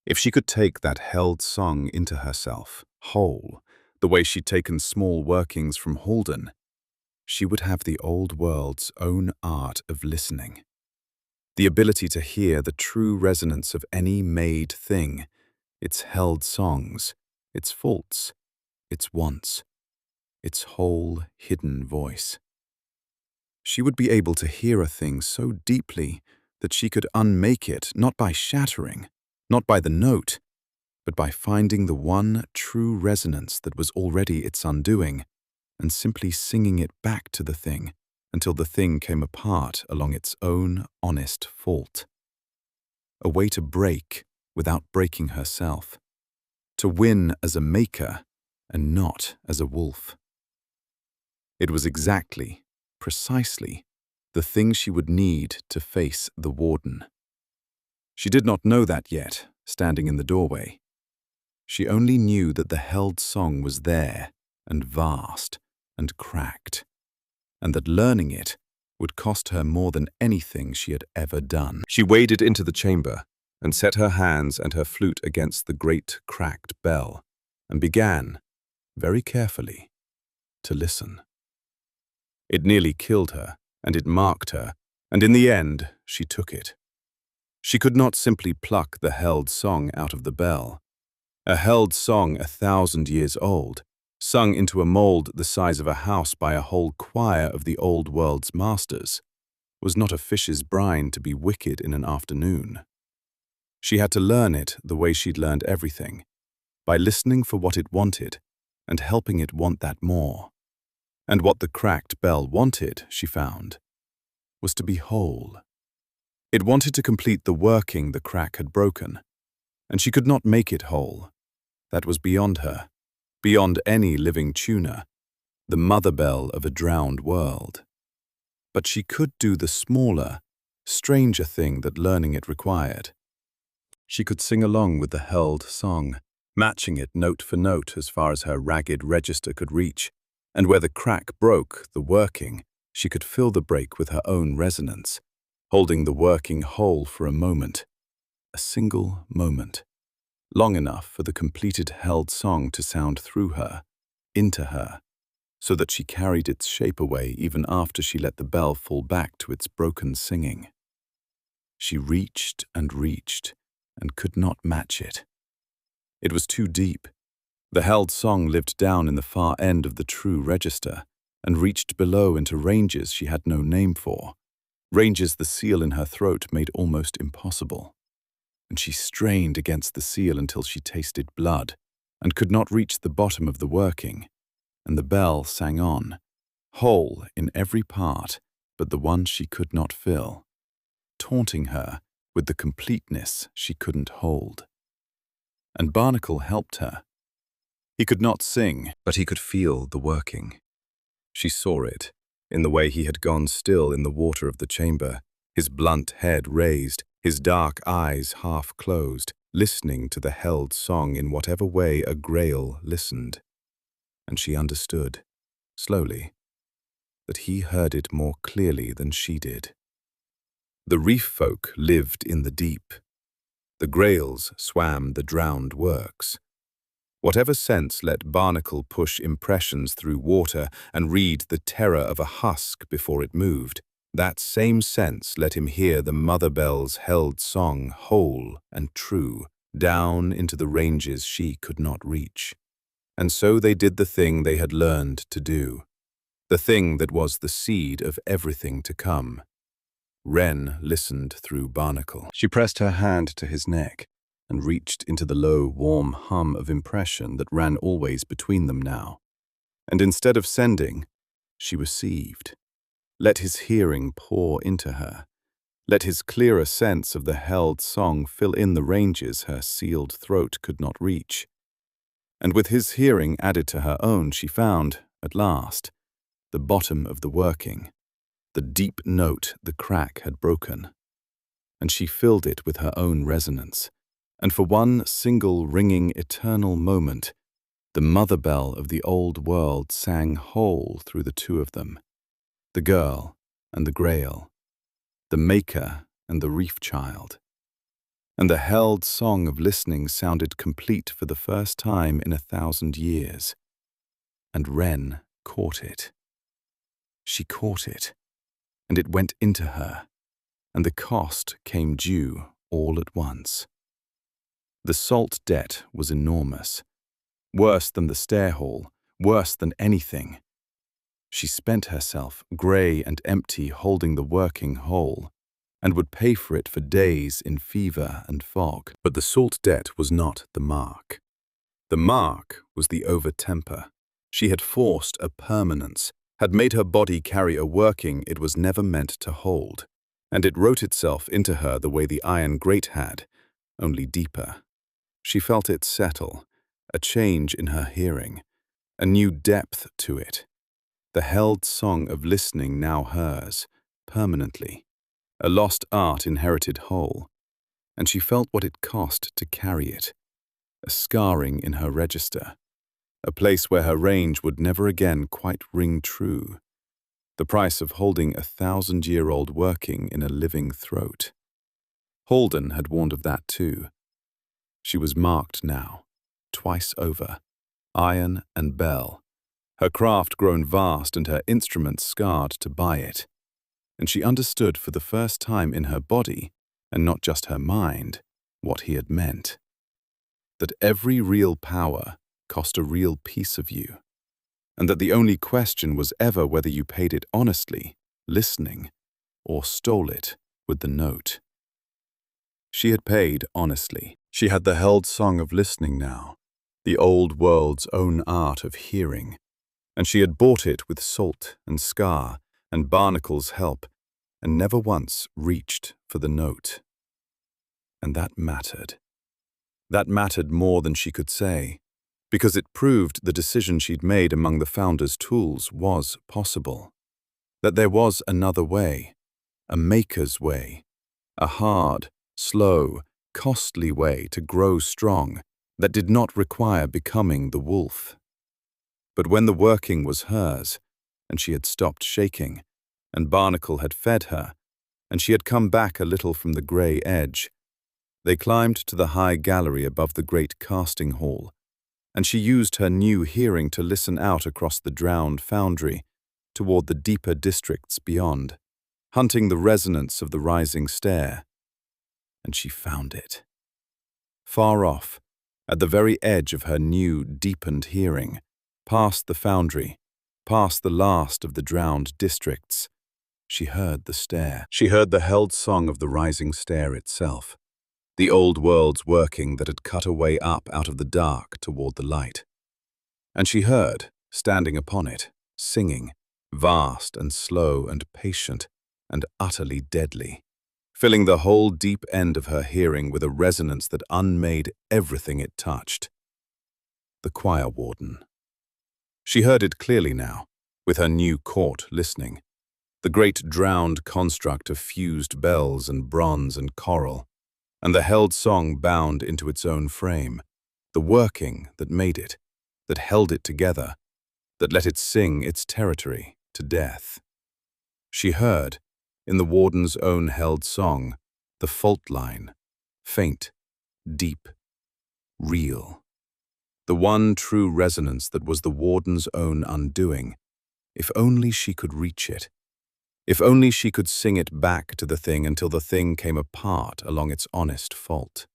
if she could take that held song into herself, whole, the way she'd taken small workings from Halden, she would have the old world's own art of listening. The ability to hear the true resonance of any made thing, its held songs, its faults, its wants, its whole hidden voice. She would be able to hear a thing so deeply that she could unmake it not by shattering, not by the note, but by finding the one true resonance that was already its undoing, and simply singing it back to the thing until the thing came apart along its own honest fault. A way to break without breaking herself. To win as a maker and not as a wolf. It was exactly, precisely, the thing she would need to face the warden. She did not know that yet, standing in the doorway. She only knew that the held song was there, and vast, and cracked, and that learning it would cost her more than anything she had ever done. She waded into the chamber, and set her hands and her flute against the great cracked bell, and began, very carefully, to listen. It nearly killed her, and it marked her, and in the end she took it. She could not simply pluck the held song out of the bell. A held song 1,000 years old, sung into a mold the size of a house by a whole choir of the old world's masters, was not a fish's brine to be wicked in an afternoon. She had to learn it the way she'd learned everything, by listening for what it wanted and helping it want that more. And what the cracked bell wanted, she found, was to be whole. It wanted to complete the working the crack had broken, and she could not make it whole. That was beyond her, beyond any living tuner, the mother bell of a drowned world. But she could do the smaller, stranger thing that learning it required. She could sing along with the held song, matching it note for note as far as her ragged register could reach, and where the crack broke the working, she could fill the break with her own resonance, holding the working whole for a moment, a single moment, long enough for the completed held song to sound through her, into her, so that she carried its shape away even after she let the bell fall back to its broken singing. She reached and could not match it. It was too deep. The held song lived down in the far end of the true register and reached below into ranges she had no name for, ranges the seal in her throat made almost impossible. And she strained against the seal until she tasted blood and could not reach the bottom of the working, and the bell sang on, whole in every part but the one she could not fill, taunting her with the completeness she couldn't hold. And Barnacle helped her. He could not sing, but he could feel the working. She saw it, in the way he had gone still in the water of the chamber, his blunt head raised, his dark eyes half closed, listening to the held song in whatever way a grail listened. And she understood, slowly, that he heard it more clearly than she did. The reef folk lived in the deep. The grails swam the drowned works. Whatever sense let Barnacle push impressions through water and read the terror of a husk before it moved, that same sense let him hear the mother bell's held song whole and true, down into the ranges she could not reach. And so they did the thing they had learned to do, the thing that was the seed of everything to come. Wren listened through Barnacle. She pressed her hand to his neck and reached into the low, warm hum of impression that ran always between them now. And instead of sending, she received. Let his hearing pour into her. Let his clearer sense of the held song fill in the ranges her sealed throat could not reach. And with his hearing added to her own, she found, at last, the bottom of the working, the deep note the crack had broken. And she filled it with her own resonance, and for one single ringing eternal moment, the mother bell of the old world sang whole through the two of them, the girl and the grail, the maker and the reef child. And the held song of listening sounded complete for the first time in 1,000 years. And Wren caught it. She caught it, and it went into her, and the cost came due all at once. The salt debt was enormous, worse than the stair hall, worse than anything. She spent herself, grey and empty, holding the working whole, and would pay for it for days in fever and fog. But the salt debt was not the mark. The mark was the over-temper. She had forced a permanence, had made her body carry a working it was never meant to hold, and it wrote itself into her the way the iron grate had, only deeper. She felt it settle, a change in her hearing, a new depth to it. The held song of listening now hers, permanently, a lost art inherited whole, and she felt what it cost to carry it, a scarring in her register, a place where her range would never again quite ring true, the price of holding 1,000-year-old working in a living throat. Halden had warned of that too. She was marked now, twice over, iron and bell, her craft grown vast and her instruments scarred to buy it. And she understood for the first time in her body, and not just her mind, what he had meant. That every real power cost a real piece of you, and that the only question was ever whether you paid it honestly, listening, or stole it with the note. She had paid honestly. She had the held song of listening now, the old world's own art of hearing, and she had bought it with salt and scar and Barnacle's help, and never once reached for the note. And that mattered. That mattered more than she could say, because it proved the decision she'd made among the Founder's tools was possible. That there was another way, a maker's way, a hard, slow, costly way to grow strong that did not require becoming the wolf. But when the working was hers, and she had stopped shaking, and Barnacle had fed her, and she had come back a little from the grey edge, they climbed to the high gallery above the great casting hall, and she used her new hearing to listen out across the drowned foundry toward the deeper districts beyond, hunting the resonance of the rising stair. And she found it. Far off, at the very edge of her new, deepened hearing, past the foundry, past the last of the drowned districts, she heard the stair. She heard the held song of the rising stair itself, the old world's working that had cut a way up out of the dark toward the light. And she heard, standing upon it, singing, vast and slow and patient and utterly deadly, filling the whole deep end of her hearing with a resonance that unmade everything it touched. The choir warden. She heard it clearly now, with her new court listening, the great drowned construct of fused bells and bronze and coral, and the held song bound into its own frame, the working that made it, that held it together, that let it sing its territory to death. She heard, in the warden's own held song, the fault line, faint, deep, real. The one true resonance that was the warden's own undoing, if only she could reach it. If only she could sing it back to the thing until the thing came apart along its honest fault.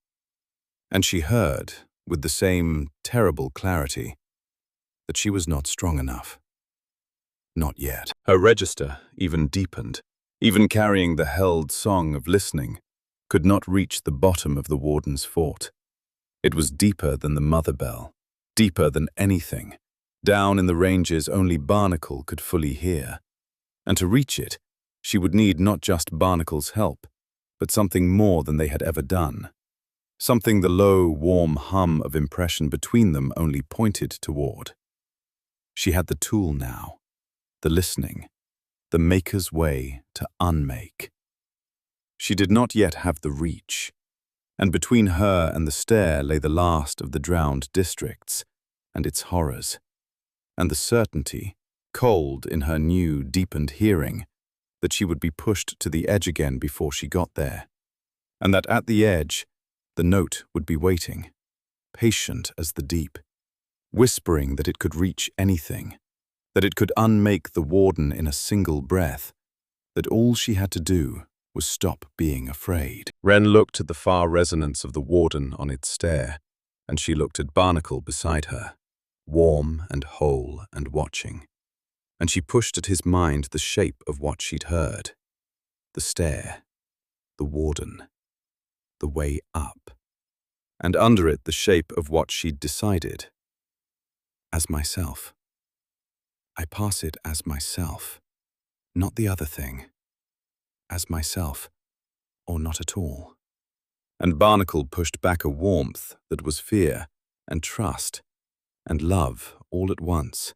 And she heard, with the same terrible clarity, that she was not strong enough. Not yet. Her register even deepened, even carrying the held song of listening, could not reach the bottom of the warden's fort. It was deeper than the mother bell, deeper than anything. Down in the ranges only Barnacle could fully hear. And to reach it, she would need not just Barnacle's help, but something more than they had ever done. Something the low, warm hum of impression between them only pointed toward. She had the tool now, the listening, the maker's way to unmake. She did not yet have the reach, and between her and the stair lay the last of the drowned districts and its horrors, and the certainty, cold in her new, deepened hearing, that she would be pushed to the edge again before she got there, and that at the edge, the note would be waiting, patient as the deep, whispering that it could reach anything, that it could unmake the warden in a single breath, that all she had to do was stop being afraid. Wren looked at the far resonance of the warden on its stair, and she looked at Barnacle beside her, warm and whole and watching. And she pushed at his mind the shape of what she'd heard. The stair, the warden, the way up, and under it the shape of what she'd decided. As myself. I pass it as myself, not the other thing. As myself, or not at all. And Barnacle pushed back a warmth that was fear and trust and love all at once.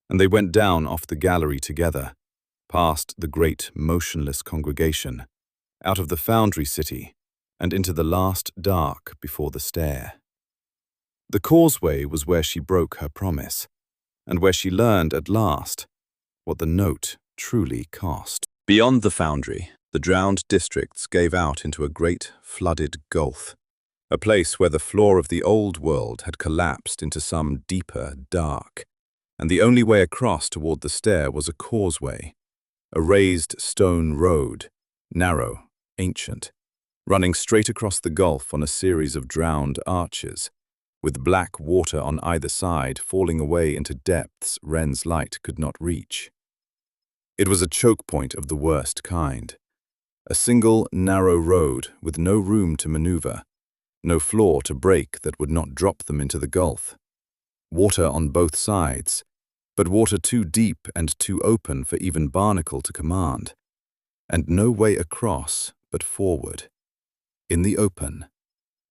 And they went down off the gallery together, past the great motionless congregation, out of the foundry city, and into the last dark before the stair. The causeway was where she broke her promise, and where she learned at last what the note truly cost. Beyond the foundry, the drowned districts gave out into a great flooded gulf, a place where the floor of the old world had collapsed into some deeper dark, and the only way across toward the stair was a causeway, a raised stone road, narrow, ancient, running straight across the gulf on a series of drowned arches, with black water on either side falling away into depths Wren's light could not reach. It was a choke point of the worst kind, a single narrow road with no room to maneuver, no floor to break that would not drop them into the gulf. Water on both sides, but water too deep and too open for even Barnacle to command, and no way across but forward, in the open,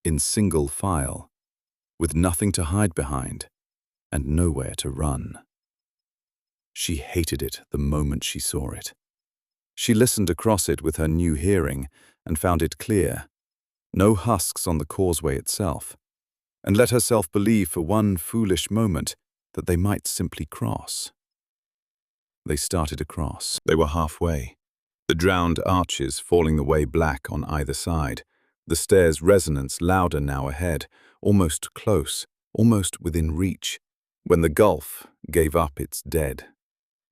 in single file, with nothing to hide behind and nowhere to run. She hated it the moment she saw it. She listened across it with her new hearing and found it clear, no husks on the causeway itself, and let herself believe for one foolish moment that they might simply cross. They started across. They were halfway, the drowned arches falling away black on either side, the stairs' resonance louder now ahead, almost close, almost within reach, when the gulf gave up its dead.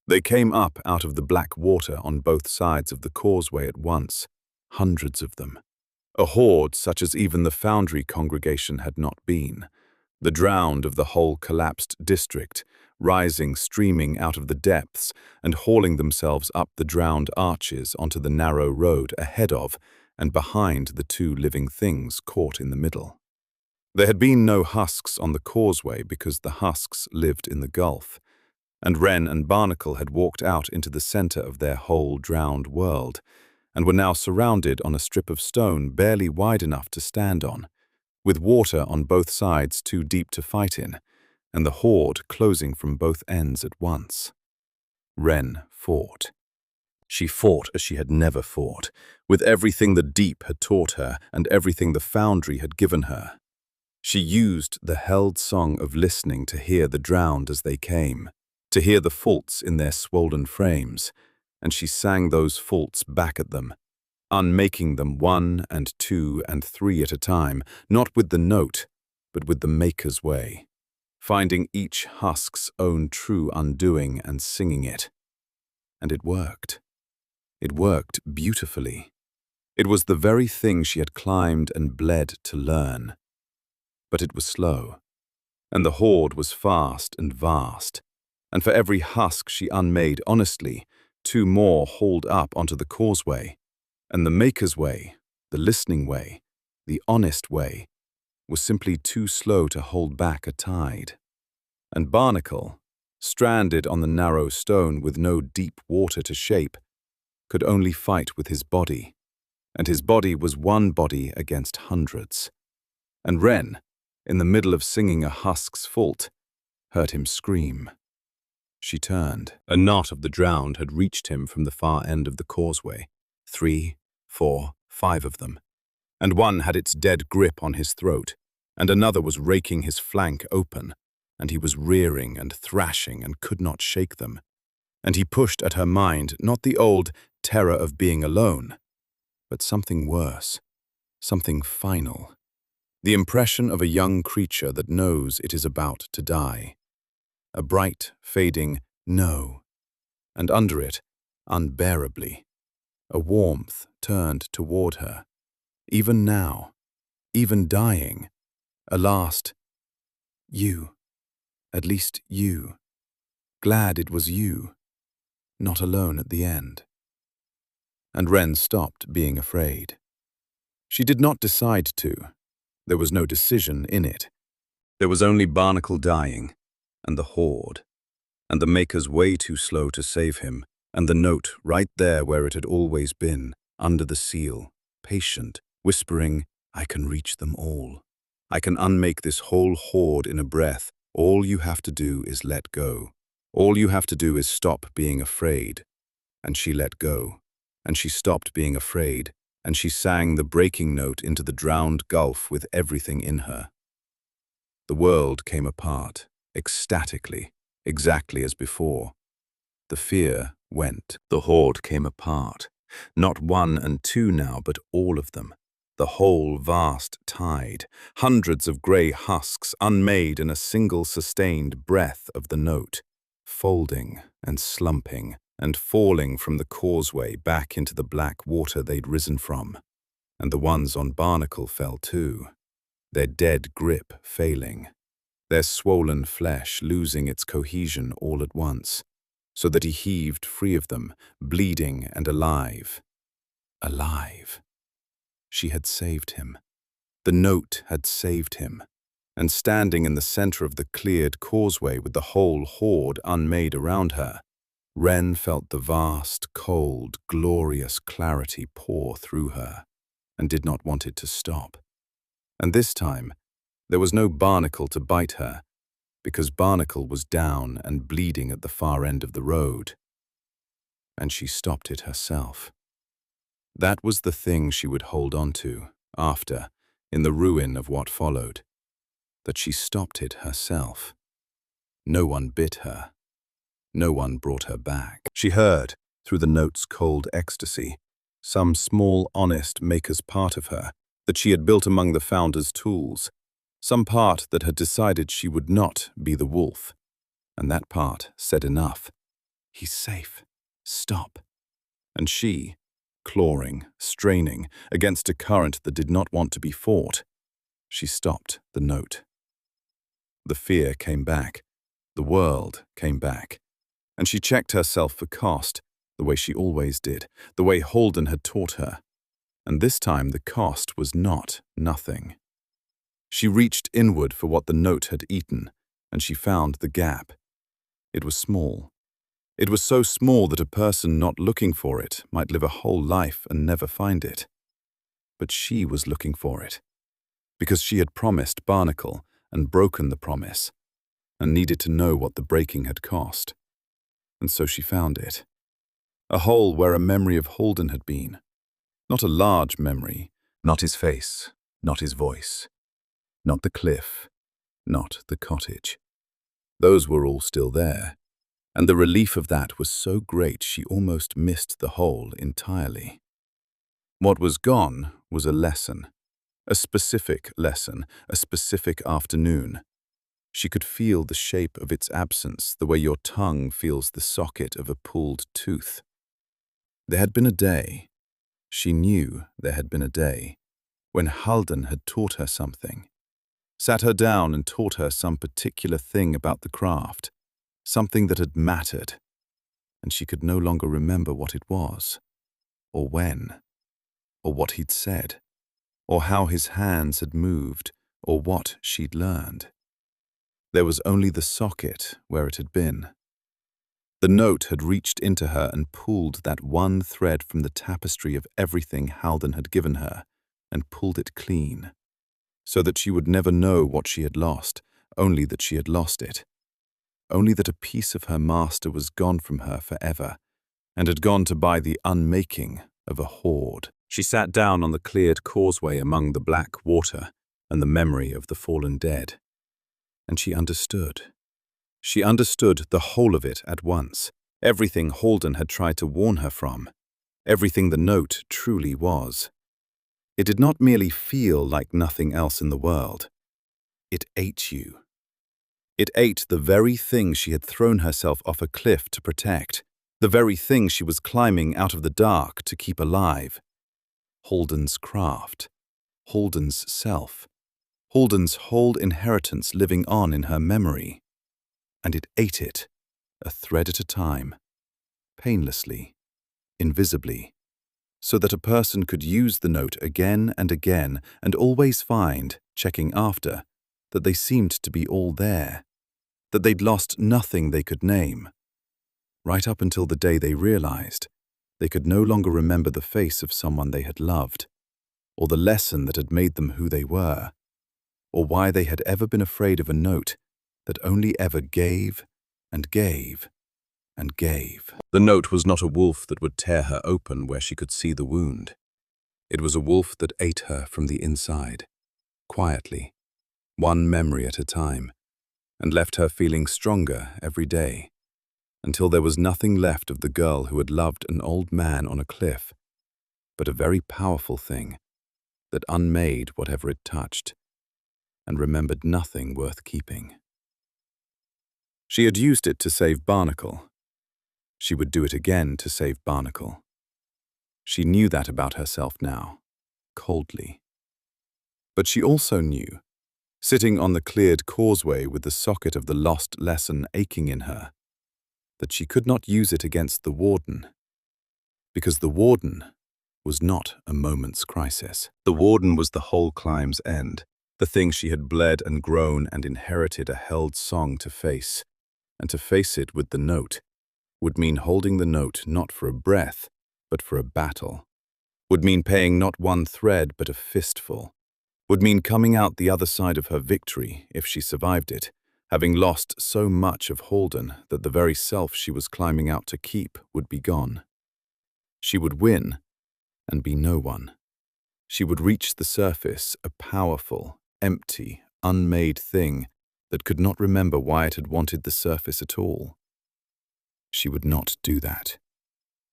They came up out of the black water on both sides of the causeway at once, hundreds of them. A horde such as even the Foundry congregation had not been. The drowned of the whole collapsed district, rising, streaming out of the depths and hauling themselves up the drowned arches onto the narrow road ahead of and behind the two living things caught in the middle. There had been no husks on the causeway because the husks lived in the gulf, and Wren and Barnacle had walked out into the center of their whole drowned world, and were now surrounded on a strip of stone barely wide enough to stand on, with water on both sides too deep to fight in, and the horde closing from both ends at once. Wren fought. She fought as she had never fought, with everything the deep had taught her and everything the Foundry had given her. She used the held song of listening to hear the drowned as they came, to hear the faults in their swollen frames, and she sang those faults back at them, unmaking them 1 and 2 and 3 at a time, not with the note, but with the maker's way, finding each husk's own true undoing and singing it. And it worked. It worked beautifully. It was the very thing she had climbed and bled to learn. But it was slow, and the horde was fast and vast, and for every husk she unmade honestly, 2 more hauled up onto the causeway, and the maker's way, the listening way, the honest way, was simply too slow to hold back a tide. And Barnacle, stranded on the narrow stone with no deep water to shape, could only fight with his body, and his body was one body against hundreds. And Wren, in the middle of singing a husk's fault, heard him scream. She turned. A knot of the drowned had reached him from the far end of the causeway, 3, 4, 5 of them, and one had its dead grip on his throat, and another was raking his flank open, and he was rearing and thrashing and could not shake them. And he pushed at her mind not the old terror of being alone, but something worse, something final, the impression of a young creature that knows it is about to die. A bright, fading no, and under it, unbearably, a warmth turned toward her, even now, even dying, a last, you, at least you, glad it was you, not alone at the end. And Wren stopped being afraid. She did not decide to. There was no decision in it. There was only Barnacle dying, and the horde, and the maker's way too slow to save him, and the note right there where it had always been, under the seal, patient, whispering, I can reach them all. I can unmake this whole horde in a breath. All you have to do is let go. All you have to do is stop being afraid. And she let go, and she stopped being afraid, and she sang the breaking note into the drowned gulf with everything in her. The world came apart, ecstatically, exactly as before. The fear went. The horde came apart. Not 1 and 2 now, but all of them. The whole vast tide, hundreds of grey husks unmade in a single sustained breath of the note, folding and slumping and falling from the causeway back into the black water they'd risen from. And the ones on Barnacle fell too, their dead grip failing, their swollen flesh losing its cohesion all at once, so that he heaved free of them, bleeding and alive. Alive. She had saved him. The note had saved him. And standing in the center of the cleared causeway with the whole horde unmade around her, Wren felt the vast, cold, glorious clarity pour through her, and did not want it to stop. And this time, there was no barnacle to bite her, because Barnacle was down and bleeding at the far end of the road. And she stopped it herself. That was the thing she would hold on to after, in the ruin of what followed, that she stopped it herself. No one bit her. No one brought her back. She heard, through the note's cold ecstasy, some small, honest maker's part of her that she had built among the founder's tools, some part that had decided she would not be the wolf. And that part said enough. He's safe. Stop. And she, clawing, straining, against a current that did not want to be fought, she stopped the note. The fear came back. The world came back. And she checked herself for cost, the way she always did, the way Halden had taught her. And this time the cost was not nothing. She reached inward for what the note had eaten, and she found the gap. It was small. It was so small that a person not looking for it might live a whole life and never find it. But she was looking for it, because she had promised Barnacle and broken the promise, and needed to know what the breaking had cost. And so she found it. A hole where a memory of Halden had been. Not a large memory, not his face, not his voice, not the cliff, not the cottage. Those were all still there, and the relief of that was so great she almost missed the hole entirely. What was gone was a lesson, a specific lesson, a specific afternoon. She could feel the shape of its absence the way your tongue feels the socket of a pulled tooth. There had been a day, she knew there had been a day, when Halden had taught her something, sat her down and taught her some particular thing about the craft, something that had mattered, and she could no longer remember what it was, or when, or what he'd said, or how his hands had moved, or what she'd learned. There was only the socket where it had been. The note had reached into her and pulled that one thread from the tapestry of everything Halden had given her, and pulled it clean, so that she would never know what she had lost, only that she had lost it. Only that a piece of her master was gone from her forever, and had gone to buy the unmaking of a hoard. She sat down on the cleared causeway among the black water and the memory of the fallen dead. And she understood. She understood the whole of it at once, everything Halden had tried to warn her from, everything the note truly was. It did not merely feel like nothing else in the world. It ate you. It ate the very thing she had thrown herself off a cliff to protect, the very thing she was climbing out of the dark to keep alive. Halden's craft, Halden's self, Halden's whole inheritance living on in her memory. And it ate it, a thread at a time, painlessly, invisibly, so that a person could use the note again and again and always find, checking after, that they seemed to be all there, that they'd lost nothing they could name, right up until the day they realized they could no longer remember the face of someone they had loved, or the lesson that had made them who they were, or why they had ever been afraid of a note that only ever gave and gave and gave. The note was not a wolf that would tear her open where she could see the wound. It was a wolf that ate her from the inside, quietly, one memory at a time, and left her feeling stronger every day, until there was nothing left of the girl who had loved an old man on a cliff, but a very powerful thing that unmade whatever it touched, and remembered nothing worth keeping. She had used it to save Barnacle. She would do it again to save Barnacle. She knew that about herself now, coldly. But she also knew, sitting on the cleared causeway with the socket of the lost lesson aching in her, that she could not use it against the warden, because the warden was not a moment's crisis. The warden was the whole climb's end, the thing she had bled and grown and inherited a held song to face, and to face it with the note would mean holding the note not for a breath, but for a battle, would mean paying not one thread but a fistful, would mean coming out the other side of her victory if she survived it, having lost so much of Halden that the very self she was climbing out to keep would be gone. She would win and be no one. She would reach the surface, a powerful, empty, unmade thing that could not remember why it had wanted the surface at all. She would not do that.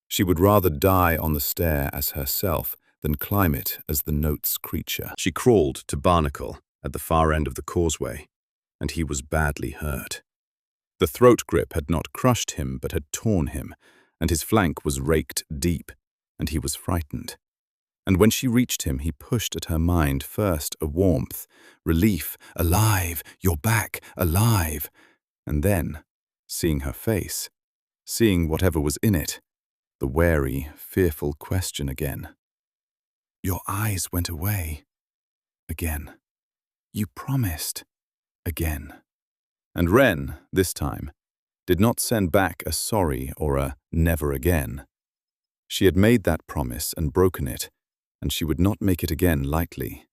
She would rather die on the stair as herself than climb it as the note's creature. She crawled to Barnacle at the far end of the causeway, and he was badly hurt. The throat grip had not crushed him but had torn him, and his flank was raked deep, and he was frightened. And when she reached him, he pushed at her mind first a warmth, relief, alive, you're back, alive. And then, seeing her face, seeing whatever was in it, the wary, fearful question again. Your eyes went away. Again. You promised. Again. And Wren, this time, did not send back a sorry or a never again. She had made that promise and broken it, and she would not make it again lightly.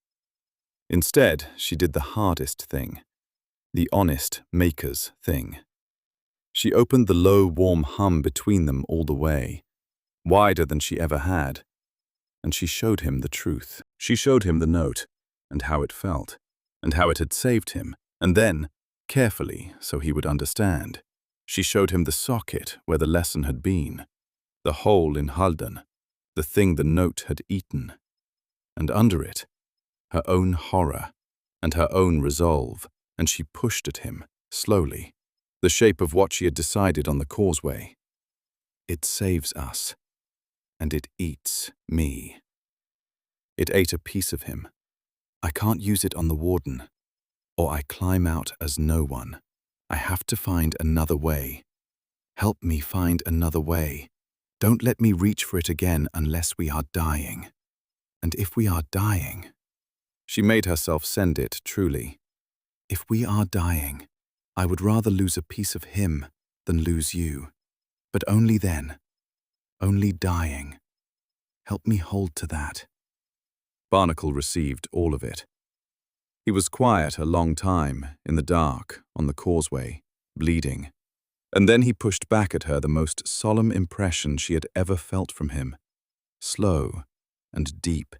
Instead, she did the hardest thing, the honest maker's thing. She opened the low, warm hum between them all the way, wider than she ever had, and she showed him the truth. She showed him the note, and how it felt, and how it had saved him, and then, carefully, so he would understand, she showed him the socket where the lesson had been, the hole in Halden, the thing the note had eaten, and under it, her own horror and her own resolve, and she pushed at him, slowly, the shape of what she had decided on the causeway. It saves us, and it eats me. It ate a piece of him. I can't use it on the warden, or I climb out as no one. I have to find another way. Help me find another way. Don't let me reach for it again unless we are dying. And if we are dying, she made herself send it truly. If we are dying, I would rather lose a piece of him than lose you. But only then, only dying. Help me hold to that. Barnacle received all of it. He was quiet a long time, in the dark, on the causeway, bleeding. And then he pushed back at her the most solemn impression she had ever felt from him, slow and deep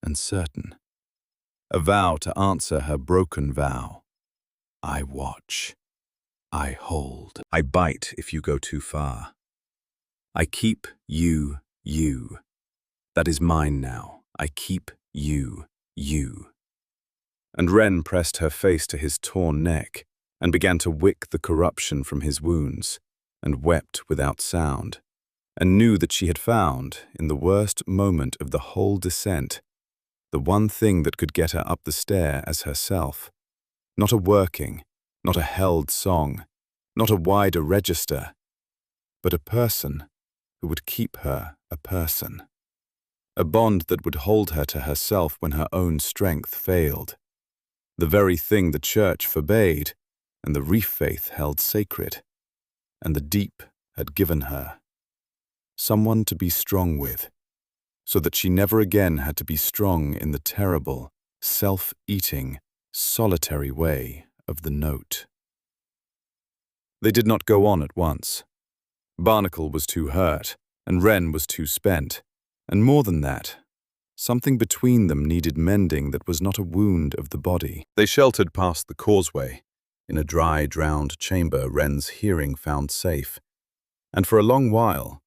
and certain. A vow to answer her broken vow. I watch. I hold. I bite if you go too far. I keep you, you. That is mine now. I keep you, you. And Wren pressed her face to his torn neck and began to wick the corruption from his wounds, and wept without sound, and knew that she had found, in the worst moment of the whole descent, the one thing that could get her up the stair as herself. Not a working, not a held song, not a wider register, but a person who would keep her a person. A bond that would hold her to herself when her own strength failed. The very thing the church forbade, and the reef faith held sacred, and the deep had given her. Someone to be strong with, so that she never again had to be strong in the terrible, self-eating, solitary way of the note. They did not go on at once. Barnacle was too hurt, and Wren was too spent, and more than that, something between them needed mending that was not a wound of the body. They sheltered past the causeway, in a dry, drowned chamber Wren's hearing found safe, and for a long while,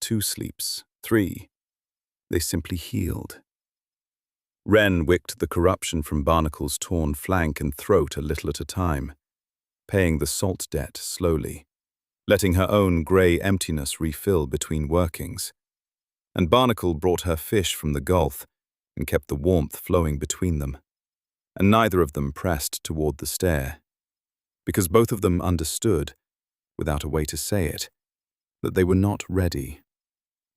2 sleeps, 3, they simply healed. Wren wicked the corruption from Barnacle's torn flank and throat a little at a time, paying the salt debt slowly, letting her own grey emptiness refill between workings. And Barnacle brought her fish from the gulf and kept the warmth flowing between them, and neither of them pressed toward the stair, because both of them understood, without a way to say it, that they were not ready,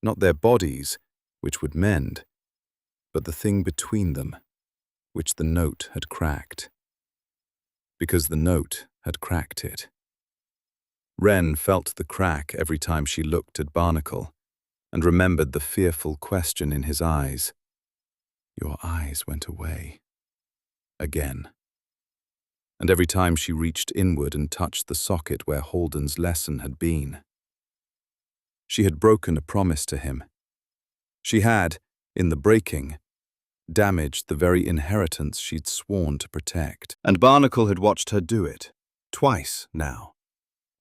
not their bodies, which would mend, but the thing between them, which the note had cracked. Because the note had cracked it. Wren felt the crack every time she looked at Barnacle, and remembered the fearful question in his eyes. Your eyes went away. again. And every time she reached inward and touched the socket where Halden's lesson had been. She had broken a promise to him. She had, in the breaking, damaged the very inheritance she'd sworn to protect. And Barnacle had watched her do it, twice now.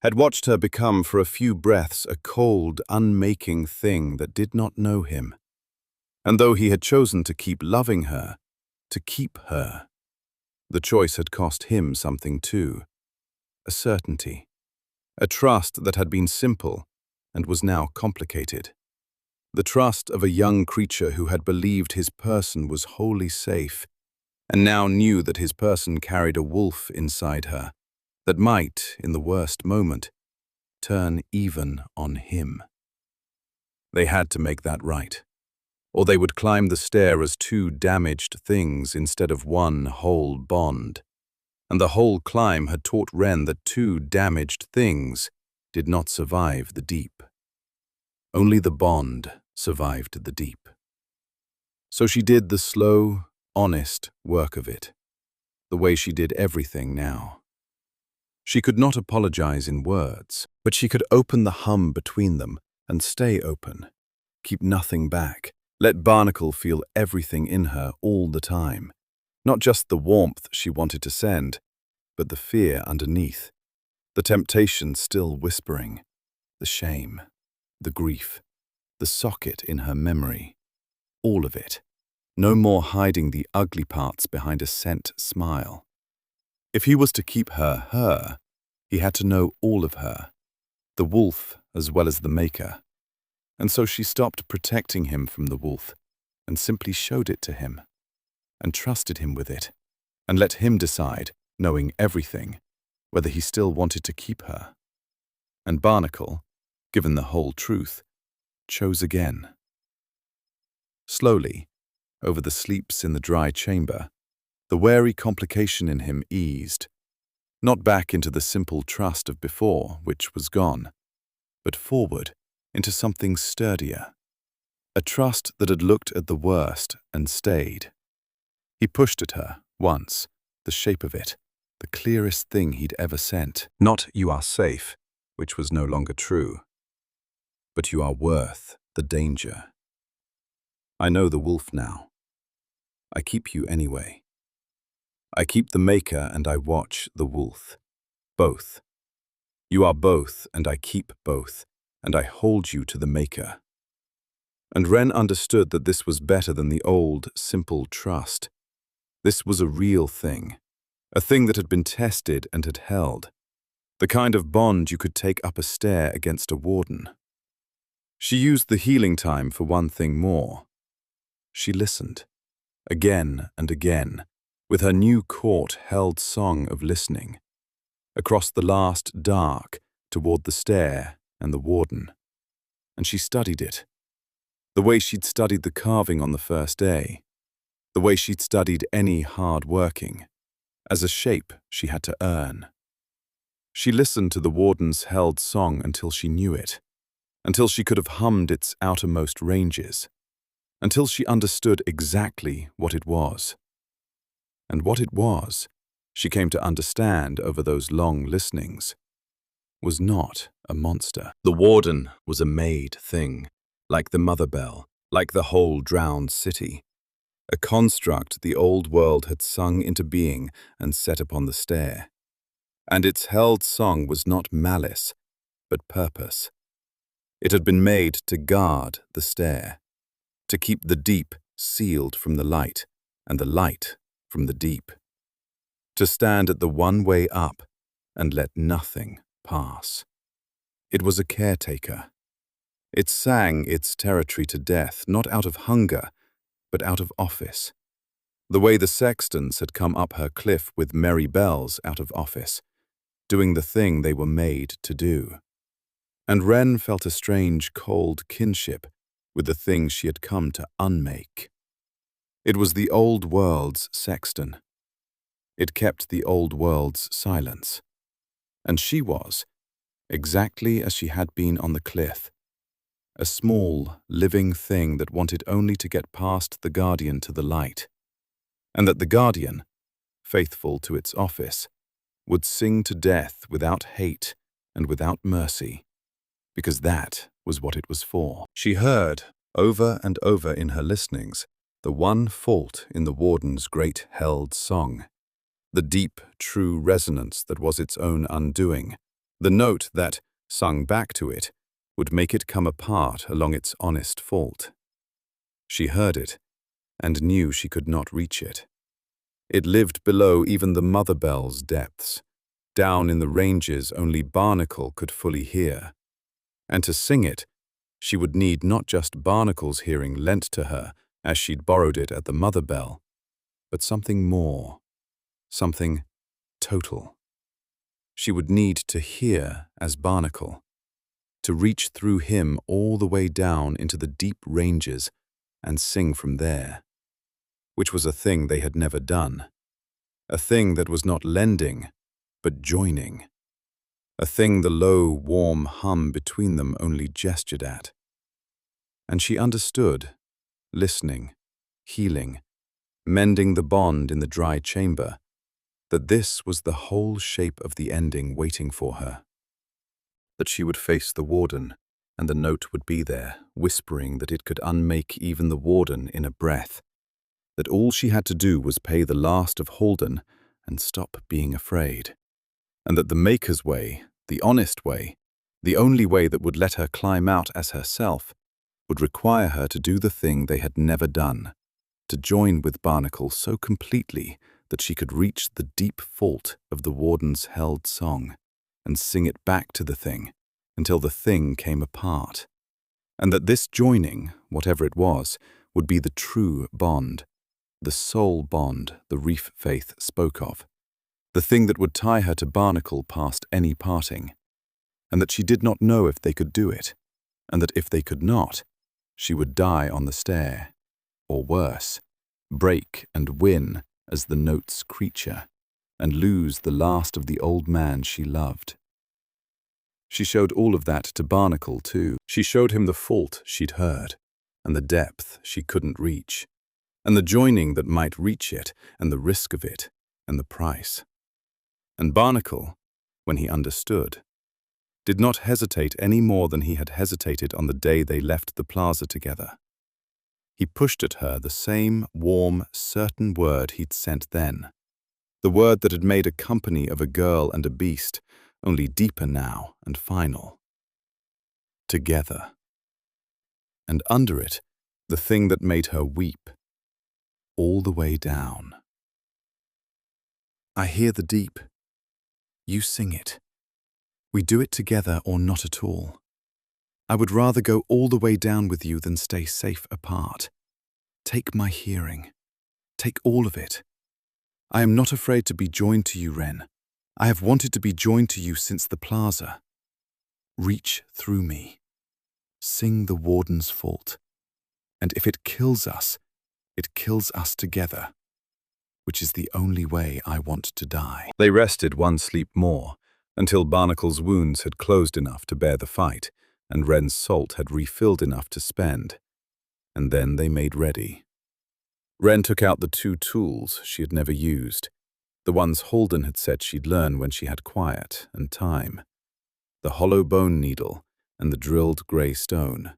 Had watched her become for a few breaths a cold, unmaking thing that did not know him. And though he had chosen to keep loving her, to keep her, the choice had cost him something too. A certainty. A trust that had been simple and was now complicated. The trust of a young creature who had believed his person was wholly safe, and now knew that his person carried a wolf inside her that might, in the worst moment, turn even on him. They had to make that right, or they would climb the stair as two damaged things instead of one whole bond. And the whole climb had taught Wren that two damaged things did not survive the deep. Only the bond survived the deep. So she did the slow, honest work of it, the way she did everything now. She could not apologize in words, but she could open the hum between them and stay open, keep nothing back, let Barnacle feel everything in her all the time, not just the warmth she wanted to send, but the fear underneath, the temptation still whispering, the shame, the grief, the socket in her memory, all of it. No more hiding the ugly parts behind a scent smile. If he was to keep her, he had to know all of her, the wolf as well as the maker. And so she stopped protecting him from the wolf and simply showed it to him and trusted him with it and let him decide, knowing everything, whether he still wanted to keep her. And Barnacle, given the whole truth, chose again. Slowly, over the sleeps in the dry chamber, the wary complication in him eased, not back into the simple trust of before, which was gone, but forward into something sturdier, a trust that had looked at the worst and stayed. He pushed at her, once, the shape of it, the clearest thing he'd ever sent. Not "you are safe," which was no longer true, but "you are worth the danger." I know the wolf now. I keep you anyway. I keep the maker and I watch the wolf. Both. You are both and I keep both, and I hold you to the maker. And Wren understood that this was better than the old, simple trust. This was a real thing, a thing that had been tested and had held, the kind of bond you could take up a stair against a warden. She used the healing time for one thing more. She listened, again and again, with her new court-held song of listening, across the last dark toward the stair and the warden. And she studied it, the way she'd studied the carving on the first day, the way she'd studied any hard working, as a shape she had to earn. She listened to the warden's held song until she knew it, until she could have hummed its outermost ranges, until she understood exactly what it was. And what it was, she came to understand over those long listenings, was not a monster. The warden was a made thing, like the mother bell, like the whole drowned city, a construct the old world had sung into being and set upon the stair. And its held song was not malice, but purpose. It had been made to guard the stair, to keep the deep sealed from the light, and the light from the deep, to stand at the one way up and let nothing pass. It was a caretaker. It sang its territory to death, not out of hunger, but out of office, the way the sextons had come up her cliff with merry bells out of office, doing the thing they were made to do. And Wren felt a strange, cold kinship with the thing she had come to unmake. It was the old world's sexton. It kept the old world's silence. And she was, exactly as she had been on the cliff, a small, living thing that wanted only to get past the guardian to the light, and that the guardian, faithful to its office, would sing to death without hate and without mercy, because that was what it was for. She heard, over and over in her listenings, the one fault in the warden's great held song, the deep, true resonance that was its own undoing, the note that, sung back to it, would make it come apart along its honest fault. She heard it, and knew she could not reach it. It lived below even the mother bell's depths. Down in the ranges only Barnacle could fully hear. And to sing it, she would need not just Barnacle's hearing lent to her as she'd borrowed it at the mother bell, but something more, something total. She would need to hear as Barnacle, to reach through him all the way down into the deep ranges and sing from there, which was a thing they had never done, a thing that was not lending, but joining, a thing the low, warm hum between them only gestured at. And she understood, listening, healing, mending the bond in the dry chamber, that this was the whole shape of the ending waiting for her. That she would face the warden, and the note would be there, whispering that it could unmake even the warden in a breath. That all she had to do was pay the last of Halden and stop being afraid. And that the Maker's way, the honest way, the only way that would let her climb out as herself, would require her to do the thing they had never done, to join with Barnacle so completely that she could reach the deep fault of the warden's held song and sing it back to the thing until the thing came apart. And that this joining, whatever it was, would be the true bond, the soul bond the reef faith spoke of, the thing that would tie her to Barnacle past any parting, and that she did not know if they could do it, and that if they could not, she would die on the stair, or worse, break and win as the note's creature, and lose the last of the old man she loved. She showed all of that to Barnacle, too. She showed him the fault she'd heard, and the depth she couldn't reach, and the joining that might reach it, and the risk of it, and the price. And Barnacle, when he understood, did not hesitate any more than he had hesitated on the day they left the plaza together. He pushed at her the same warm, certain word he'd sent then, the word that had made a company of a girl and a beast, only deeper now and final. Together. And under it, the thing that made her weep, all the way down. I hear the deep. You sing it. We do it together or not at all. I would rather go all the way down with you than stay safe apart. Take my hearing. Take all of it. I am not afraid to be joined to you, Wren. I have wanted to be joined to you since the plaza. Reach through me. Sing the warden's fault. And if it kills us together, which is the only way I want to die. They rested one sleep more, until Barnacle's wounds had closed enough to bear the fight, and Wren's salt had refilled enough to spend. And then they made ready. Wren took out the two tools she had never used, the ones Halden had said she'd learn when she had quiet and time, the hollow bone needle and the drilled grey stone.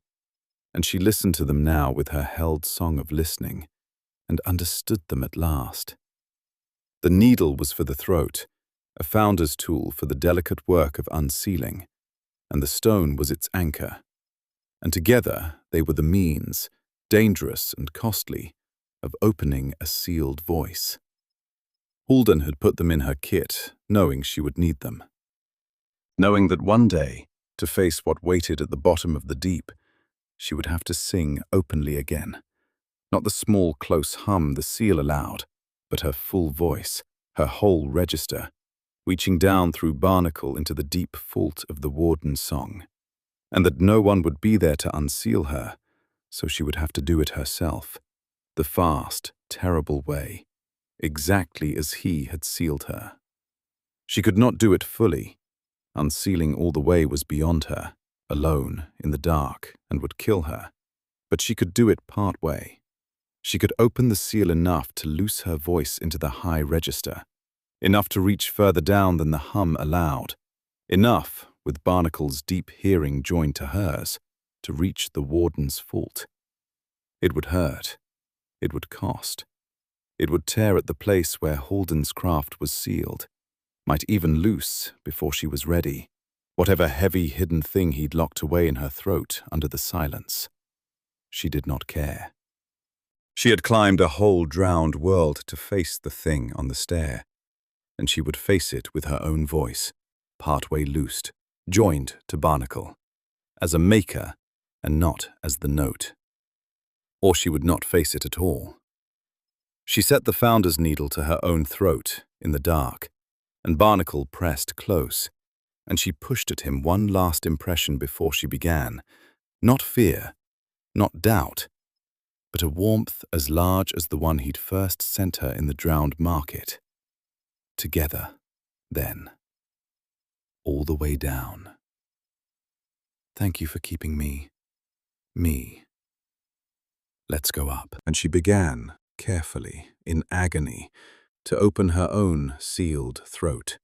And she listened to them now with her held song of listening, and understood them at last. The needle was for the throat, a founder's tool for the delicate work of unsealing, and the stone was its anchor. And together they were the means, dangerous and costly, of opening a sealed voice. Halden had put them in her kit, knowing she would need them. Knowing that one day, to face what waited at the bottom of the deep, she would have to sing openly again. Not the small, close hum the seal allowed, but her full voice, her whole register, reaching down through Barnacle into the deep fault of the warden's song. And that no one would be there to unseal her, so she would have to do it herself, the fast, terrible way, exactly as he had sealed her. She could not do it fully. Unsealing all the way was beyond her, alone, in the dark, and would kill her. But she could do it part way. She could open the seal enough to loose her voice into the high register, enough to reach further down than the hum allowed, enough, with Barnacle's deep hearing joined to hers, to reach the warden's fault. It would hurt. It would cost. It would tear at the place where Halden's craft was sealed, might even loose before she was ready, whatever heavy hidden thing he'd locked away in her throat under the silence. She did not care. She had climbed a whole drowned world to face the thing on the stair, and she would face it with her own voice, partway loosed, joined to Barnacle, as a maker and not as the note. Or she would not face it at all. She set the founder's needle to her own throat in the dark, and Barnacle pressed close, and she pushed at him one last impression before she began, not fear, not doubt, but a warmth as large as the one he'd first sent her in the drowned market. Together, then, all the way down. Thank you for keeping me. Let's go up. And she began, carefully, in agony, to open her own sealed throat.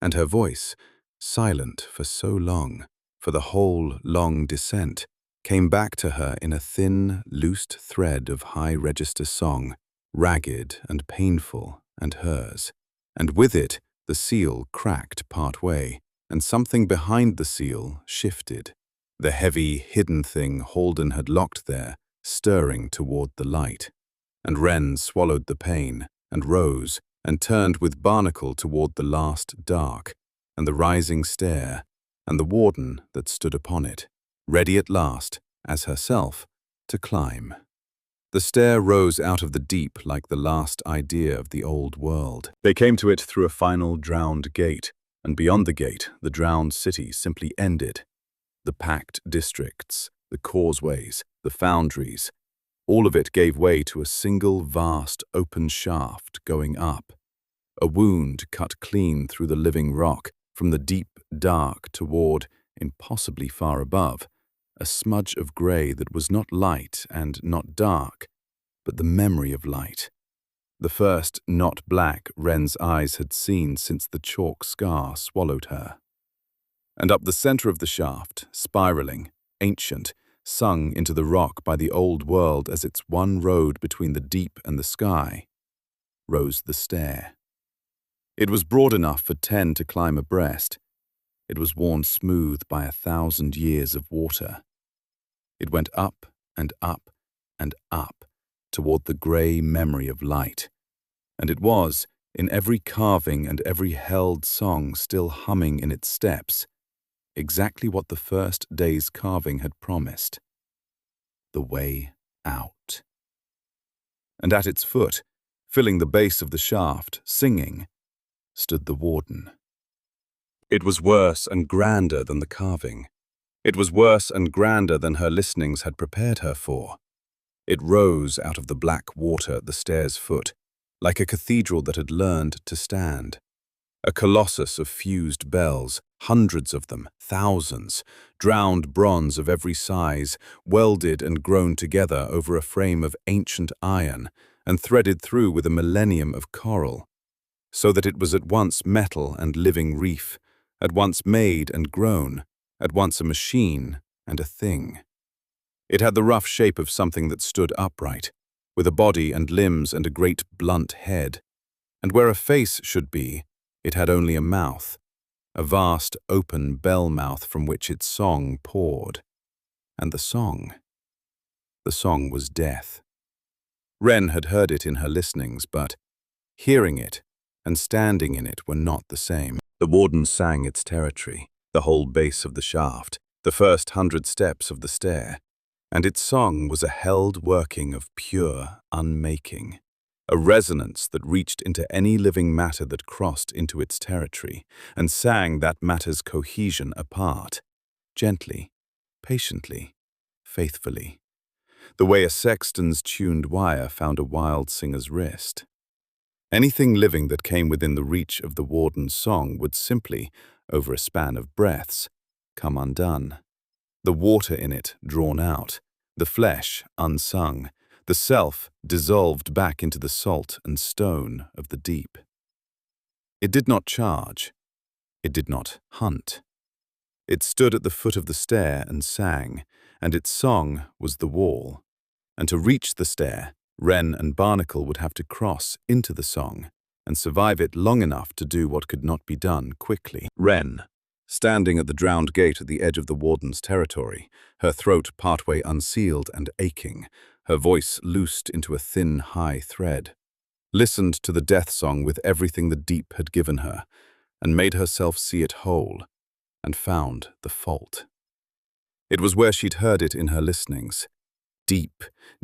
And her voice, silent for so long, for the whole long descent, came back to her in a thin, loosed thread of high-register song, ragged and painful, and hers. And with it, the seal cracked part way, and something behind the seal shifted. The heavy, hidden thing Halden had locked there, stirring toward the light. And Wren swallowed the pain, and rose, and turned with Barnacle toward the last dark, and the rising stair, and the warden that stood upon it, ready at last, as herself, to climb. The stair rose out of the deep like the last idea of the old world. They came to it through a final drowned gate, and beyond the gate, the drowned city simply ended. The packed districts, the causeways, the foundries, all of it gave way to a single vast open shaft going up. A wound cut clean through the living rock, from the deep dark toward, impossibly far above, a smudge of grey that was not light and not dark, but the memory of light. The first not black Wren's eyes had seen since the chalk scar swallowed her. And up the center of the shaft, spiraling, ancient, sung into the rock by the old world as its one road between the deep and the sky, rose the stair. It was broad enough for 10 to climb abreast. It was worn smooth by 1,000 years of water. It went up and up and up toward the grey memory of light, and it was, in every carving and every held song still humming in its steps, exactly what the first day's carving had promised. The way out. And at its foot, filling the base of the shaft, singing, stood the warden. It was worse and grander than the carving. It was worse and grander than her listenings had prepared her for. It rose out of the black water at the stair's foot, like a cathedral that had learned to stand. A colossus of fused bells, hundreds of them, thousands, drowned bronze of every size, welded and grown together over a frame of ancient iron and threaded through with a millennium of coral, so that it was at once metal and living reef, at once made and grown, at once a machine and a thing. It had the rough shape of something that stood upright, with a body and limbs and a great blunt head, and where a face should be, it had only a mouth, a vast open bell mouth from which its song poured. And the song was death. Wren had heard it in her listenings, but hearing it and standing in it were not the same. The warden sang its territory, the whole base of the shaft, the first 100 steps of the stair, and its song was a held working of pure unmaking, a resonance that reached into any living matter that crossed into its territory and sang that matter's cohesion apart, gently, patiently, faithfully, the way a sexton's tuned wire found a wild singer's wrist. Anything living that came within the reach of the warden's song would simply, over a span of breaths, come undone. The water in it drawn out, the flesh unsung, The self dissolved back into the salt and stone of the deep. It did not charge. It did not hunt. It stood at the foot of the stair and sang, and its song was the wall. And to reach the stair, Wren and Barnacle would have to cross into the song and survive it long enough to do what could not be done quickly. Wren, standing at the drowned gate at the edge of the warden's territory, her throat partway unsealed and aching, her voice loosed into a thin, high thread, listened to the death song with everything the deep had given her, and made herself see it whole, and found the fault. It was where she'd heard it in her listenings, deep,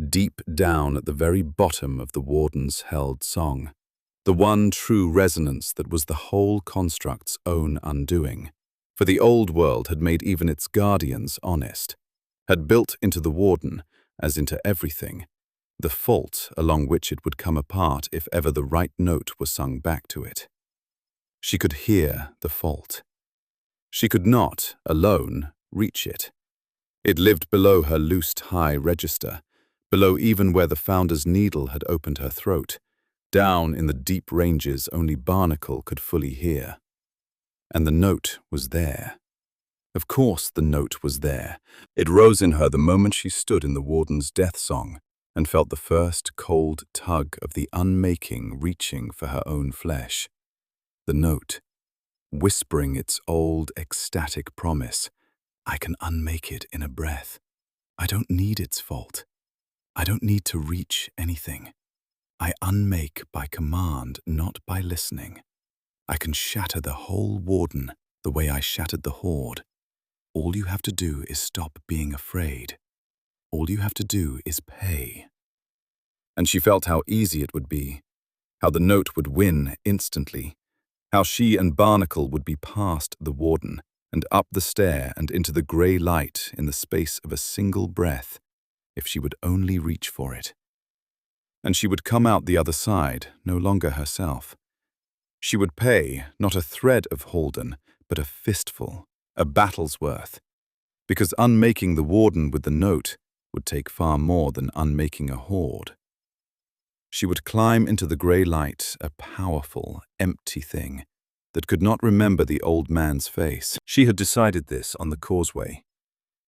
deep down at the very bottom of the warden's held song, the one true resonance that was the whole construct's own undoing. For the old world had made even its guardians honest, had built into the warden, as into everything, the fault along which it would come apart if ever the right note were sung back to it. She could hear the fault. She could not, alone, reach it. It lived below her loosed high register, below even where the founder's needle had opened her throat, down in the deep ranges only Barnacle could fully hear. And the note was there. Of course the note was there. It rose in her the moment she stood in the warden's death song and felt the first cold tug of the unmaking reaching for her own flesh. The note, whispering its old ecstatic promise, I can unmake it in a breath. I don't need its fault. I don't need to reach anything. I unmake by command, not by listening. I can shatter the whole warden the way I shattered the horde. All you have to do is stop being afraid. All you have to do is pay. And she felt how easy it would be, how the note would win instantly, how she and Barnacle would be past the warden and up the stair and into the grey light in the space of a single breath, if she would only reach for it. And she would come out the other side, no longer herself. She would pay not a thread of Halden, but a fistful, a battle's worth, because unmaking the warden with the note would take far more than unmaking a horde. She would climb into the grey light, a powerful, empty thing that could not remember the old man's face. She had decided this on the causeway.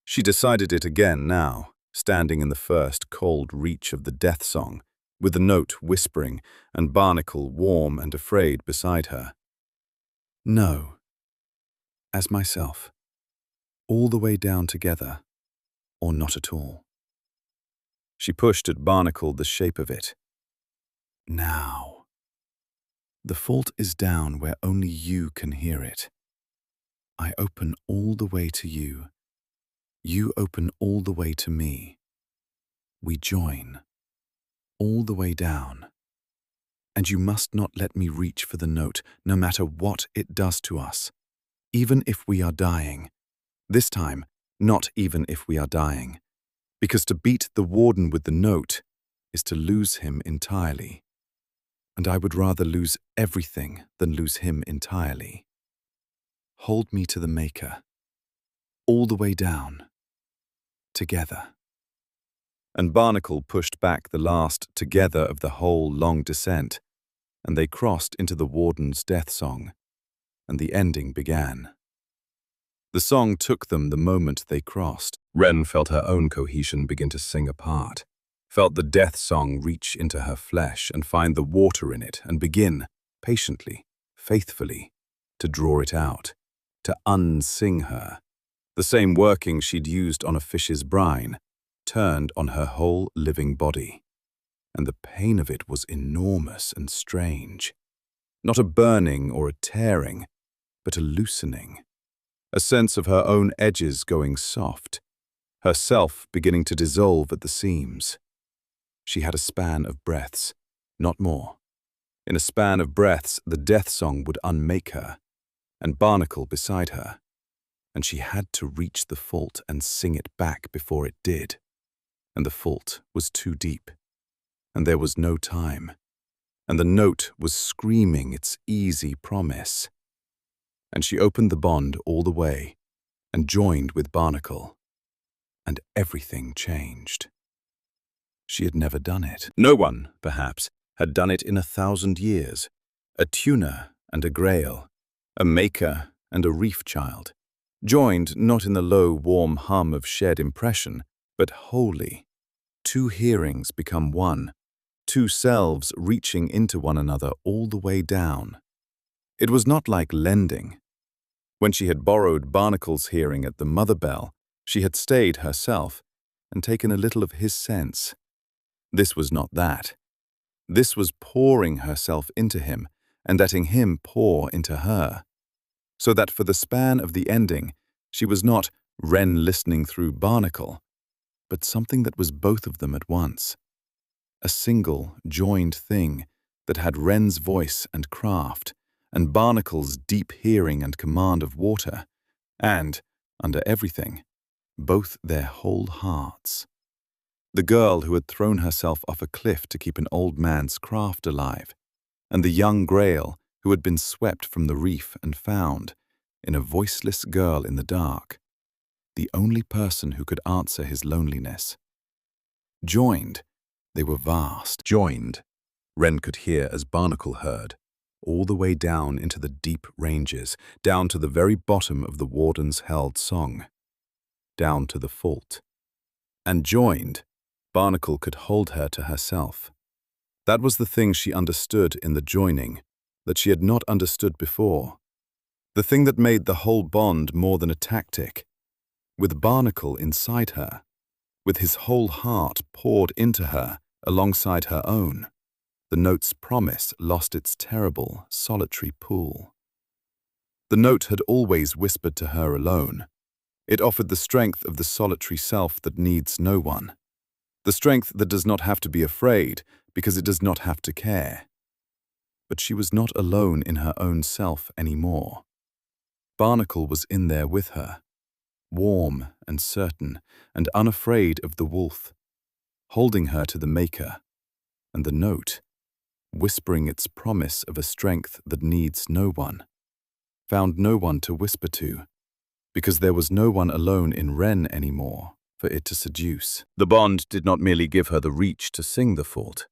She decided it again now, standing in the first cold reach of the death song, with the note whispering and Barnacle warm and afraid beside her. No, as myself, all the way down together, or not at all. She pushed at Barnacle the shape of it. Now. The fault is down where only you can hear it. I open all the way to you. You open all the way to me. We join, all the way down. And you must not let me reach for the note, no matter what it does to us, even if we are dying. This time, not even if we are dying, because to beat the warden with the note is to lose him entirely. And I would rather lose everything than lose him entirely. Hold me to the Maker, all the way down, together. And Barnacle pushed back the last together of the whole long descent, and they crossed into the warden's death song, and the ending began. The song took them the moment they crossed. Wren felt her own cohesion begin to sing apart, felt the death song reach into her flesh and find the water in it and begin, patiently, faithfully, to draw it out, to unsing her. The same working she'd used on a fish's brine turned on her whole living body, and the pain of it was enormous and strange. Not a burning or a tearing, but a loosening. A sense of her own edges going soft, herself beginning to dissolve at the seams. She had a span of breaths, not more. In a span of breaths, the death song would unmake her, and Barnacle beside her, and she had to reach the fault and sing it back before it did. And the fault was too deep, and there was no time, and the note was screaming its easy promise. And she opened the bond all the way, and joined with Barnacle, and everything changed. She had never done it. No one, perhaps, had done it in 1,000 years. A tuner and a grail, a maker and a reef child, joined not in the low, warm hum of shared impression, but wholly. Two hearings become one, two selves reaching into one another all the way down. It was not like lending. When she had borrowed Barnacle's hearing at the Mother Bell, she had stayed herself and taken a little of his sense. This was not that. This was pouring herself into him and letting him pour into her. So that for the span of the ending, she was not Wren listening through Barnacle, but something that was both of them at once. A single, joined thing that had Wren's voice and craft, and Barnacle's deep hearing and command of water, and, under everything, both their whole hearts. The girl who had thrown herself off a cliff to keep an old man's craft alive, and the young grail who had been swept from the reef and found, in a voiceless girl in the dark, the only person who could answer his loneliness. Joined, they were vast. Joined, Wren could hear as Barnacle heard, all the way down into the deep ranges, down to the very bottom of the warden's held song, down to the fault. And joined, Barnacle could hold her to herself. That was the thing she understood in the joining, that she had not understood before. The thing that made the whole bond more than a tactic. With Barnacle inside her, with his whole heart poured into her alongside her own, the note's promise lost its terrible, solitary pool. The note had always whispered to her alone. It offered the strength of the solitary self that needs no one. The strength that does not have to be afraid because it does not have to care. But she was not alone in her own self anymore. Barnacle was in there with her, warm and certain and unafraid of the wolf, holding her to the maker, and the note, whispering its promise of a strength that needs no one, found no one to whisper to, because there was no one alone in Wren anymore for it to seduce. The bond did not merely give her the reach to sing the fault.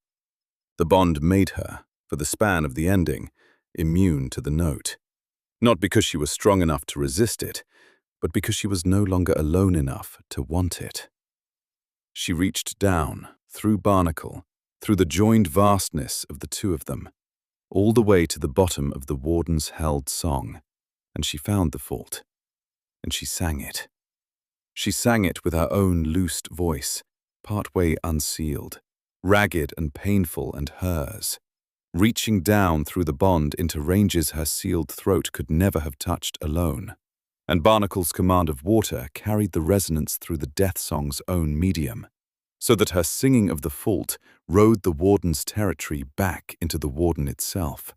The bond made her, for the span of the ending, immune to the note, not because she was strong enough to resist it, but because she was no longer alone enough to want it. She reached down, through Barnacle, through the joined vastness of the two of them, all the way to the bottom of the warden's held song, and she found the fault, and she sang it. She sang it with her own loosed voice, partway unsealed, ragged and painful and hers, reaching down through the bond into ranges her sealed throat could never have touched alone. And Barnacle's command of water carried the resonance through the death song's own medium, so that her singing of the fault rode the warden's territory back into the warden itself,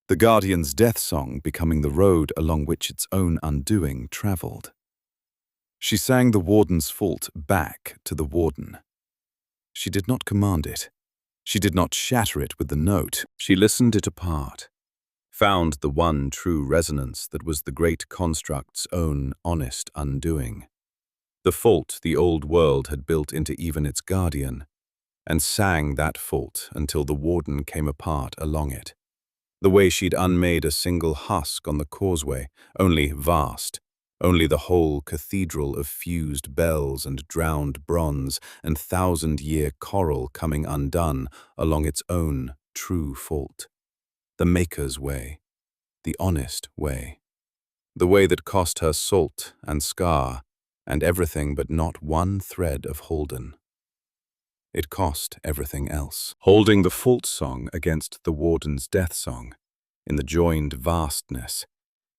the guardian's death song becoming the road along which its own undoing travelled. She sang the warden's fault back to the warden. She did not command it. She did not shatter it with the note. She listened it apart, found the one true resonance that was the great construct's own honest undoing, the fault the old world had built into even its guardian, and sang that fault until the warden came apart along it, the way she'd unmade a single husk on the causeway, only vast, only the whole cathedral of fused bells and drowned bronze and 1,000-year coral coming undone along its own true fault. The maker's way, the honest way, the way that cost her salt and scar and everything but not one thread of Halden. It cost everything else. Holding the fault song against the warden's death song, in the joined vastness,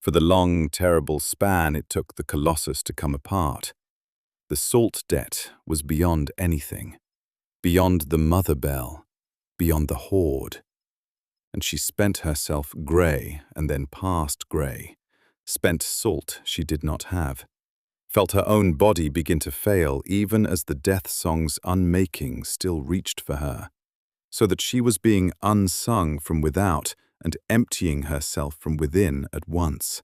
for the long, terrible span it took the colossus to come apart. The salt debt was beyond anything, beyond the mother bell, beyond the hoard. And she spent herself grey and then past grey, spent salt she did not have, felt her own body begin to fail even as the death song's unmaking still reached for her, so that she was being unsung from without and emptying herself from within at once.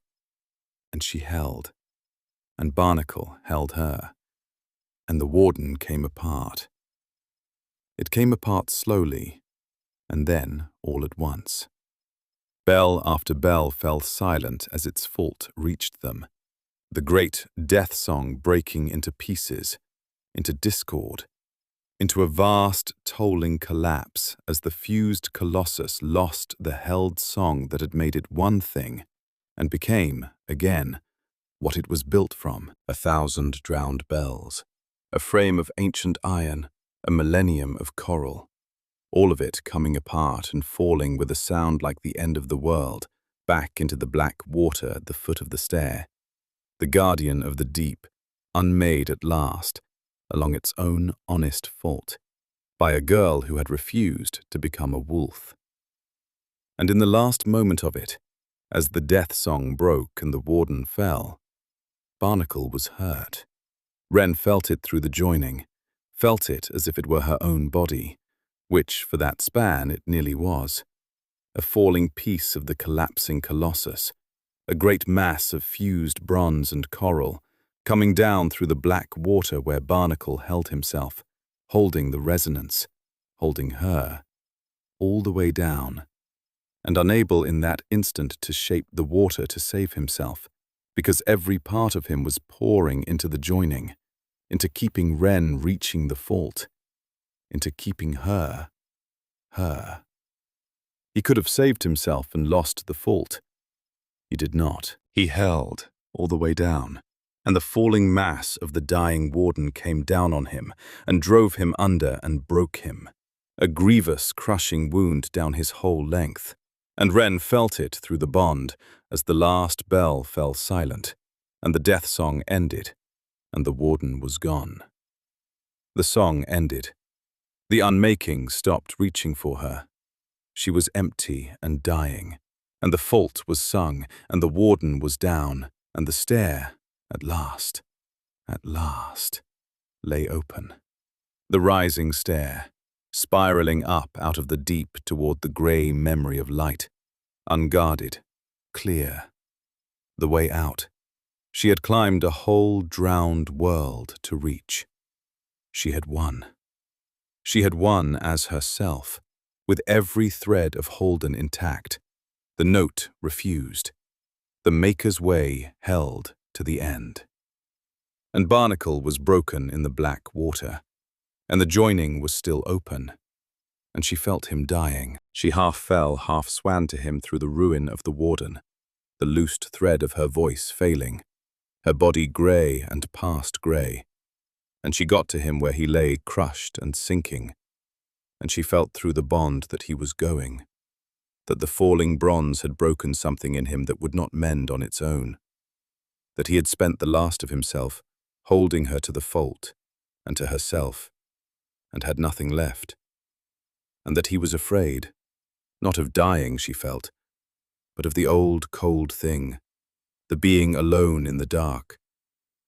And she held, and Barnacle held her, and the warden came apart. It came apart slowly, and then all at once. Bell after bell fell silent as its fault reached them, the great death song breaking into pieces, into discord, into a vast tolling collapse as the fused colossus lost the held song that had made it one thing and became, again, what it was built from: 1,000 drowned bells, a frame of ancient iron, a millennium of coral, all of it coming apart and falling with a sound like the end of the world, back into the black water at the foot of the stair, the guardian of the deep, unmade at last, along its own honest fault, by a girl who had refused to become a wolf. And in the last moment of it, as the death song broke and the warden fell, Barnacle was hurt. Wren felt it through the joining, felt it as if it were her own body, which, for that span, it nearly was. A falling piece of the collapsing colossus, a great mass of fused bronze and coral, coming down through the black water where Barnacle held himself, holding the resonance, holding her, all the way down, and unable in that instant to shape the water to save himself, because every part of him was pouring into the joining, into keeping Wren reaching the fault, into keeping her. He could have saved himself and lost the fault. He did not. He held all the way down, and the falling mass of the dying warden came down on him and drove him under and broke him, a grievous, crushing wound down his whole length. And Wren felt it through the bond as the last bell fell silent, and the death song ended, and the warden was gone. The song ended. The unmaking stopped reaching for her. She was empty and dying, and the fault was sung, and the warden was down, and the stair, at last, lay open. The rising stair, spiraling up out of the deep toward the grey memory of light, unguarded, clear. The way out. She had climbed a whole drowned world to reach. She had won. She had won as herself, with every thread of Halden intact, the note refused, the Maker's way held to the end. And Barnacle was broken in the black water, and the joining was still open, and she felt him dying. She half fell, half swam to him through the ruin of the warden, the loosed thread of her voice failing, her body grey and past grey, and she got to him where he lay crushed and sinking, and she felt through the bond that he was going, that the falling bronze had broken something in him that would not mend on its own, that he had spent the last of himself holding her to the fault and to herself, and had nothing left, and that he was afraid, not of dying, she felt, but of the old cold thing, the being alone in the dark.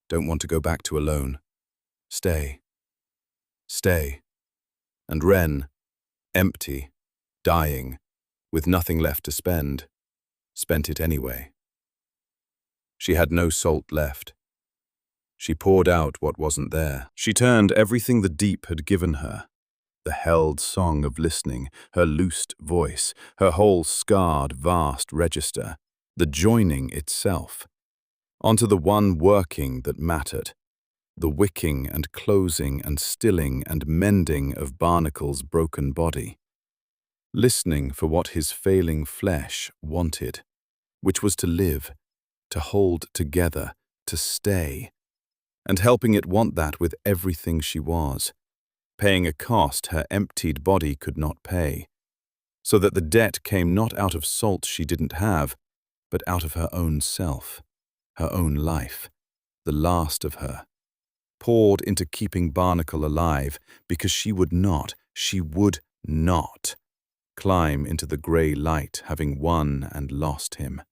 Don't want to go back to alone. Stay. And Wren, empty, dying, with nothing left to spend, spent it anyway. She had no salt left. She poured out what wasn't there. She turned everything the deep had given her, the held song of listening, her loosed voice, her whole scarred vast register, the joining itself, onto the one working that mattered, the wicking and closing and stilling and mending of Barnacle's broken body, listening for what his failing flesh wanted, which was to live, to hold together, to stay, and helping it want that with everything she was, paying a cost her emptied body could not pay, so that the debt came not out of salt she didn't have, but out of her own self, her own life, the last of her, poured into keeping Barnacle alive because she would not climb into the grey light having won and lost him,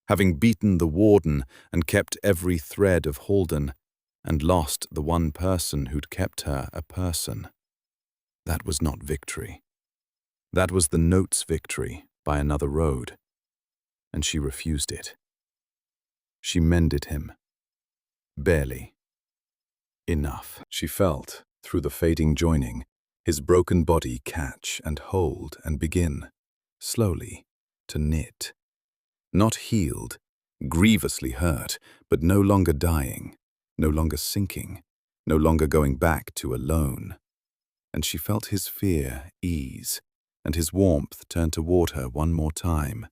having beaten the warden and kept every thread of Halden, and lost the one person who'd kept her a person. That was not victory. That was the note's victory by another road, and she refused it. She mended him. Barely. Enough, she felt, through the fading joining, his broken body catch and hold and begin, slowly, to knit. Not healed, grievously hurt, but no longer dying, no longer sinking, no longer going back to alone. And she felt his fear ease, and his warmth turn toward her one more time,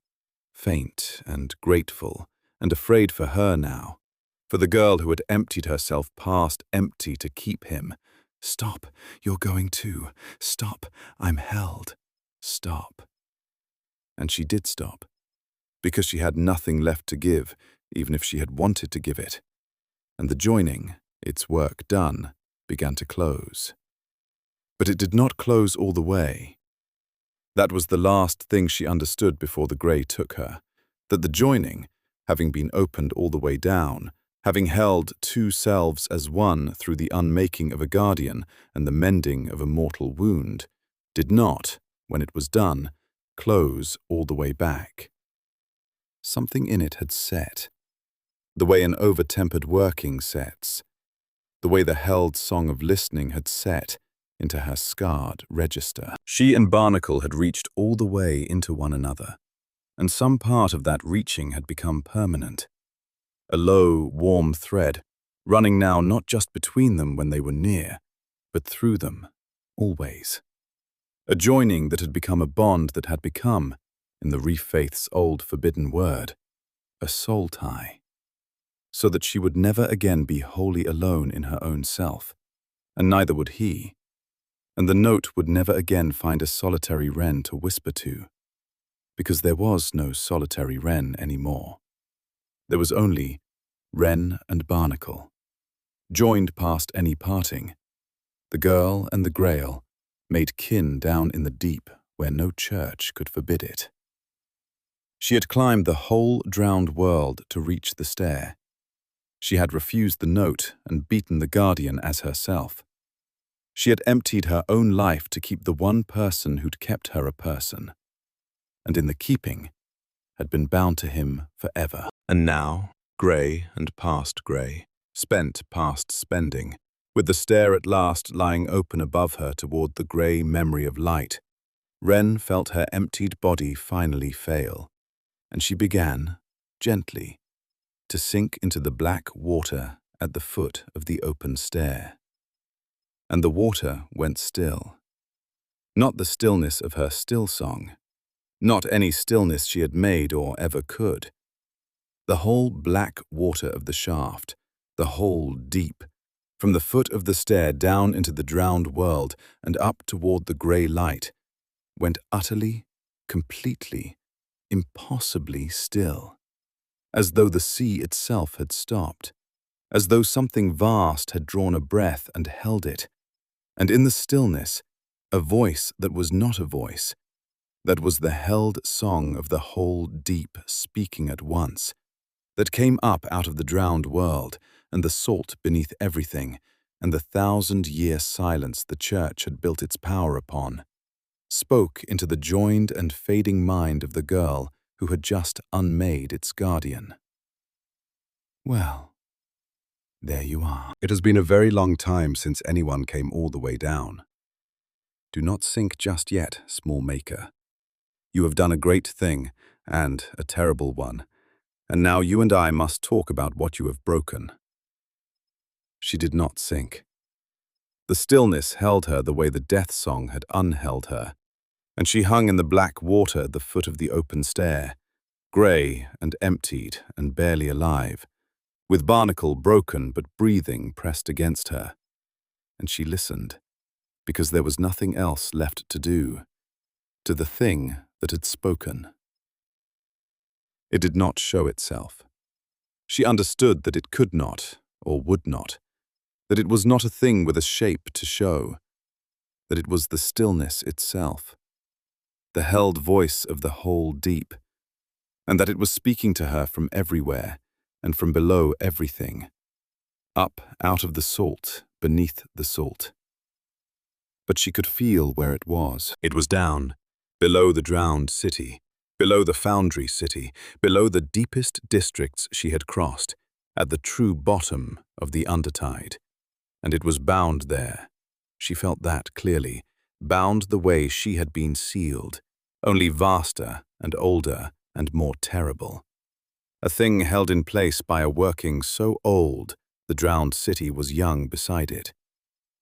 faint and grateful, and afraid for her now, for the girl who had emptied herself past empty to keep him. Stop, you're going too. Stop, I'm held. Stop. And she did stop, because she had nothing left to give, even if she had wanted to give it. And the joining, its work done, began to close. But it did not close all the way. That was the last thing she understood before the grey took her, that the joining, having been opened all the way down, having held two selves as one through the unmaking of a guardian and the mending of a mortal wound, did not, when it was done, close all the way back. Something in it had set, the way an over-tempered working sets, the way the held song of listening had set into her scarred register. She and Barnacle had reached all the way into one another, and some part of that reaching had become permanent. A low, warm thread, running now not just between them when they were near, but through them, always. A joining that had become a bond that had become, in the Reef Faith's old forbidden word, a soul tie, so that she would never again be wholly alone in her own self, and neither would he, and the note would never again find a solitary wren to whisper to, because there was no solitary wren anymore. There was only Wren and Barnacle, joined past any parting, the girl and the grail, made kin down in the deep where no church could forbid it. She had climbed the whole drowned world to reach the stair. She had refused the note and beaten the guardian as herself. She had emptied her own life to keep the one person who'd kept her a person, and in the keeping, had been bound to him forever. And now, grey and past grey, spent past spending, with the stair at last lying open above her toward the grey memory of light, Wren felt her emptied body finally fail, and she began, gently, to sink into the black water at the foot of the open stair. And the water went still. Not the stillness of her still song, not any stillness she had made or ever could. The whole black water of the shaft, the whole deep, from the foot of the stair down into the drowned world and up toward the grey light, went utterly, completely, impossibly still, as though the sea itself had stopped, as though something vast had drawn a breath and held it, and in the stillness, a voice that was not a voice, that was the held song of the whole deep speaking at once, that came up out of the drowned world and the salt beneath everything, and the 1,000-year silence the church had built its power upon, spoke into the joined and fading mind of the girl who had just unmade its guardian. Well, there you are. It has been a very long time since anyone came all the way down. Do not sink just yet, small maker. You have done a great thing, and a terrible one, and now you and I must talk about what you have broken. She did not sink. The stillness held her the way the death song had unheld her, and she hung in the black water at the foot of the open stair, grey and emptied and barely alive, with Barnacle broken but breathing pressed against her. And she listened, because there was nothing else left to do, to the thing that had spoken. It did not show itself. She understood that it could not, or would not, that it was not a thing with a shape to show, that it was the stillness itself, the held voice of the whole deep, and that it was speaking to her from everywhere and from below everything, up out of the salt, beneath the salt. But she could feel where it was. It was down, below the drowned city, below the foundry city, below the deepest districts she had crossed, at the true bottom of the undertide. And it was bound there. She felt that clearly, bound the way she had been sealed, only vaster and older and more terrible. A thing held in place by a working so old the drowned city was young beside it.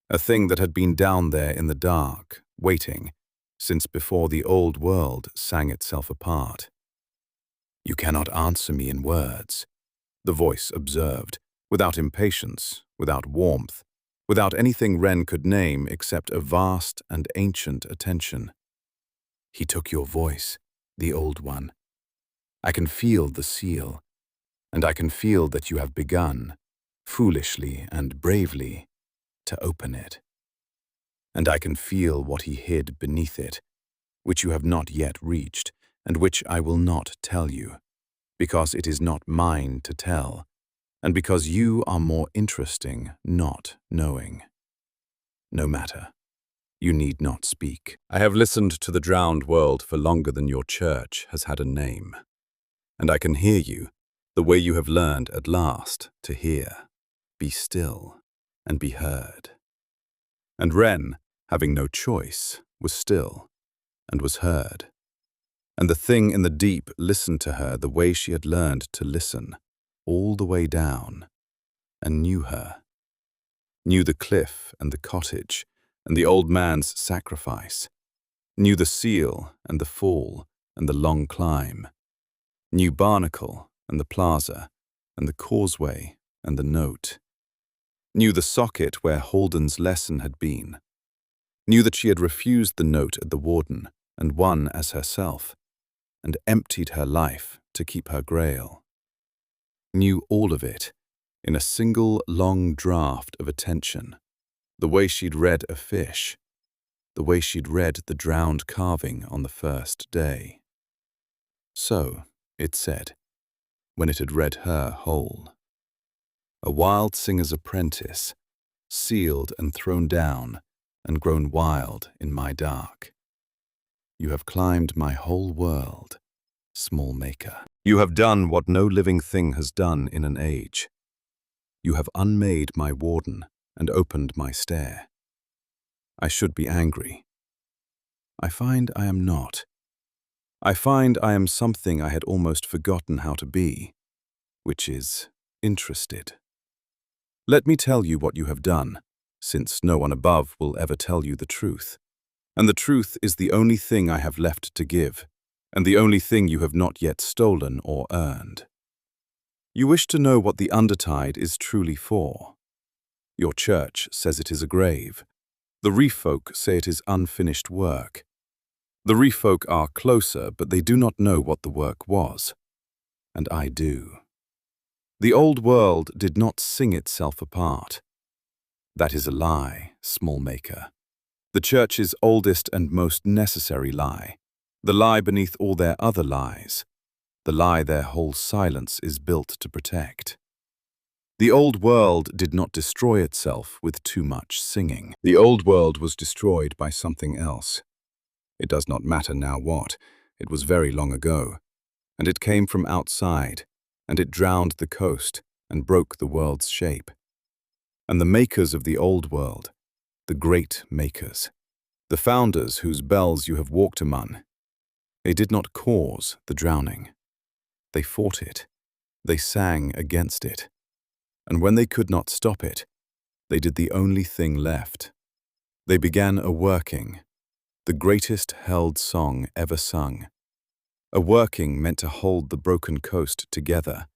A thing that had been down there in the dark, waiting, since before the old world sang itself apart. "You cannot answer me in words," the voice observed, without impatience, without warmth, without anything Wren could name except a vast and ancient attention. "He took your voice, the old one. I can feel the seal, and I can feel that you have begun, foolishly and bravely, to open it. And I can feel what he hid beneath it, which you have not yet reached, and which I will not tell you, because it is not mine to tell, and because you are more interesting not knowing. No matter. You need not speak. I have listened to the drowned world for longer than your church has had a name, and I can hear you, the way you have learned at last to hear. Be still and be heard." And Wren, having no choice, was still and was heard. And the thing in the deep listened to her the way she had learned to listen, all the way down, and knew her. Knew the cliff and the cottage and the old man's sacrifice. Knew the seal and the fall and the long climb. Knew Barnacle and the plaza and the causeway and the note. Knew the socket where Halden's lesson had been. Knew that she had refused the note at the warden and won as herself, and emptied her life to keep her grail. Knew all of it in a single long draught of attention, the way she'd read a fish, the way she'd read the drowned carving on the first day. So, it said, when it had read her whole. A wild singer's apprentice, sealed and thrown down and grown wild in my dark. You have climbed my whole world, small maker. You have done what no living thing has done in an age. You have unmade my warden and opened my stair. I should be angry. I find I am not. I find I am something I had almost forgotten how to be, which is interested. Let me tell you what you have done, since no one above will ever tell you the truth. And the truth is the only thing I have left to give, and the only thing you have not yet stolen or earned. You wish to know what the undertide is truly for. Your church says it is a grave. The reef folk say it is unfinished work. The reef folk are closer, but they do not know what the work was. And I do. The old world did not sing itself apart. That is a lie, small maker. The church's oldest and most necessary lie, the lie beneath all their other lies, the lie their whole silence is built to protect. The old world did not destroy itself with too much singing. The old world was destroyed by something else. It does not matter now what, it was very long ago, and it came from outside, and it drowned the coast and broke the world's shape. And the makers of the old world, the great makers, the founders whose bells you have walked among, they did not cause the drowning. They fought it. They sang against it. And when they could not stop it, they did the only thing left. They began a working, the greatest held song ever sung. A working meant to hold the broken coast together,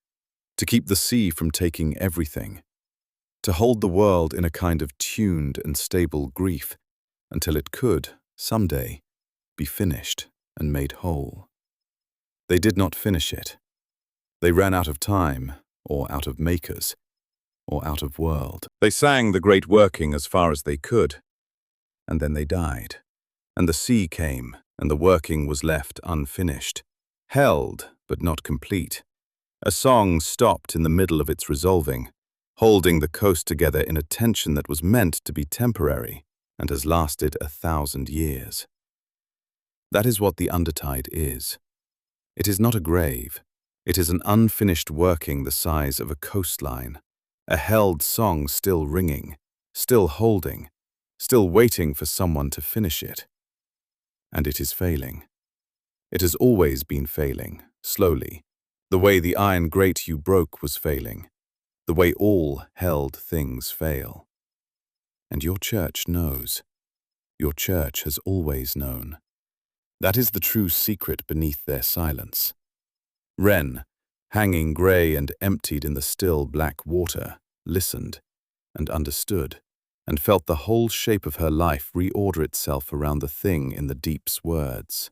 to keep the sea from taking everything, to hold the world in a kind of tuned and stable grief until it could, someday, be finished and made whole. They did not finish it. They ran out of time, or out of makers, or out of world. They sang the great working as far as they could, and then they died. And the sea came, and the working was left unfinished, held but not complete. A song stopped in the middle of its resolving, holding the coast together in a tension that was meant to be temporary and has lasted 1,000 years. That is what the undertide is. It is not a grave. It is an unfinished working the size of a coastline, a held song still ringing, still holding, still waiting for someone to finish it. And it is failing. It has always been failing, slowly, the way the iron grate you broke was failing, the way all held things fail. And your church knows. Your church has always known. That is the true secret beneath their silence. Wren, hanging grey and emptied in the still black water, listened and understood, and felt the whole shape of her life reorder itself around the thing in the deep's words.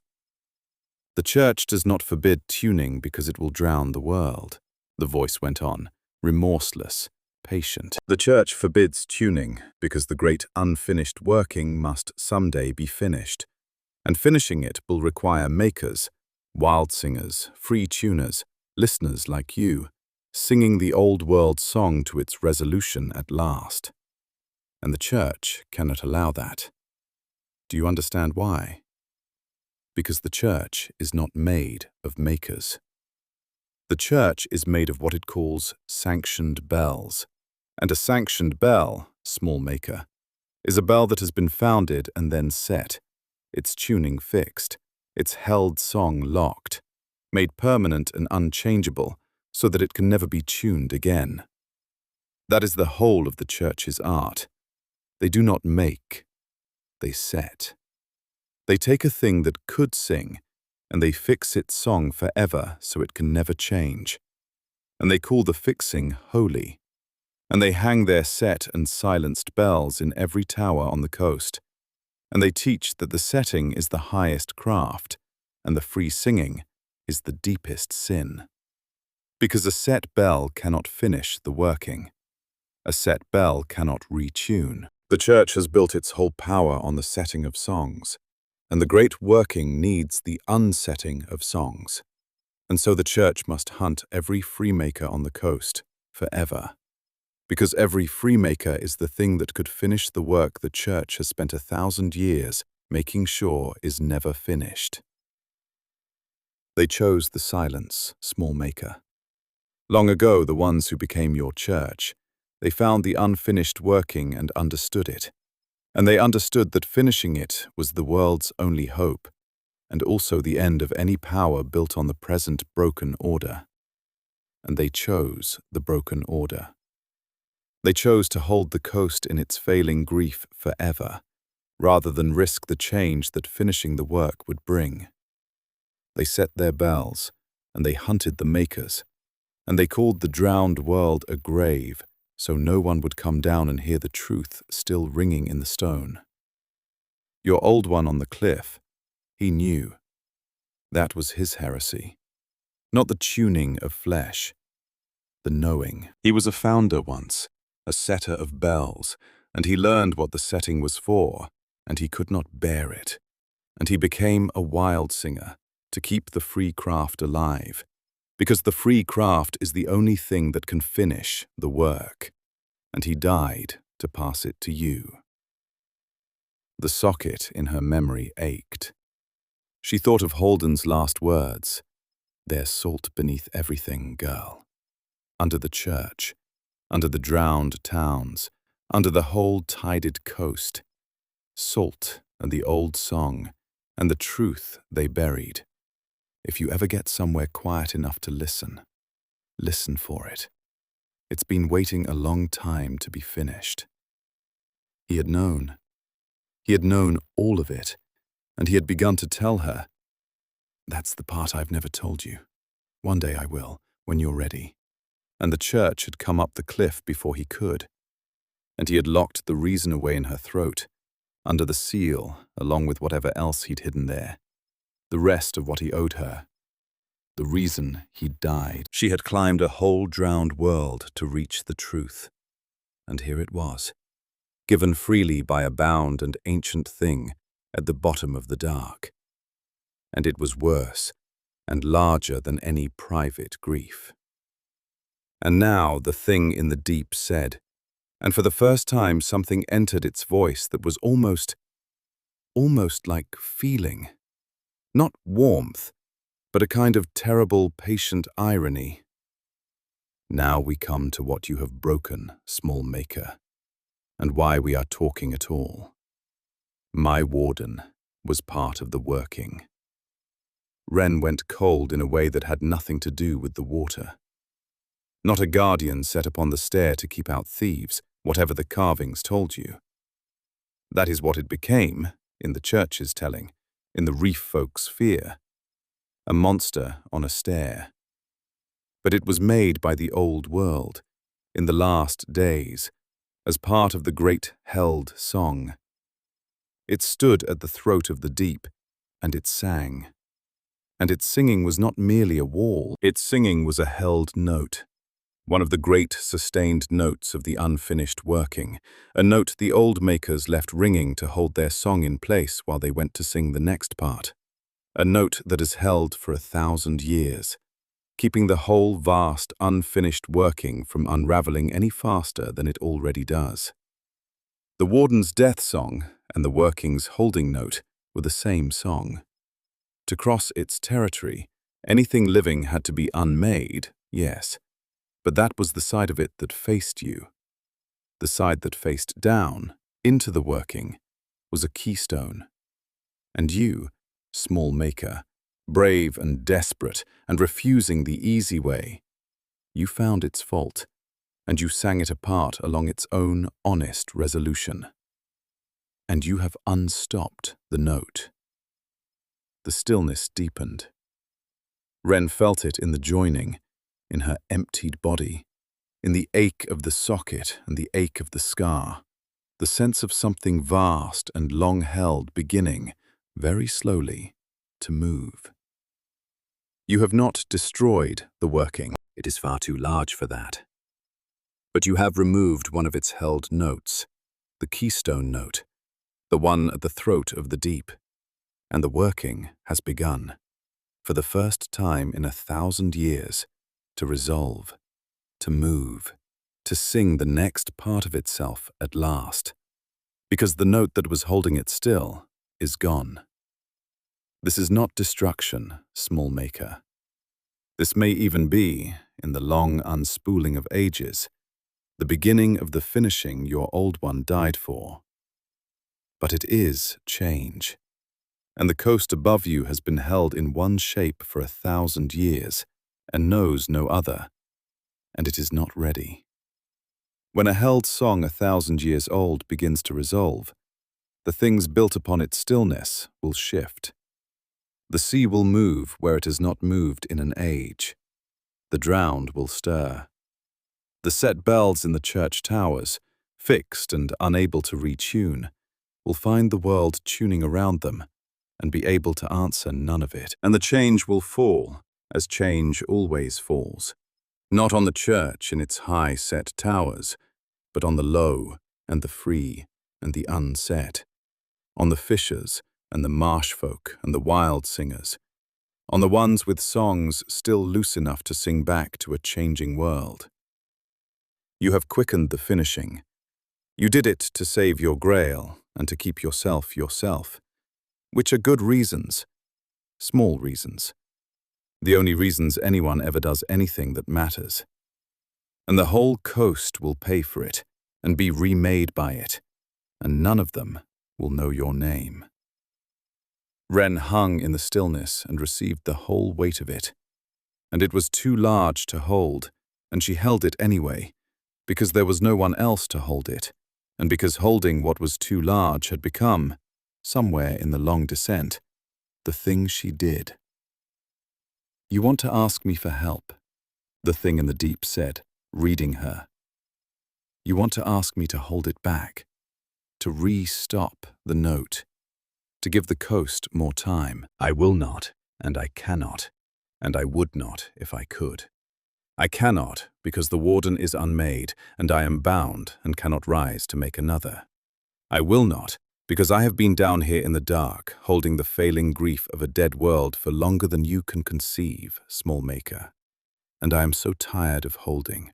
The church does not forbid tuning because it will drown the world, the voice went on, remorseless, patient. The church forbids tuning because the great unfinished working must someday be finished, and finishing it will require makers, wild singers, free tuners, listeners like you, singing the old world song to its resolution at last. And the church cannot allow that. Do you understand why? Because the church is not made of makers. The church is made of what it calls sanctioned bells. And a sanctioned bell, small maker, is a bell that has been founded and then set, its tuning fixed, its held song locked, made permanent and unchangeable so that it can never be tuned again. That is the whole of the church's art. They do not make, they set. They take a thing that could sing, and they fix its song forever so it can never change. And they call the fixing holy. And they hang their set and silenced bells in every tower on the coast. And they teach that the setting is the highest craft, and the free singing is the deepest sin. Because a set bell cannot finish the working. A set bell cannot retune. The church has built its whole power on the setting of songs. And the great working needs the unsetting of songs. And so the church must hunt every freemaker on the coast forever. Because every freemaker is the thing that could finish the work the church has spent 1,000 years making sure is never finished. They chose the silence, small maker. Long ago, the ones who became your church, they found the unfinished working and understood it. And they understood that finishing it was the world's only hope, and also the end of any power built on the present broken order. And they chose the broken order. They chose to hold the coast in its failing grief forever, rather than risk the change that finishing the work would bring. They set their bells, and they hunted the makers, and they called the drowned world a grave, so no one would come down and hear the truth still ringing in the stone. Your old one on the cliff, he knew. That was his heresy. Not the tuning of flesh, the knowing. He was a founder once, a setter of bells, and he learned what the setting was for, and he could not bear it. And he became a wild singer, to keep the free craft alive, because the free craft is the only thing that can finish the work, and he died to pass it to you. The socket in her memory ached. She thought of Halden's last words, "There's salt beneath everything, girl." Under the church, under the drowned towns, under the whole tided coast. Salt and the old song, and the truth they buried. If you ever get somewhere quiet enough to listen, listen for it. It's been waiting a long time to be finished. He had known. He had known all of it, and he had begun to tell her, "That's the part I've never told you. One day I will, when you're ready." And the church had come up the cliff before he could, and he had locked the reason away in her throat, under the seal, along with whatever else he'd hidden there. The rest of what he owed her. The reason he'd died. She had climbed a whole drowned world to reach the truth. And here it was, given freely by a bound and ancient thing at the bottom of the dark. And it was worse and larger than any private grief. And now the thing in the deep said, and for the first time something entered its voice that was almost like feeling. Not warmth, but a kind of terrible, patient irony. Now we come to what you have broken, small maker, and why we are talking at all. My warden was part of the working. Wren went cold in a way that had nothing to do with the water. Not a guardian set upon the stair to keep out thieves, whatever the carvings told you. That is what it became, in the church's telling, in the reef folks' fear. A monster on a stair. But it was made by the old world, in the last days, as part of the great held song. It stood at the throat of the deep, and it sang. And its singing was not merely a wall, its singing was a held note, one of the great sustained notes of the unfinished working, a note the old makers left ringing to hold their song in place while they went to sing the next part, a note that is held for 1,000 years, keeping the whole vast unfinished working from unraveling any faster than it already does. The warden's death song and the working's holding note were the same song. To cross its territory, anything living had to be unmade, yes, but that was the side of it that faced you. The side that faced down, into the working, was a keystone. And you, small maker, brave and desperate and refusing the easy way, you found its fault, and you sang it apart along its own honest resolution. And you have unstopped the note. The stillness deepened. Wren felt it in the joining, in her emptied body, in the ache of the socket and the ache of the scar, the sense of something vast and long-held beginning, very slowly, to move. You have not destroyed the working. It is far too large for that. But you have removed one of its held notes, the keystone note, the one at the throat of the deep, and the working has begun, for the first time in 1,000 years, to resolve, to move, to sing the next part of itself at last, because the note that was holding it still is gone. This is not destruction, small maker. This may even be, in the long unspooling of ages, the beginning of the finishing your old one died for. But it is change, and the coast above you has been held in one shape for 1,000 years, and knows no other, and it is not ready. When a held song 1,000 years old begins to resolve, the things built upon its stillness will shift. The sea will move where it has not moved in an age. The drowned will stir. The set bells in the church towers, fixed and unable to retune, will find the world tuning around them and be able to answer none of it. And the change will fall, as change always falls, not on the church in its high set towers, but on the low and the free and the unset, on the fishers and the marsh folk and the wild singers, on the ones with songs still loose enough to sing back to a changing world. You have quickened the finishing. You did it to save your grail and to keep yourself, which are good reasons, small reasons, the only reasons anyone ever does anything that matters. And the whole coast will pay for it and be remade by it, and none of them will know your name. Wren hung in the stillness and received the whole weight of it, and it was too large to hold, and she held it anyway, because there was no one else to hold it, and because holding what was too large had become, somewhere in the long descent, the thing she did. You want to ask me for help, the thing in the deep said, reading her. You want to ask me to hold it back, to re-stop the note, to give the coast more time. I will not, and I cannot, and I would not if I could. I cannot, because the warden is unmade, and I am bound and cannot rise to make another. I will not, because I have been down here in the dark, holding the failing grief of a dead world for longer than you can conceive, small maker. And I am so tired of holding.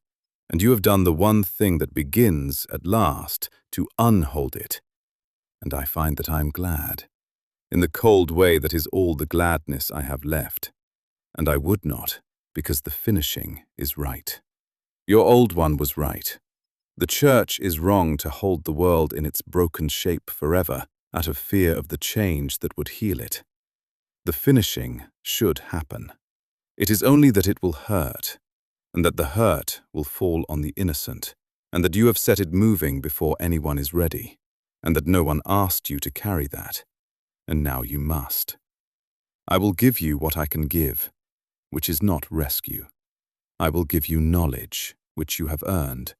And you have done the one thing that begins, at last, to unhold it. And I find that I am glad, in the cold way that is all the gladness I have left. And I would not, because the finishing is right. Your old one was right. The church is wrong to hold the world in its broken shape forever, out of fear of the change that would heal it. The finishing should happen. It is only that it will hurt, and that the hurt will fall on the innocent, and that you have set it moving before anyone is ready, and that no one asked you to carry that, and now you must. I will give you what I can give, which is not rescue. I will give you knowledge, which you have earned,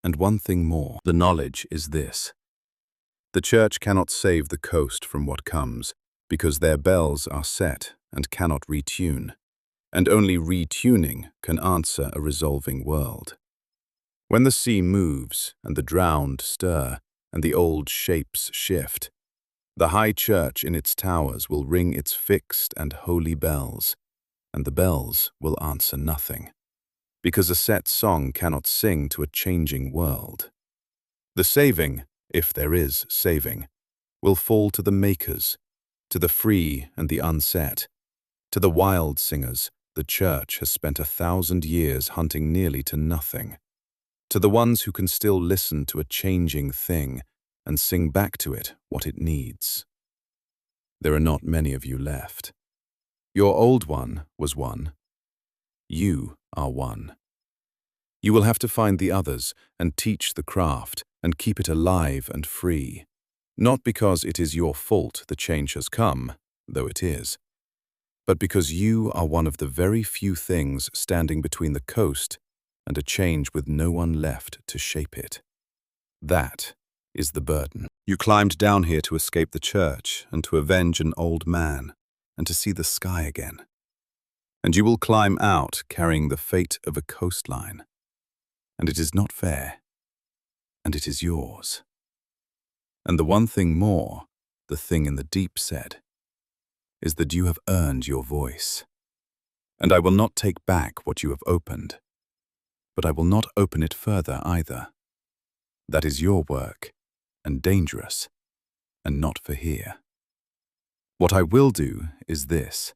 and one thing more. The knowledge is this. The church cannot save the coast from what comes, because their bells are set and cannot retune, and only retuning can answer a resolving world. When the sea moves, and the drowned stir, and the old shapes shift, the high church in its towers will ring its fixed and holy bells, and the bells will answer nothing, because a set song cannot sing to a changing world. The saving, if there is saving, will fall to the makers, to the free and the unset. To the wild singers, the church has spent 1,000 years hunting nearly to nothing. To the ones who can still listen to a changing thing and sing back to it what it needs. There are not many of you left. Your old one was one. You are one. You will have to find the others and teach the craft and keep it alive and free. Not because it is your fault the change has come, though it is, but because you are one of the very few things standing between the coast and a change with no one left to shape it. That is the burden. You climbed down here to escape the church and to avenge an old man and to see the sky again. And you will climb out carrying the fate of a coastline. And it is not fair, and it is yours. And the one thing more, the thing in the deep said, is that you have earned your voice. And I will not take back what you have opened, but I will not open it further either. That is your work, and dangerous, and not for here. What I will do is this.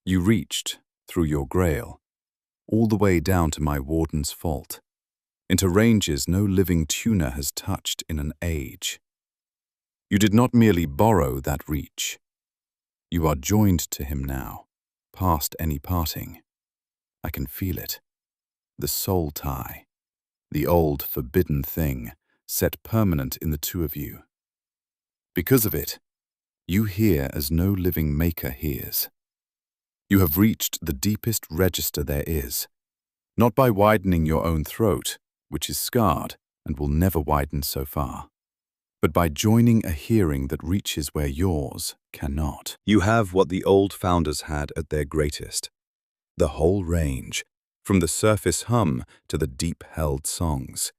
You reached, through your grail, all the way down to my warden's fault, into ranges no living tuner has touched in an age. You did not merely borrow that reach. You are joined to him now, past any parting. I can feel it. The soul tie, the old forbidden thing, set permanent in the two of you. Because of it, you hear as no living maker hears. You have reached the deepest register there is, not by widening your own throat, which is scarred and will never widen so far, but by joining a hearing that reaches where yours cannot. You have what the old founders had at their greatest, the whole range, from the surface hum to the deep-held songs.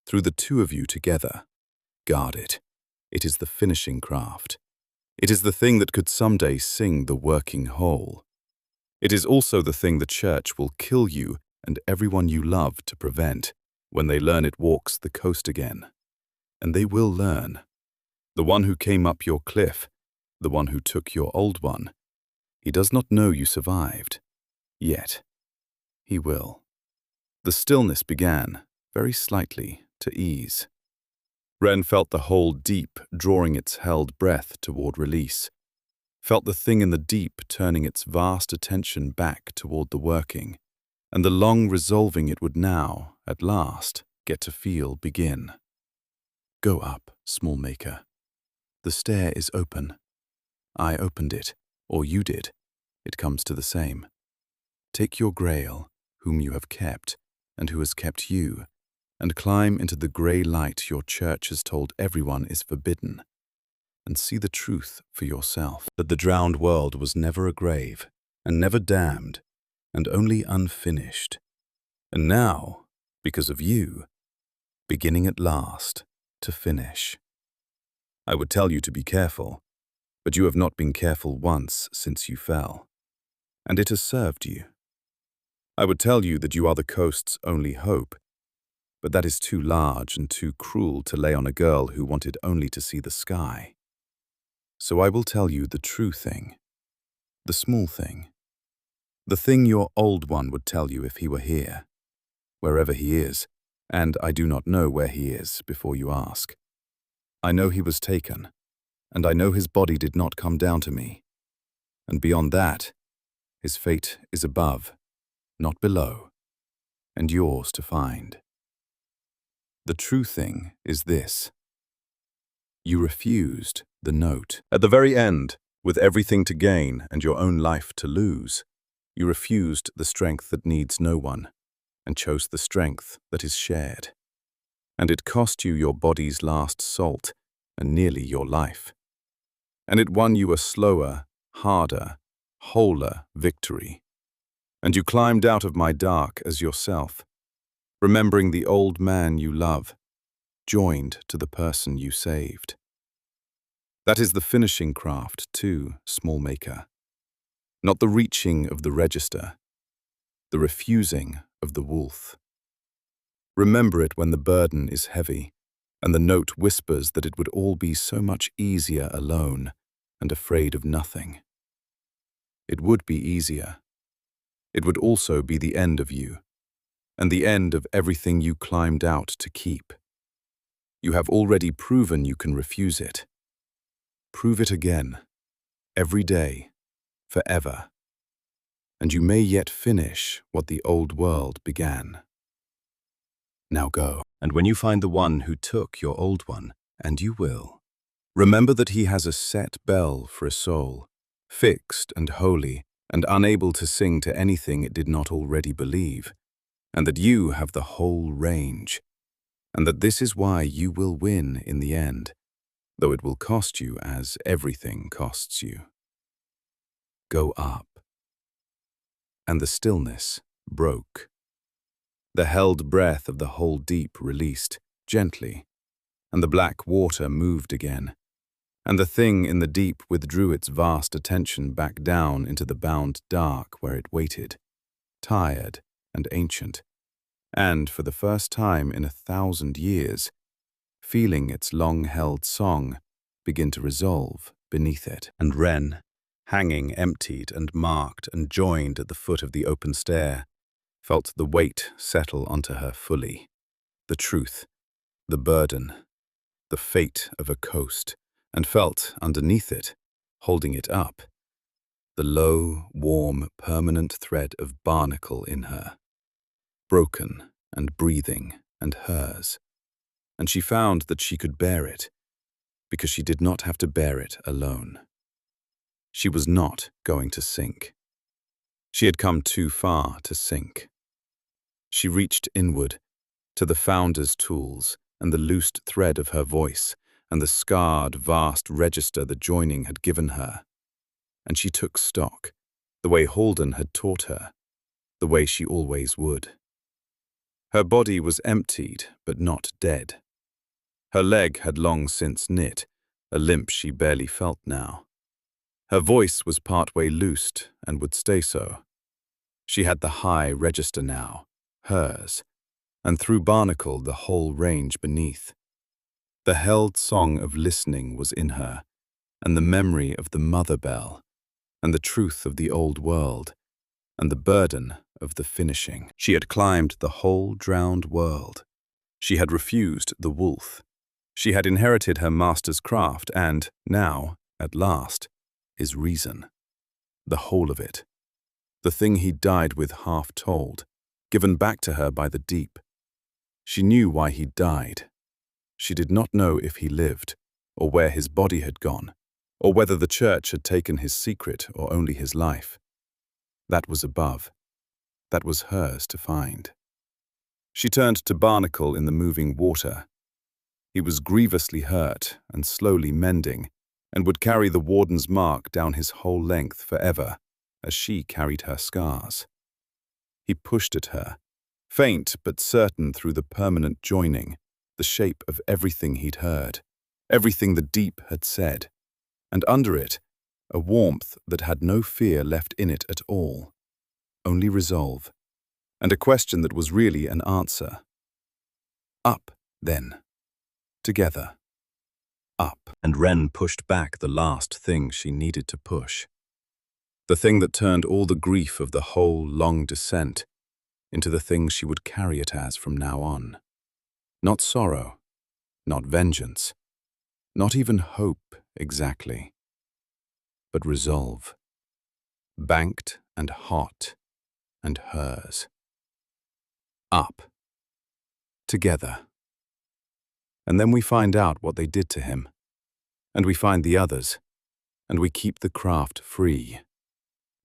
Through the two of you together, guard it. It is the finishing craft. It is the thing that could someday sing the working whole. It is also the thing the church will kill you and everyone you love to prevent when they learn it walks the coast again. And they will learn. The one who came up your cliff, the one who took your old one, he does not know you survived. Yet. He will. The stillness began, very slightly, to ease. Wren felt the hole deep, drawing its held breath toward release. Felt the thing in the deep turning its vast attention back toward the working, and the long resolving it would now, at last, get to feel begin. Go up, small maker. The stair is open. I opened it, or you did. It comes to the same. Take your grail, whom you have kept, and who has kept you, and climb into the grey light your church has told everyone is forbidden, and see the truth for yourself, that the drowned world was never a grave, and never damned, and only unfinished. And now, because of you, beginning at last, to finish. I would tell you to be careful, but you have not been careful once since you fell, and it has served you. I would tell you that you are the coast's only hope, but that is too large and too cruel to lay on a girl who wanted only to see the sky. So I will tell you the true thing, the small thing, the thing your old one would tell you if he were here, wherever he is, and I do not know where he is before you ask. I know he was taken, and I know his body did not come down to me. And beyond that, his fate is above, not below, and yours to find. The true thing is this. You refused the note. At the very end, with everything to gain and your own life to lose, you refused the strength that needs no one, and chose the strength that is shared. And it cost you your body's last salt, and nearly your life. And it won you a slower, harder, wholer victory. And you climbed out of my dark as yourself, remembering the old man you love, joined to the person you saved. That is the finishing craft too, small maker. Not the reaching of the register, the refusing of the wolf. Remember it when the burden is heavy, and the note whispers that it would all be so much easier alone and afraid of nothing. It would be easier. It would also be the end of you, and the end of everything you climbed out to keep. You have already proven you can refuse it. Prove it again, every day, forever. And you may yet finish what the old world began. Now go. And when you find the one who took your old one, and you will, remember that he has a set bell for a soul, fixed and holy, and unable to sing to anything it did not already believe, and that you have the whole range, and that this is why you will win in the end, though it will cost you as everything costs you. Go up. And the stillness broke. The held breath of the whole deep released, gently, and the black water moved again, and the thing in the deep withdrew its vast attention back down into the bound dark where it waited, tired and ancient, and for the first time in 1,000 years, feeling its long-held song begin to resolve beneath it. And Wren, hanging emptied and marked and joined at the foot of the open stair, felt the weight settle onto her fully, the truth, the burden, the fate of a coast, and felt underneath it, holding it up, the low, warm, permanent thread of barnacle in her, broken and breathing and hers. And she found that she could bear it, because she did not have to bear it alone. She was not going to sink. She had come too far to sink. She reached inward, to the founder's tools and the loosed thread of her voice and the scarred, vast register the joining had given her. And she took stock, the way Halden had taught her, the way she always would. Her body was emptied, but not dead. Her leg had long since knit, a limp she barely felt now. Her voice was partway loosed and would stay so. She had the high register now, hers, and through barnacle the whole range beneath. The held song of listening was in her, and the memory of the mother bell, and the truth of the old world, and the burden of the finishing. She had climbed the whole drowned world. She had refused the wolf. She had inherited her master's craft and, now, at last, is reason. The whole of it. The thing he died with half told, given back to her by the deep. She knew why he died. She did not know if he lived, or where his body had gone, or whether the church had taken his secret or only his life. That was above. That was hers to find. She turned to Barnacle in the moving water. He was grievously hurt and slowly mending, and would carry the warden's mark down his whole length forever, as she carried her scars. He pushed at her, faint but certain through the permanent joining, the shape of everything he'd heard, everything the deep had said, and under it, a warmth that had no fear left in it at all, only resolve, and a question that was really an answer. Up, then. Together. Up. And Wren pushed back the last thing she needed to push. The thing that turned all the grief of the whole long descent into the thing she would carry it as from now on. Not sorrow, not vengeance, not even hope exactly, but resolve, banked and hot, and hers. Up. Together. And then we find out what they did to him, and we find the others, and we keep the craft free,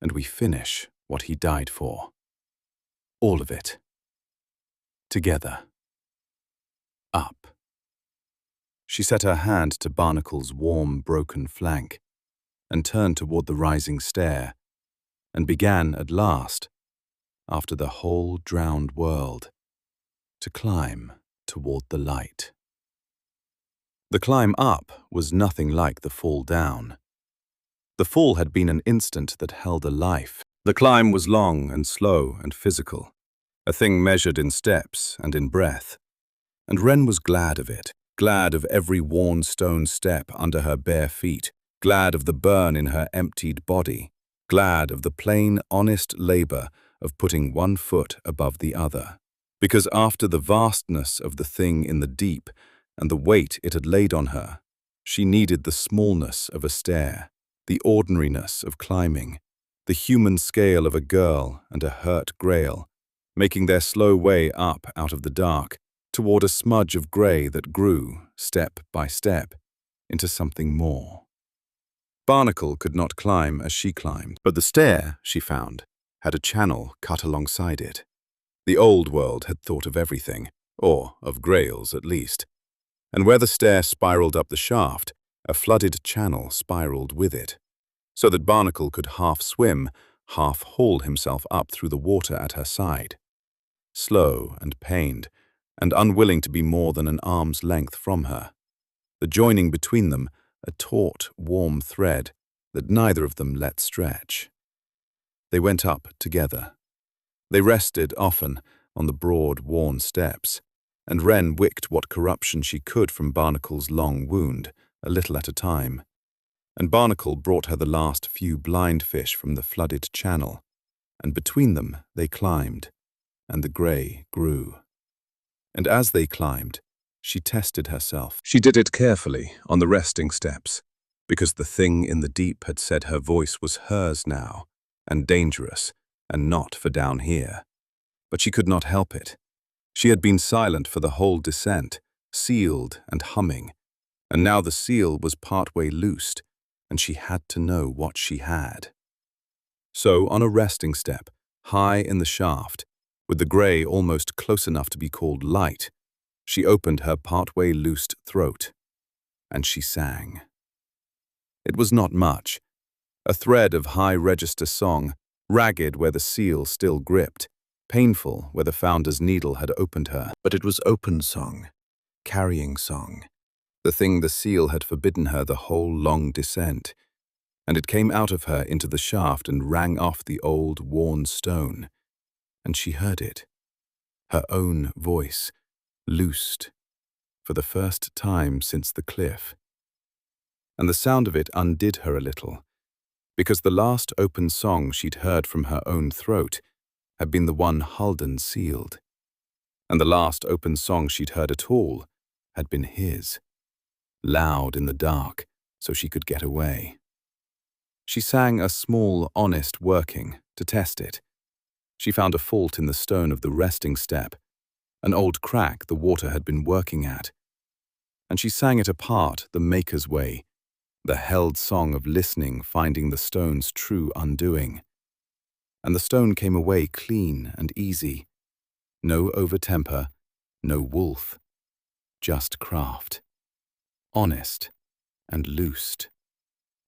and we finish what he died for. All of it. Together. Up. She set her hand to Barnacle's warm, broken flank, and turned toward the rising stair, and began at last, after the whole drowned world, to climb toward the light. The climb up was nothing like the fall down. The fall had been an instant that held a life. The climb was long and slow and physical, a thing measured in steps and in breath. And Wren was glad of it, glad of every worn stone step under her bare feet, glad of the burn in her emptied body, glad of the plain, honest labor of putting one foot above the other. Because after the vastness of the thing in the deep and the weight it had laid on her, she needed the smallness of a stair, the ordinariness of climbing, the human scale of a girl and a hurt grail, making their slow way up out of the dark toward a smudge of grey that grew, step by step, into something more. Barnacle could not climb as she climbed, but the stair, she found, had a channel cut alongside it. The old world had thought of everything, or of grails at least, and where the stair spiraled up the shaft, a flooded channel spiraled with it, so that Barnacle could half swim, half haul himself up through the water at her side. Slow and pained, and unwilling to be more than an arm's length from her, the joining between them a taut, warm thread that neither of them let stretch. They went up together. They rested often on the broad, worn steps, and Wren wicked what corruption she could from Barnacle's long wound, a little at a time. And Barnacle brought her the last few blind fish from the flooded channel, and between them they climbed, and the grey grew. And as they climbed, she tested herself. She did it carefully on the resting steps, because the thing in the deep had said her voice was hers now, and dangerous, and not for down here. But she could not help it. She had been silent for the whole descent, sealed and humming, and now the seal was partway loosed, and she had to know what she had. So on a resting step, high in the shaft, with the grey almost close enough to be called light, she opened her partway loosed throat, and she sang. It was not much, a thread of high-register song, ragged where the seal still gripped, painful where the founder's needle had opened her, but it was open song, carrying song, the thing the seal had forbidden her the whole long descent, and it came out of her into the shaft and rang off the old, worn stone, and she heard it, her own voice, loosed, for the first time since the cliff. And the sound of it undid her a little, because the last open song she'd heard from her own throat had been the one Halden sealed, and the last open song she'd heard at all had been his, loud in the dark so she could get away. She sang a small, honest working to test it. She found a fault in the stone of the resting step, an old crack the water had been working at, and she sang it apart the maker's way, the held song of listening, finding the stone's true undoing. And the stone came away clean and easy, no over-temper, no wolf, just craft, honest and loosed,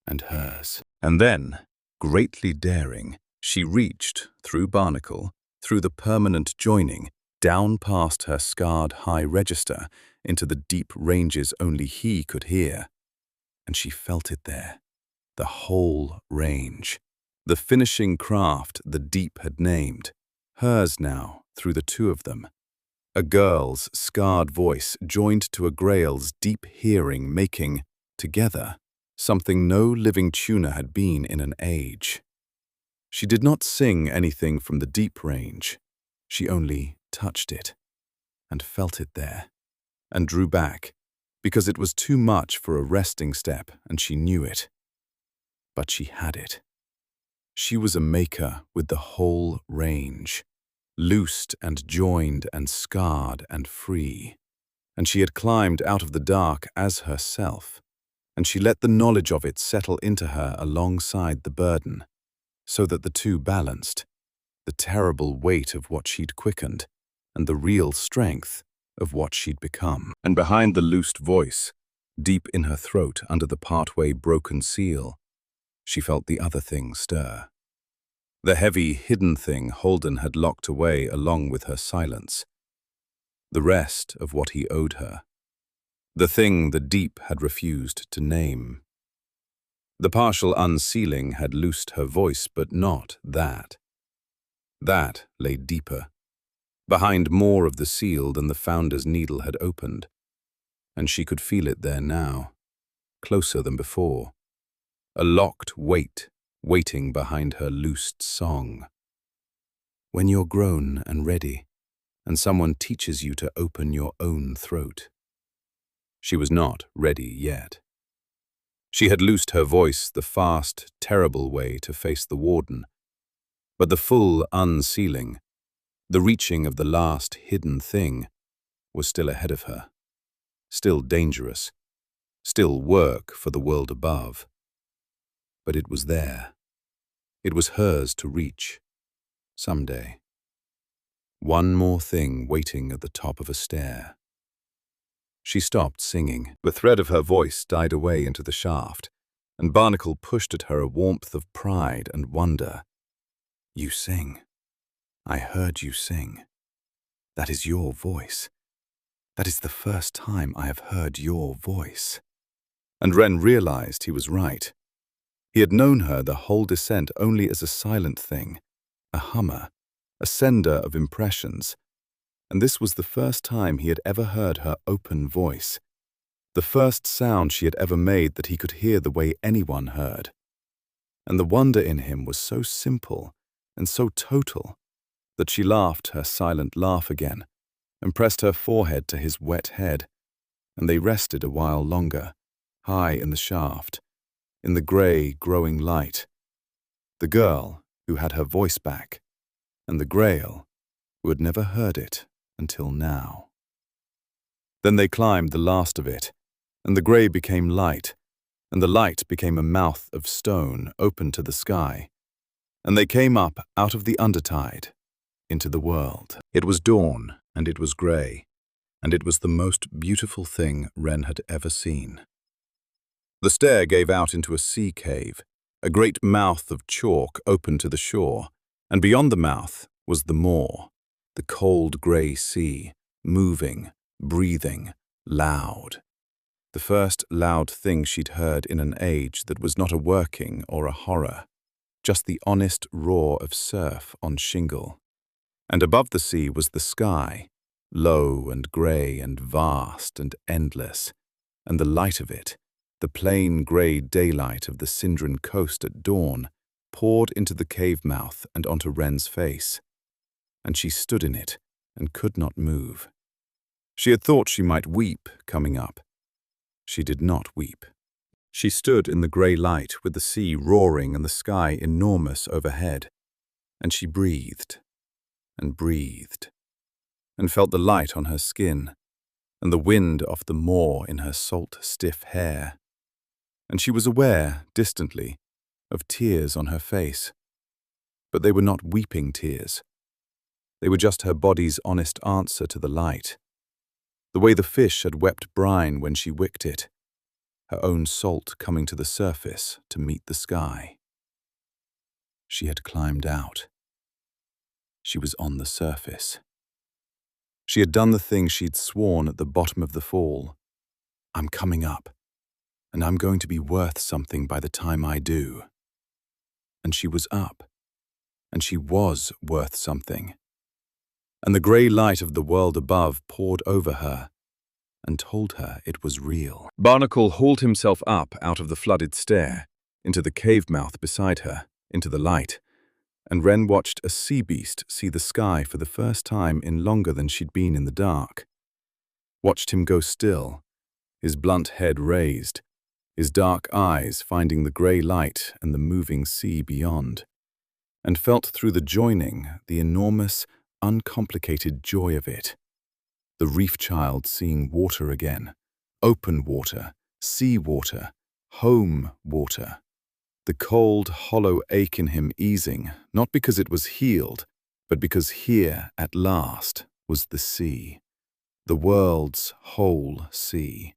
and hers. And then, greatly daring, she reached, through Barnacle, through the permanent joining, down past her scarred high register, into the deep ranges only he could hear. And she felt it there, the whole range, the finishing craft the deep had named, hers now through the two of them. A girl's scarred voice joined to a grail's deep hearing, making, together, something no living tuner had been in an age. She did not sing anything from the deep range. She only touched it, and felt it there, and drew back, because it was too much for a resting step, and she knew it. But she had it. She was a maker with the whole range, loosed and joined and scarred and free. And she had climbed out of the dark as herself, and she let the knowledge of it settle into her alongside the burden, so that the two balanced, the terrible weight of what she'd quickened and the real strength of what she'd become. And behind the loosed voice, deep in her throat under the partway broken seal, she felt the other thing stir. The heavy, hidden thing Halden had locked away along with her silence. The rest of what he owed her. The thing the deep had refused to name. The partial unsealing had loosed her voice, but not that. That lay deeper, behind more of the seal than the founder's needle had opened, and she could feel it there now, closer than before, a locked weight waiting behind her loosed song. When you're grown and ready, and someone teaches you to open your own throat. She was not ready yet. She had loosed her voice the fast, terrible way to face the warden, but the full unsealing, the reaching of the last hidden thing, was still ahead of her, still dangerous, still work for the world above. But it was there. It was hers to reach, someday. One more thing waiting at the top of a stair. She stopped singing. The thread of her voice died away into the shaft, and Barnacle pushed at her a warmth of pride and wonder. You sing. I heard you sing. That is your voice. That is the first time I have heard your voice. And Wren realized he was right. He had known her the whole descent only as a silent thing, a hummer, a sender of impressions, and this was the first time he had ever heard her open voice, the first sound she had ever made that he could hear the way anyone heard. And the wonder in him was so simple and so total that she laughed her silent laugh again and pressed her forehead to his wet head, and they rested a while longer, high in the shaft, in the grey, growing light. The girl who had her voice back, and the Grail, who had never heard it until now. Then they climbed the last of it, and the grey became light, and the light became a mouth of stone open to the sky, and they came up out of the undertide into the world. It was dawn, and it was grey, and it was the most beautiful thing Wren had ever seen. The stair gave out into a sea cave, a great mouth of chalk open to the shore, and beyond the mouth was the moor, the cold grey sea, moving, breathing, loud. The first loud thing she'd heard in an age that was not a working or a horror, just the honest roar of surf on shingle. And above the sea was the sky, low and grey and vast and endless, and the light of it, the plain grey daylight of the Sindran coast at dawn, poured into the cave mouth and onto Wren's face, and she stood in it and could not move. She had thought she might weep coming up. She did not weep. She stood in the grey light with the sea roaring and the sky enormous overhead, and she breathed and breathed, and felt the light on her skin, and the wind off the moor in her salt, stiff hair. And she was aware, distantly, of tears on her face. But they were not weeping tears. They were just her body's honest answer to the light. The way the fish had wept brine when she wicked it, her own salt coming to the surface to meet the sky. She had climbed out. She was on the surface. She had done the thing she'd sworn at the bottom of the fall. I'm coming up, and I'm going to be worth something by the time I do. And she was up, and she was worth something. And the grey light of the world above poured over her and told her it was real. Barnacle hauled himself up out of the flooded stair, into the cave mouth beside her, into the light, and Wren watched a sea beast see the sky for the first time in longer than she'd been in the dark. Watched him go still, his blunt head raised, his dark eyes finding the grey light and the moving sea beyond, and felt through the joining the enormous, uncomplicated joy of it. The reef child seeing water again, open water, sea water, home water. The cold, hollow ache in him easing, not because it was healed, but because here, at last, was the sea. The world's whole sea.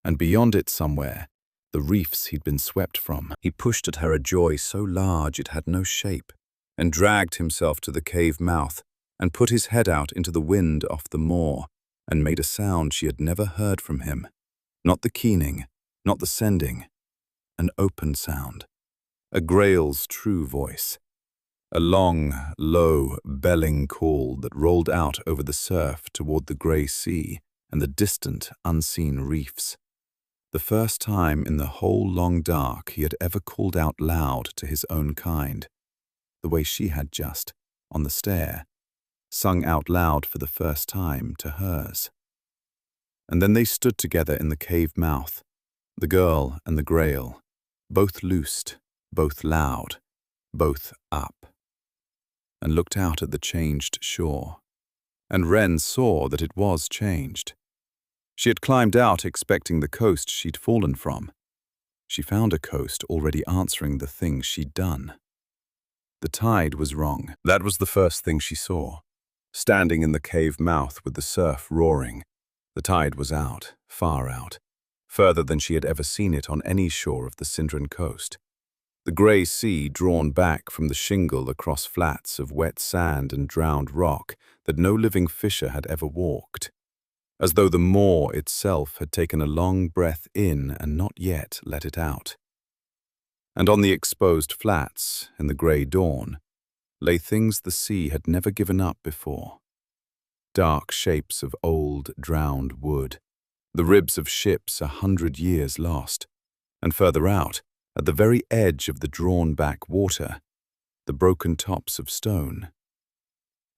And beyond it somewhere, the reefs he'd been swept from. He pushed at her a joy so large it had no shape, and dragged himself to the cave mouth, and put his head out into the wind off the moor, and made a sound she had never heard from him. Not the keening, not the sending. An open sound. A grail's true voice. A long, low, belling call that rolled out over the surf toward the grey sea and the distant, unseen reefs. The first time in the whole long dark he had ever called out loud to his own kind, the way she had just, on the stair, sung out loud for the first time to hers. And then they stood together in the cave mouth, the girl and the grail, both loosed, both loud, both up, and looked out at the changed shore. And Wren saw that it was changed. She had climbed out expecting the coast she'd fallen from. She found a coast already answering the things she'd done. The tide was wrong. That was the first thing she saw. Standing in the cave mouth with the surf roaring, the tide was out, far out, further than she had ever seen it on any shore of the Sindran coast. The grey sea drawn back from the shingle across flats of wet sand and drowned rock that no living fisher had ever walked, as though the moor itself had taken a long breath in and not yet let it out. And on the exposed flats, in the grey dawn, lay things the sea had never given up before. Dark shapes of old, drowned wood, the ribs of ships 100 years lost, and further out, at the very edge of the drawn-back water, the broken tops of stone.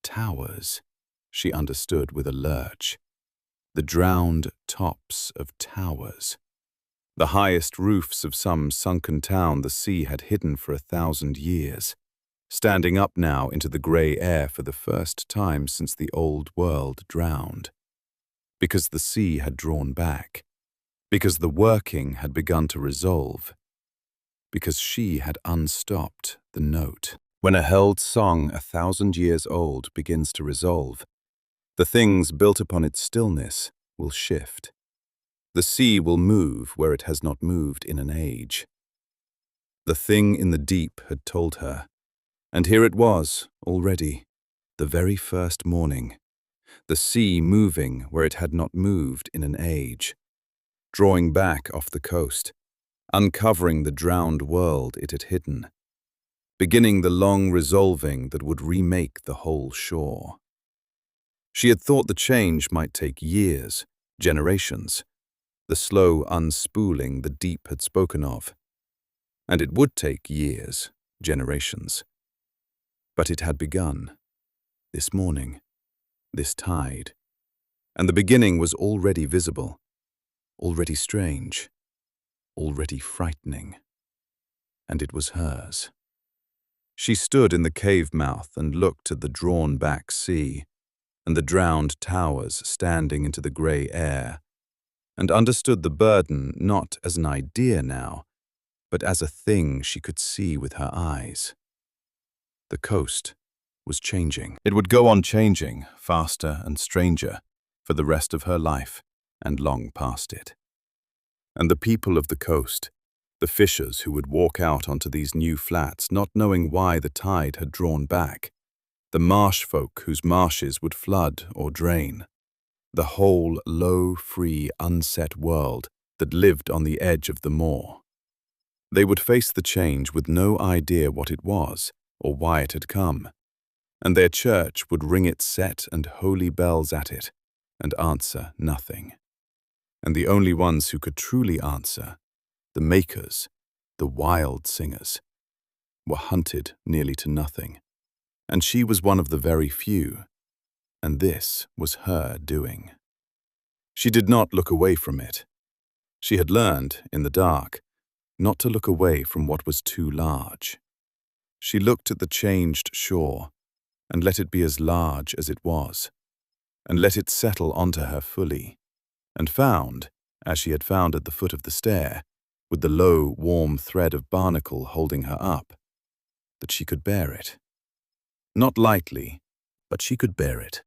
Towers, she understood with a lurch. The drowned tops of towers. The highest roofs of some sunken town the sea had hidden for 1,000 years, standing up now into the grey air for the first time since the old world drowned. Because the sea had drawn back. Because the working had begun to resolve. Because she had unstopped the note. When a held song 1,000 years old begins to resolve, the things built upon its stillness will shift. The sea will move where it has not moved in an age. The thing in the deep had told her, and here it was, already, the very first morning, the sea moving where it had not moved in an age, drawing back off the coast, uncovering the drowned world it had hidden, beginning the long resolving that would remake the whole shore. She had thought the change might take years, generations, the slow unspooling the deep had spoken of. And it would take years, generations. But it had begun, this morning, this tide, and the beginning was already visible, already strange, already frightening. And it was hers. She stood in the cave mouth and looked at the drawn-back sea, and the drowned towers standing into the grey air, and understood the burden not as an idea now, but as a thing she could see with her eyes. The coast was changing. It would go on changing, faster and stranger, for the rest of her life, and long past it. And the people of the coast, the fishers who would walk out onto these new flats not knowing why the tide had drawn back, the marsh folk whose marshes would flood or drain, the whole low, free, unset world that lived on the edge of the moor. They would face the change with no idea what it was or why it had come, and their church would ring its set and holy bells at it and answer nothing. And the only ones who could truly answer, the makers, the wild singers, were hunted nearly to nothing. And she was one of the very few, and this was her doing. She did not look away from it. She had learned, in the dark, not to look away from what was too large. She looked at the changed shore and let it be as large as it was, and let it settle onto her fully, and found, as she had found at the foot of the stair, with the low, warm thread of barnacle holding her up, that she could bear it. Not lightly, but she could bear it.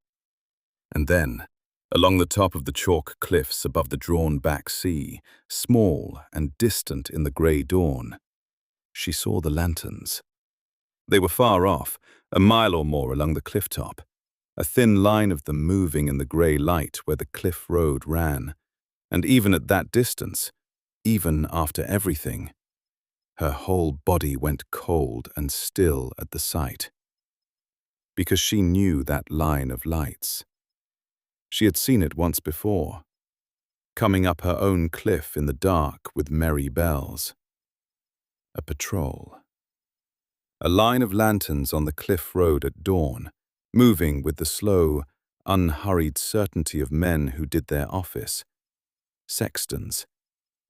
And then, along the top of the chalk cliffs above the drawn-back sea, small and distant in the grey dawn, she saw the lanterns. They were far off, a mile or more along the cliff top, a thin line of them moving in the grey light where the cliff road ran, and even at that distance, even after everything, her whole body went cold and still at the sight. Because she knew that line of lights. She had seen it once before, coming up her own cliff in the dark with merry bells. A patrol. A line of lanterns on the cliff road at dawn, moving with the slow, unhurried certainty of men who did their office. Sextons,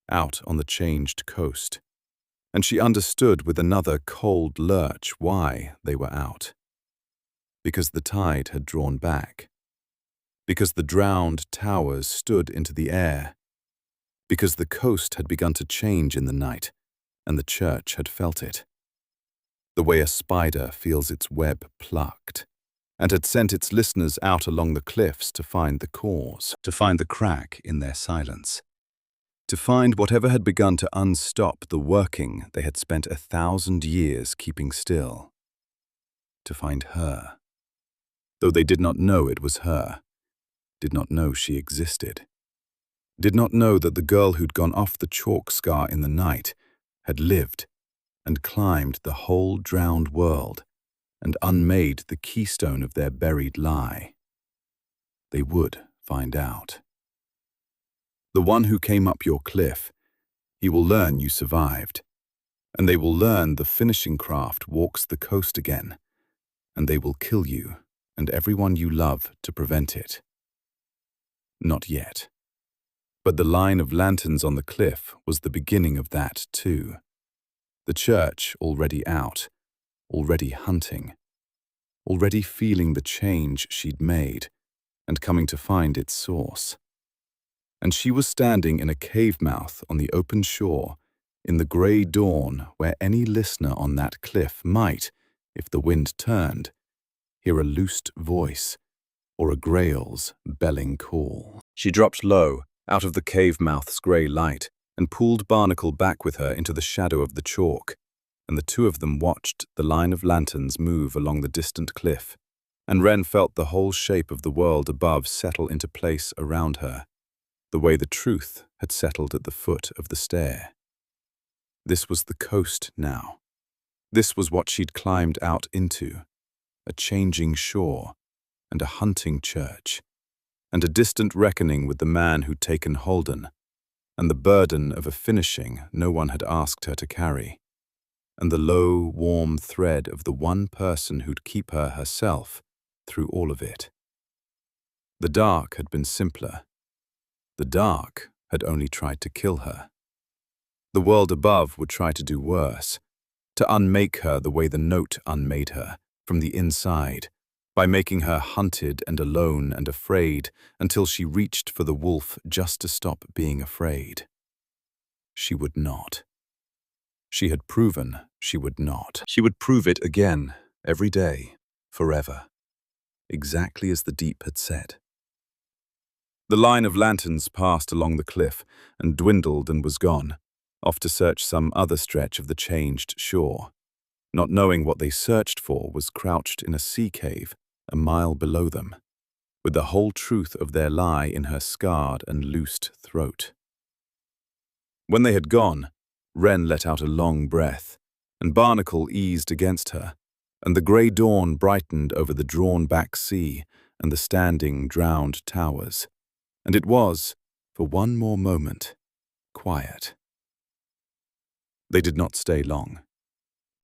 out on the changed coast. And she understood with another cold lurch why they were out. Because the tide had drawn back. Because the drowned towers stood into the air. Because the coast had begun to change in the night, and the church had felt it. The way a spider feels its web plucked, and had sent its listeners out along the cliffs to find the cause, to find the crack in their silence, to find whatever had begun to unstop the working they had spent 1,000 years keeping still. To find her. Though they did not know it was her, did not know she existed, did not know that the girl who'd gone off the chalk scar in the night had lived and climbed the whole drowned world and unmade the keystone of their buried lie. They would find out. The one who came up your cliff, he will learn you survived, and they will learn the finishing craft walks the coast again, and they will kill you and everyone you love to prevent it. Not yet. But the line of lanterns on the cliff was the beginning of that too. The church already out, already hunting, already feeling the change she'd made and coming to find its source. And she was standing in a cave mouth on the open shore in the grey dawn where any listener on that cliff might, if the wind turned, hear a loosed voice or a grail's belling call. She dropped low, out of the cave mouth's grey light, and pulled Barnacle back with her into the shadow of the chalk, and the two of them watched the line of lanterns move along the distant cliff, and Wren felt the whole shape of the world above settle into place around her, the way the truth had settled at the foot of the stair. This was the coast now. This was what she'd climbed out into, a changing shore, and a hunting church, and a distant reckoning with the man who'd taken Halden, and the burden of a finishing no one had asked her to carry, and the low, warm thread of the one person who'd keep her herself through all of it. The dark had been simpler. The dark had only tried to kill her. The world above would try to do worse, to unmake her the way the note unmade her, from the inside, by making her hunted and alone and afraid until she reached for the wolf just to stop being afraid. She would not. She had proven she would not. She would prove it again, every day, forever, exactly as the deep had said. The line of lanterns passed along the cliff and dwindled and was gone, off to search some other stretch of the changed shore, not knowing what they searched for was crouched in a sea cave a mile below them, with the whole truth of their lie in her scarred and loosed throat. When they had gone, Wren let out a long breath, and Barnacle eased against her, and the grey dawn brightened over the drawn-back sea and the standing, drowned towers, and it was, for one more moment, quiet. They did not stay long.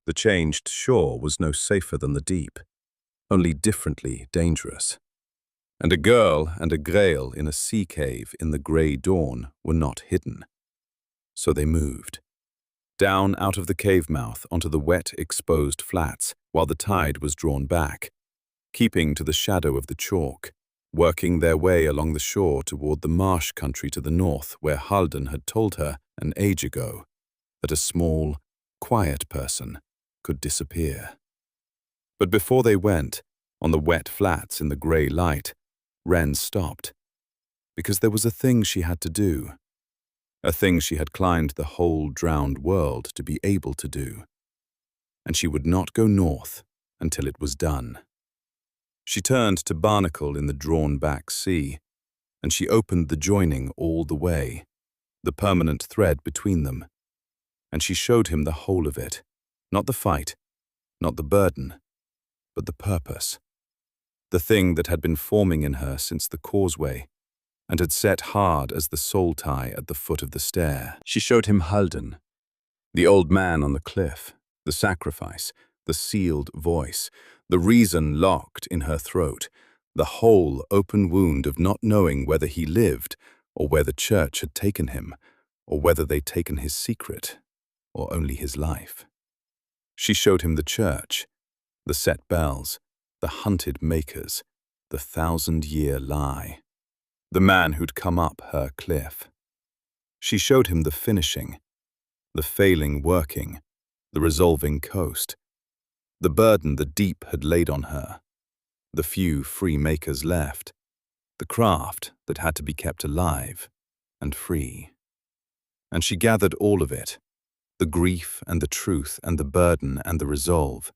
The changed shore was no safer than the deep, only differently dangerous. And a girl and a grail in a sea cave in the grey dawn were not hidden. So they moved. Down out of the cave mouth onto the wet, exposed flats, while the tide was drawn back, keeping to the shadow of the chalk, working their way along the shore toward the marsh country to the north, where Halden had told her an age ago that a small, quiet person could disappear. But before they went, on the wet flats in the grey light, Wren stopped, because there was a thing she had to do, a thing she had climbed the whole drowned world to be able to do, and she would not go north until it was done. She turned to Barnacle in the drawn-back sea, and she opened the joining all the way, the permanent thread between them, and she showed him the whole of it, not the fight, not the burden, but the purpose, the thing that had been forming in her since the causeway, and had set hard as the soul tie at the foot of the stair. She showed him Halden, the old man on the cliff, the sacrifice, the sealed voice, the reason locked in her throat, the whole open wound of not knowing whether he lived, or where the church had taken him, or whether they'd taken his secret, or only his life. She showed him the church, the set bells, the hunted makers, the 1,000-year lie, the man who'd come up her cliff. She showed him the finishing, the failing working, the resolving coast, the burden the deep had laid on her, the few free makers left, the craft that had to be kept alive and free. And she gathered all of it, the grief and the truth and the burden and the resolve,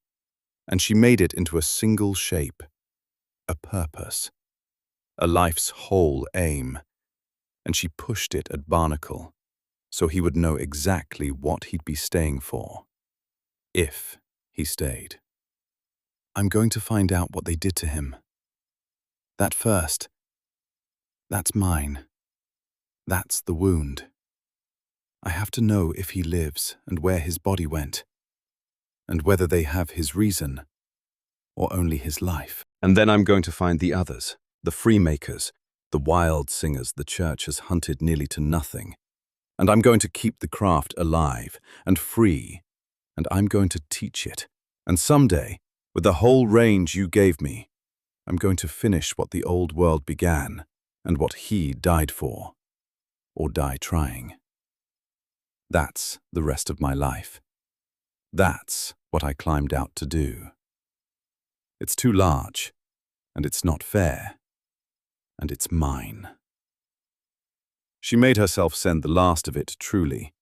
and she made it into a single shape, a purpose, a life's whole aim, and she pushed it at Barnacle so he would know exactly what he'd be staying for, if he stayed. I'm going to find out what they did to him. That first, that's mine. That's the wound. I have to know if he lives and where his body went, and whether they have his reason or only his life. And then I'm going to find the others, the freemakers, the wild singers the church has hunted nearly to nothing. And I'm going to keep the craft alive and free, and I'm going to teach it. And someday, with the whole range you gave me, I'm going to finish what the old world began and what he died for, or die trying. That's the rest of my life. That's what I climbed out to do. It's too large, and it's not fair, and it's mine. She made herself send the last of it truly,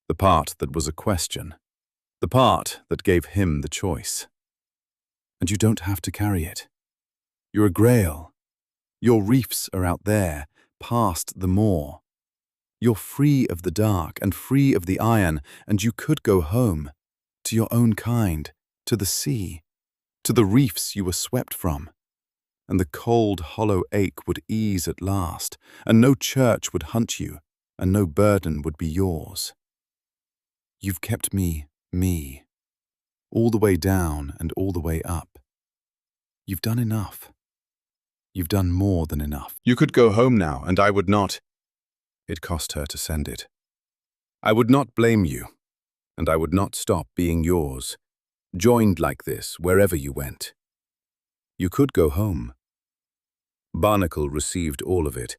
the part that was a question, the part that gave him the choice. And you don't have to carry it. You're a grail. Your reefs are out there, past the moor. You're free of the dark and free of the iron, and you could go home, to your own kind, to the sea, to the reefs you were swept from. And the cold, hollow ache would ease at last, and no church would hunt you, and no burden would be yours. You've kept me, all the way down and all the way up. You've done enough. You've done more than enough. You could go home now, and I would not. It cost her to send it. I would not blame you, and I would not stop being yours, joined like this wherever you went. You could go home. Barnacle received all of it,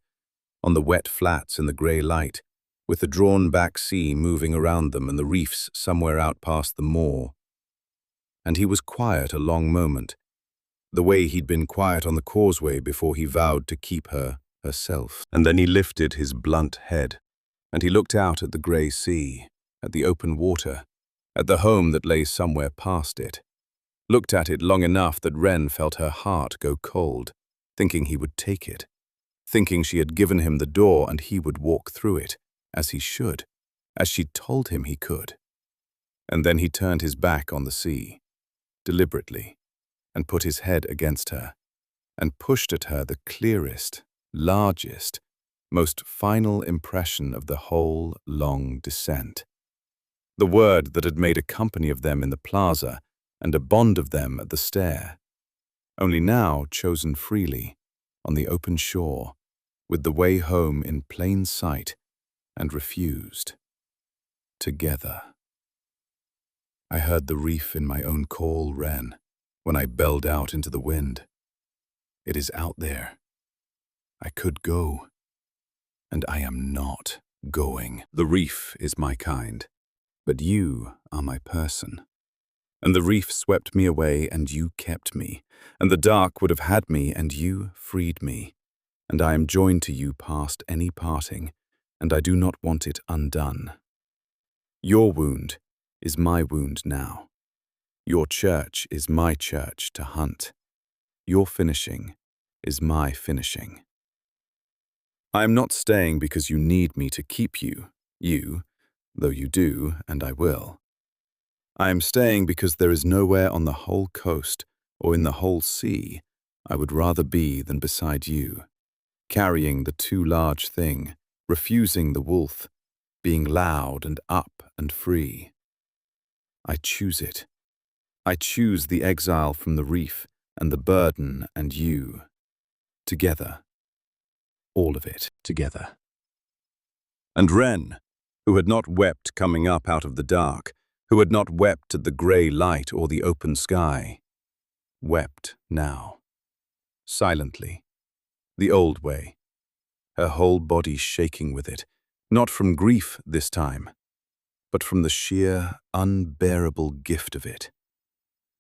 on the wet flats in the grey light, with the drawn-back sea moving around them and the reefs somewhere out past the moor. And he was quiet a long moment, the way he'd been quiet on the causeway before he vowed to keep her herself. And then he lifted his blunt head, and he looked out at the grey sea, at the open water, at the home that lay somewhere past it, looked at it long enough that Wren felt her heart go cold, thinking he would take it, thinking she had given him the door and he would walk through it, as he should, as she'd told him he could. And then he turned his back on the sea, deliberately, and put his head against her, and pushed at her the clearest, largest, most final impression of the whole long descent. The word that had made a company of them in the plaza and a bond of them at the stair, only now chosen freely, on the open shore, with the way home in plain sight, and refused. together. I heard the reef in my own call, Wren, when I belled out into the wind. It is out there. I could go, and I am not going. The reef is my kind, but you are my person. And the reef swept me away, and you kept me, and the dark would have had me, and you freed me. And I am joined to you past any parting, and I do not want it undone. Your wound is my wound now. Your church is my church to hunt. Your finishing is my finishing. I am not staying because you need me to keep you, though you do, and I will. I am staying because there is nowhere on the whole coast or in the whole sea I would rather be than beside you, carrying the too large thing, refusing the wolf, being loud and up and free. I choose it. I choose the exile from the reef and the burden and you. Together. All of it together. And Wren, who had not wept coming up out of the dark, who had not wept at the grey light or the open sky, wept now, silently, the old way, her whole body shaking with it, not from grief this time, but from the sheer, unbearable gift of it.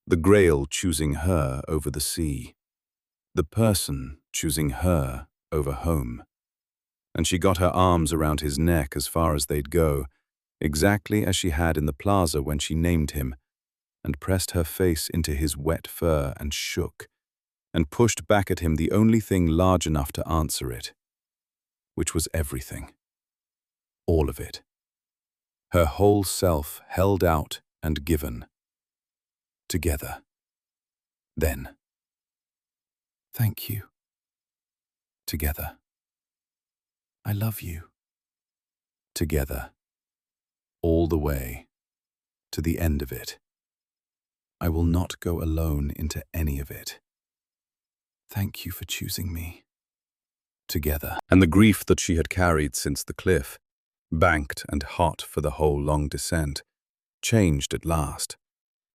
The Grail choosing her over the sea, the person choosing her over home. And she got her arms around his neck as far as they'd go, exactly as she had in the plaza when she named him, and pressed her face into his wet fur and shook, and pushed back at him the only thing large enough to answer it, which was everything. All of it. Her whole self held out and given. Together. Then. Thank you. Together. I love you. Together. All the way. To the end of it. I will not go alone into any of it. Thank you for choosing me. Together. And the grief that she had carried since the cliff, banked and hot for the whole long descent, changed at last.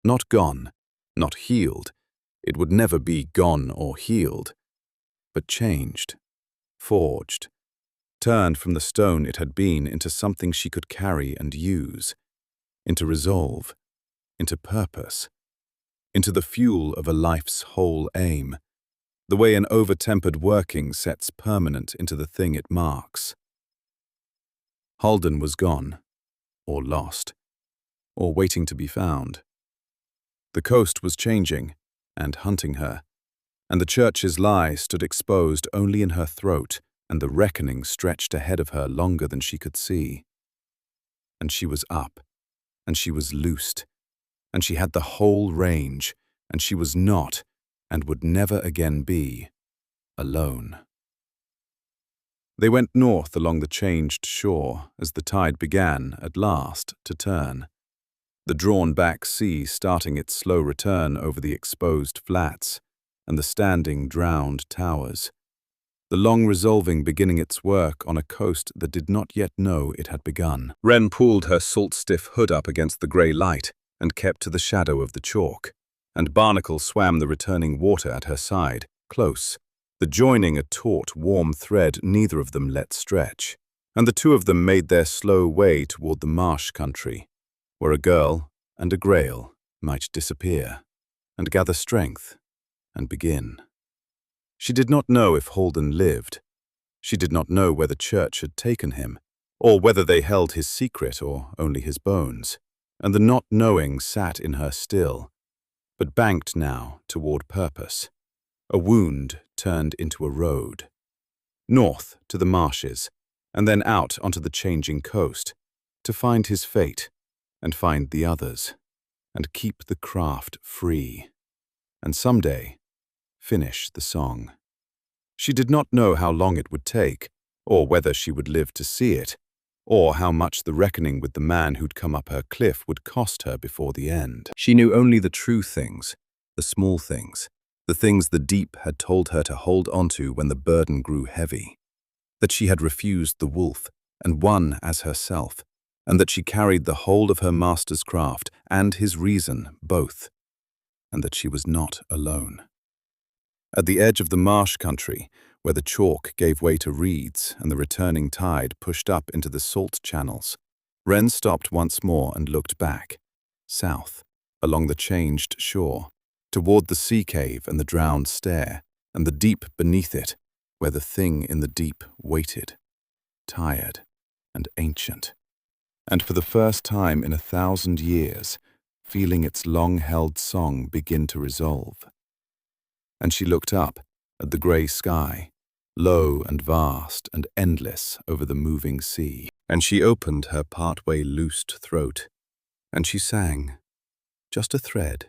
Not gone, not healed. It would never be gone or healed. But changed, forged, turned from the stone it had been into something she could carry and use, into resolve, into purpose, into the fuel of a life's whole aim, the way an over-tempered working sets permanent into the thing it marks. Halden was gone, or lost, or waiting to be found. The coast was changing and hunting her, and the church's lie stood exposed only in her throat, and the reckoning stretched ahead of her longer than she could see. And she was up, and she was loosed, and she had the whole range, and she was not, and would never again be, alone. They went north along the changed shore as the tide began, at last, to turn, the drawn-back sea starting its slow return over the exposed flats and the standing, drowned towers, the long resolving beginning its work on a coast that did not yet know it had begun. Wren pulled her salt-stiff hood up against the grey light and kept to the shadow of the chalk, and Barnacle swam the returning water at her side, close, the joining a taut, warm thread neither of them let stretch, and the two of them made their slow way toward the marsh country, where a girl and a grail might disappear, and gather strength, and begin. She did not know if Halden lived. She did not know where the church had taken him, or whether they held his secret or only his bones, and the not knowing sat in her still, but banked now toward purpose. A wound turned into a road. North to the marshes, and then out onto the changing coast, to find his fate, and find the others, and keep the craft free, and someday finish the song. She did not know how long it would take, or whether she would live to see it, or how much the reckoning with the man who'd come up her cliff would cost her before the end. She knew only the true things, the small things, the things the deep had told her to hold onto when the burden grew heavy, that she had refused the wolf and won as herself, and that she carried the whole of her master's craft and his reason both, and that she was not alone. At the edge of the marsh country, where the chalk gave way to reeds and the returning tide pushed up into the salt channels, Wren stopped once more and looked back, south, along the changed shore, toward the sea cave and the drowned stair, and the deep beneath it, where the thing in the deep waited, tired and ancient, and for the first time in 1,000 years, feeling its long-held song begin to resolve. And she looked up at the grey sky, low and vast and endless over the moving sea, and she opened her partway loosed throat, and she sang, just a thread,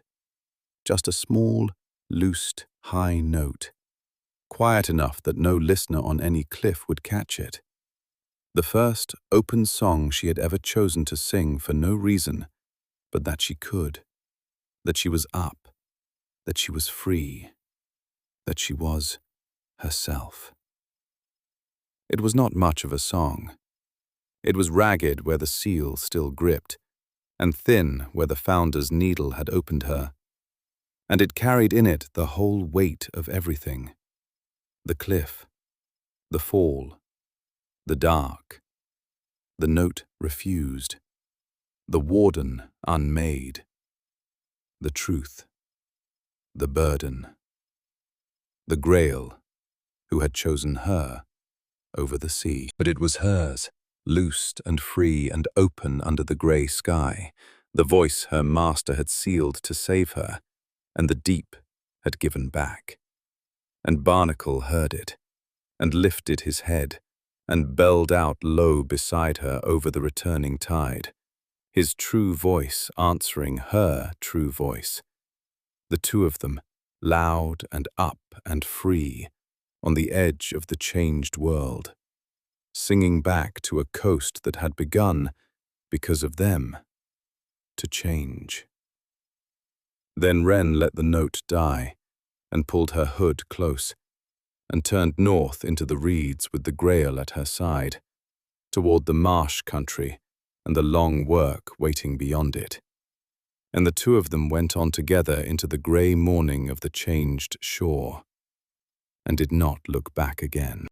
just a small, loosed, high note, quiet enough that no listener on any cliff would catch it. The first open song she had ever chosen to sing for no reason, but that she could, that she was up, that she was free, that she was herself. It was not much of a song. It was ragged where the seal still gripped, and thin where the founder's needle had opened her, and it carried in it the whole weight of everything: the cliff, the fall, the dark, the note refused, the warden unmade, the truth, the burden, the Grail, who had chosen her over the sea. But it was hers, loosed and free and open under the grey sky, the voice her master had sealed to save her, and the deep had given back. And Barnacle heard it, and lifted his head, and belled out low beside her over the returning tide, his true voice answering her true voice, the two of them, loud and up and free, on the edge of the changed world, singing back to a coast that had begun, because of them, to change. Then Wren let the note die, and pulled her hood close, and turned north into the reeds with the Grail at her side, toward the marsh country and the long work waiting beyond it. And the two of them went on together into the grey morning of the changed shore, and did not look back again.